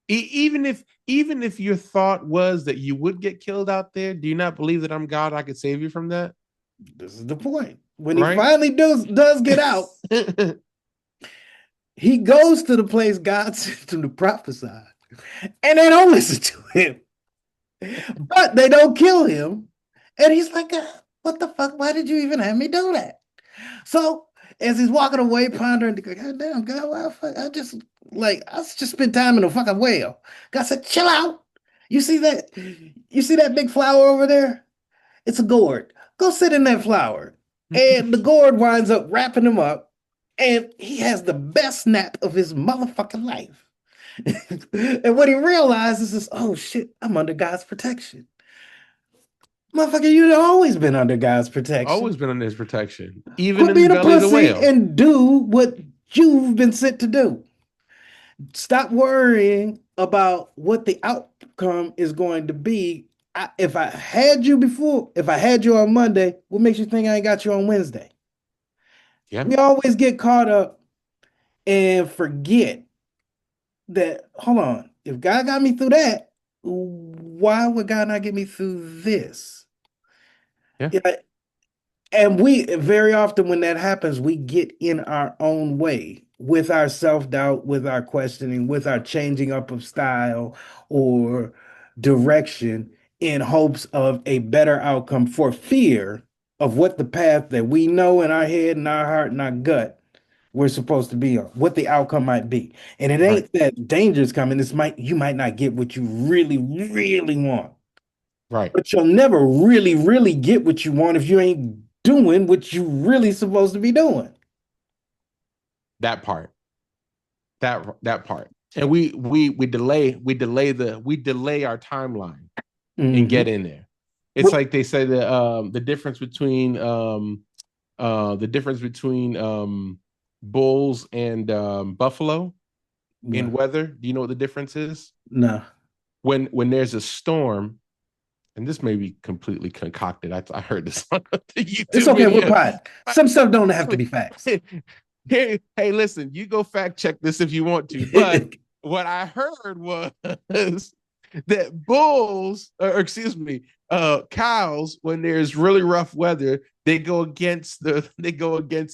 [SPEAKER 2] Even if your thought was that you would get killed out there, do you not believe that I'm God? I could save you from that,
[SPEAKER 1] This is the point. When he
[SPEAKER 2] right?
[SPEAKER 1] finally does get out, he goes to the place God sent him to prophesy, and they don't listen to him, but they don't kill him, and he's like, What the fuck? Why did you even have me do that? So as he's walking away, pondering, God damn, God, why the fuck? I just spent time in a fucking well. God said, chill out. You see that? You see that big flower over there? It's a gourd. Go sit in that flower. And the gourd winds up wrapping him up, and he has the best nap of his motherfucking life. And what he realizes is, oh shit, I'm under God's protection. Motherfucker, you've always been under God's protection.
[SPEAKER 2] Always been under his protection, even
[SPEAKER 1] Quit
[SPEAKER 2] in the
[SPEAKER 1] being a
[SPEAKER 2] belly of the
[SPEAKER 1] pussy
[SPEAKER 2] whale.
[SPEAKER 1] and do what you've been sent to do. Stop worrying about what the outcome is going to be. If I had you before, if I had you on Monday, what makes you think I ain't got you on Wednesday?
[SPEAKER 2] Yeah.
[SPEAKER 1] We always get caught up and forget that, hold on, if God got me through that, why would God not get me through this?
[SPEAKER 2] Yeah.
[SPEAKER 1] Yeah, and we very often, when that happens, we get in our own way with our self-doubt, with our questioning, with our changing up of style or direction in hopes of a better outcome for fear of what the path that we know in our head and our heart and our gut we're supposed to be on, what the outcome might be. And it
[SPEAKER 2] Right.
[SPEAKER 1] ain't that danger's coming. You might not get what you really, really want.
[SPEAKER 2] Right.
[SPEAKER 1] But you'll never really, really get what you want if you ain't doing what you really supposed to be doing.
[SPEAKER 2] That part. That part. And we delay our timeline and
[SPEAKER 1] Mm-hmm.
[SPEAKER 2] get in there. It's like they say that the difference between bulls and buffalo in
[SPEAKER 1] Well,
[SPEAKER 2] weather. Do you know what the difference is?
[SPEAKER 1] no,
[SPEAKER 2] When there's a storm, and this may be completely concocted. I heard this on a
[SPEAKER 1] it's
[SPEAKER 2] YouTube
[SPEAKER 1] okay. We're
[SPEAKER 2] video.
[SPEAKER 1] pot. Some stuff don't have to be facts.
[SPEAKER 2] Hey, listen, you go fact check this if you want to. But what I heard was that bulls, or excuse me, cows, when there's really rough weather, they go against the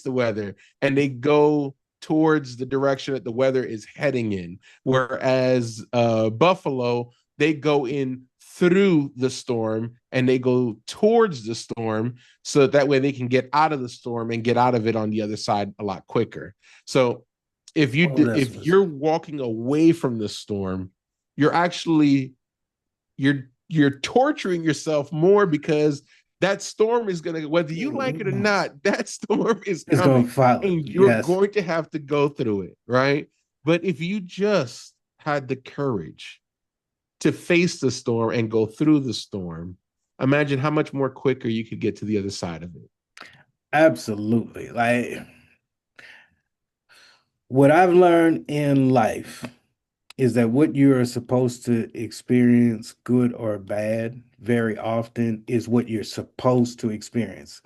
[SPEAKER 2] weather and they go towards the direction that the weather is heading in. Whereas buffalo, they go in through the storm and they go towards the storm so that way they can get out of the storm and get out of it on the other side a lot quicker. So
[SPEAKER 1] Oh, that's
[SPEAKER 2] if
[SPEAKER 1] what's
[SPEAKER 2] you're walking away from the storm, you're actually you're torturing yourself more because that storm is going to, whether you like it or not, that storm is
[SPEAKER 1] it's gonna
[SPEAKER 2] coming
[SPEAKER 1] follow.
[SPEAKER 2] and you're
[SPEAKER 1] Yes,
[SPEAKER 2] going to have to go through it, right? But if you just had the courage to face the storm and go through the storm, imagine how much more quicker you could get to the other side of it.
[SPEAKER 1] absolutely. Like what I've learned in life is that what you are supposed to experience, good or bad, very often is what you're supposed to experience.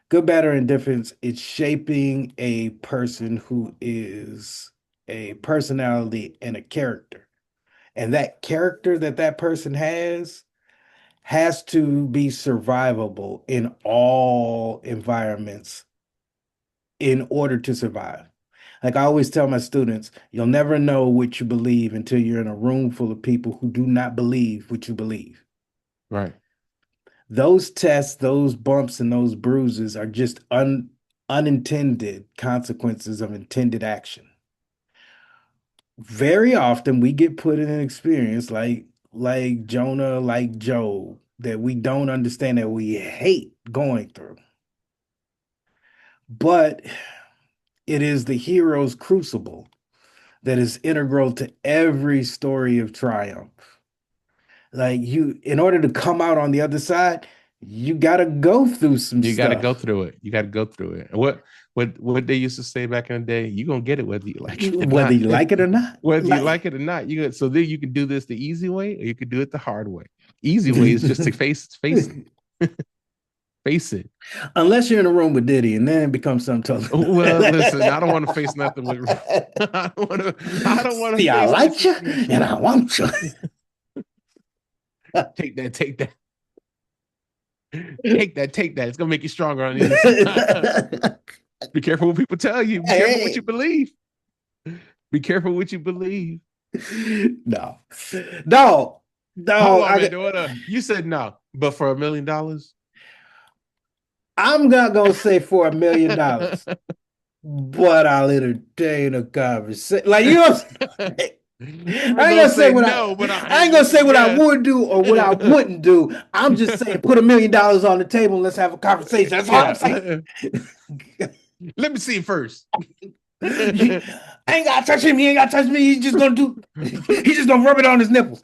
[SPEAKER 1] Good, bad, or indifference, it's shaping a person who is a personality and a character. And that character that that person has to be survivable in all environments in order to survive. Like I always tell my students, you'll never know what you believe until you're in a room full of people who do not believe what you believe.
[SPEAKER 2] Right.
[SPEAKER 1] Those tests, those bumps, and those bruises are just unintended consequences of intended action. Very often we get put in an experience like Jonah, like Job, that we don't understand, that we hate going through. But it is the hero's crucible that is integral to every story of triumph. Like you, in order to come out on the other side, you got to go through some
[SPEAKER 2] You got to go
[SPEAKER 1] stuff,
[SPEAKER 2] through it. You got to go through it. What they used to say back in the day, you're going to get it whether you like it or
[SPEAKER 1] whether
[SPEAKER 2] not.
[SPEAKER 1] you like it or not.
[SPEAKER 2] Whether you
[SPEAKER 1] Like,
[SPEAKER 2] like it or not, so then you can do this the easy way or you can do it the hard way. Easy way is just to face it.
[SPEAKER 1] unless you're in a room with Diddy, and then it becomes something
[SPEAKER 2] Well, listen, I
[SPEAKER 1] totally.
[SPEAKER 2] don't want to face nothing with. I don't want to
[SPEAKER 1] See, I
[SPEAKER 2] face that
[SPEAKER 1] like you, and
[SPEAKER 2] situation.
[SPEAKER 1] I want you.
[SPEAKER 2] Take that, take that, take that. It's gonna make you stronger on the other side. Be careful what people tell you. Be careful what you
[SPEAKER 1] Hey,
[SPEAKER 2] believe. Be careful what you believe.
[SPEAKER 1] no, no,
[SPEAKER 2] Hold
[SPEAKER 1] no.
[SPEAKER 2] on, man. You said no, but for $1 million,
[SPEAKER 1] I'm not gonna say for $1 million, but I'll entertain a conversation. Like you know what I'm saying?
[SPEAKER 2] I'm not gonna say no, but I'll
[SPEAKER 1] I ain't
[SPEAKER 2] hang
[SPEAKER 1] gonna
[SPEAKER 2] with
[SPEAKER 1] say
[SPEAKER 2] you.
[SPEAKER 1] what I
[SPEAKER 2] Yes.
[SPEAKER 1] would do or what I wouldn't do. I'm just saying put $1 million on the table and let's have a conversation. That's all I'm saying.
[SPEAKER 2] Yeah. Let me see it first.
[SPEAKER 1] I ain't gotta touch him. He ain't gotta touch me. He's just gonna do. He's just gonna rub it on his nipples.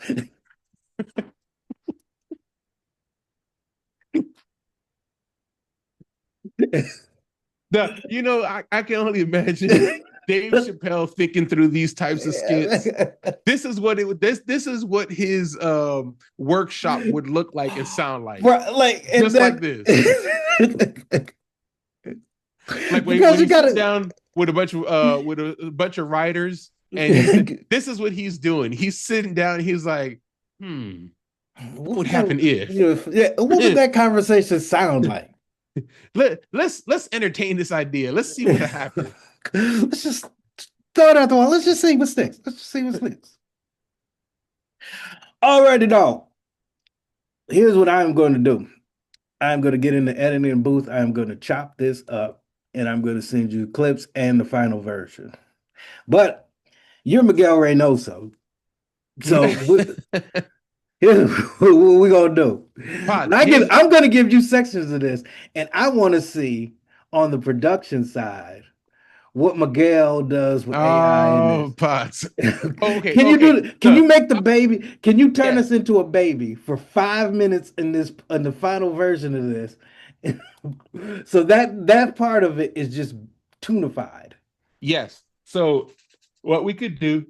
[SPEAKER 2] I can only imagine Dave Chappelle thinking through these types of skits. This is what this is what his workshop would look like and sound like.
[SPEAKER 1] Bro, like and
[SPEAKER 2] Just like
[SPEAKER 1] then
[SPEAKER 2] this. Like when
[SPEAKER 1] because you
[SPEAKER 2] he sits
[SPEAKER 1] gotta
[SPEAKER 2] down with a bunch of writers and he said, this is what he's doing. He's sitting down, he's like, what would happen if?
[SPEAKER 1] what would that conversation sound like?
[SPEAKER 2] Let's entertain this idea. Let's see what happens.
[SPEAKER 1] Let's just throw it out the wall. Let's just see what sticks. Let's just see what sticks. Alrighty, dog. Here's what I'm going to do. I'm going to get in the editing booth. I'm going to chop this up and I'm going to send you clips and the final version. But you're Miguel Reynoso. So here's what we're going to do. I'm going to give you sections of this, and I want to see on the production side what Miguel does with AI in this.
[SPEAKER 2] Potz. Okay.
[SPEAKER 1] Can you do? Can you make the
[SPEAKER 2] I'm,
[SPEAKER 1] baby? Can you turn
[SPEAKER 2] yeah.
[SPEAKER 1] us into a baby for 5 minutes in the final version of this? So that part of it is just tunified.
[SPEAKER 2] Yes. So what we could do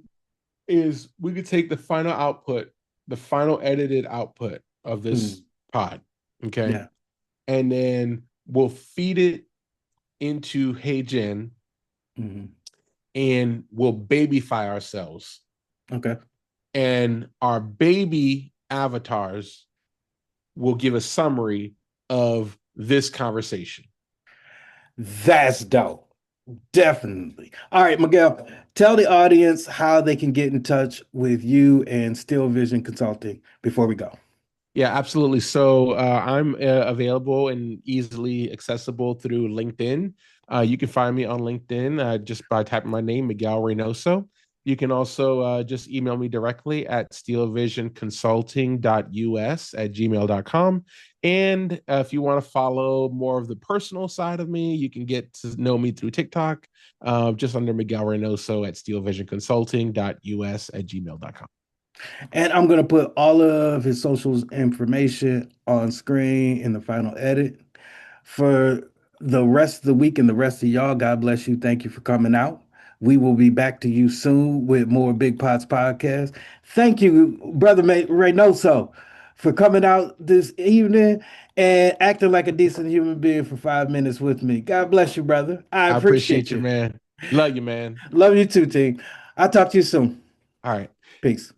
[SPEAKER 2] is we could take the final output, the final edited output of this pod, okay?
[SPEAKER 1] Yeah.
[SPEAKER 2] And then we'll feed it into HeyGen and we'll babyfy ourselves.
[SPEAKER 1] Okay.
[SPEAKER 2] And our baby avatars will give a summary of this conversation.
[SPEAKER 1] That's dope. Definitely. All right, Miguel, tell the audience how they can get in touch with you and Still Vision Consulting before we go.
[SPEAKER 2] Yeah, absolutely. So I'm available and easily accessible through LinkedIn. You can find me on LinkedIn just by typing my name, Miguel Reynoso. You can also just email me directly at steelvisionconsulting.us@gmail.com. And if you want to follow more of the personal side of me, you can get to know me through TikTok, just under Miguel Reynoso at steelvisionconsulting.us@gmail.com.
[SPEAKER 1] And I'm going to put all of his socials information on screen in the final edit. For the rest of the week and the rest of y'all, God bless you. Thank you for coming out. We will be back to you soon with more BigPotz podcast. Thank you, Brother Reynoso, for coming out this evening and acting like a decent human being for 5 minutes with me. God bless you, brother. I appreciate
[SPEAKER 2] you,
[SPEAKER 1] you.
[SPEAKER 2] man. Love you, man.
[SPEAKER 1] Love you too, team. I'll talk to you soon.
[SPEAKER 2] All right.
[SPEAKER 1] Peace.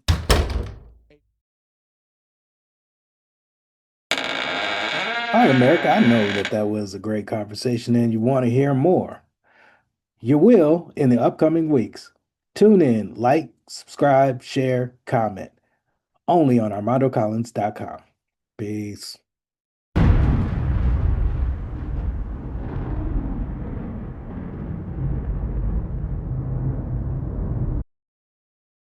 [SPEAKER 1] All right, America, I know that was a great conversation and you want to hear more. You will in the upcoming weeks. Tune in, like, subscribe, share, comment. Only on ArmandoCollins.com. Peace.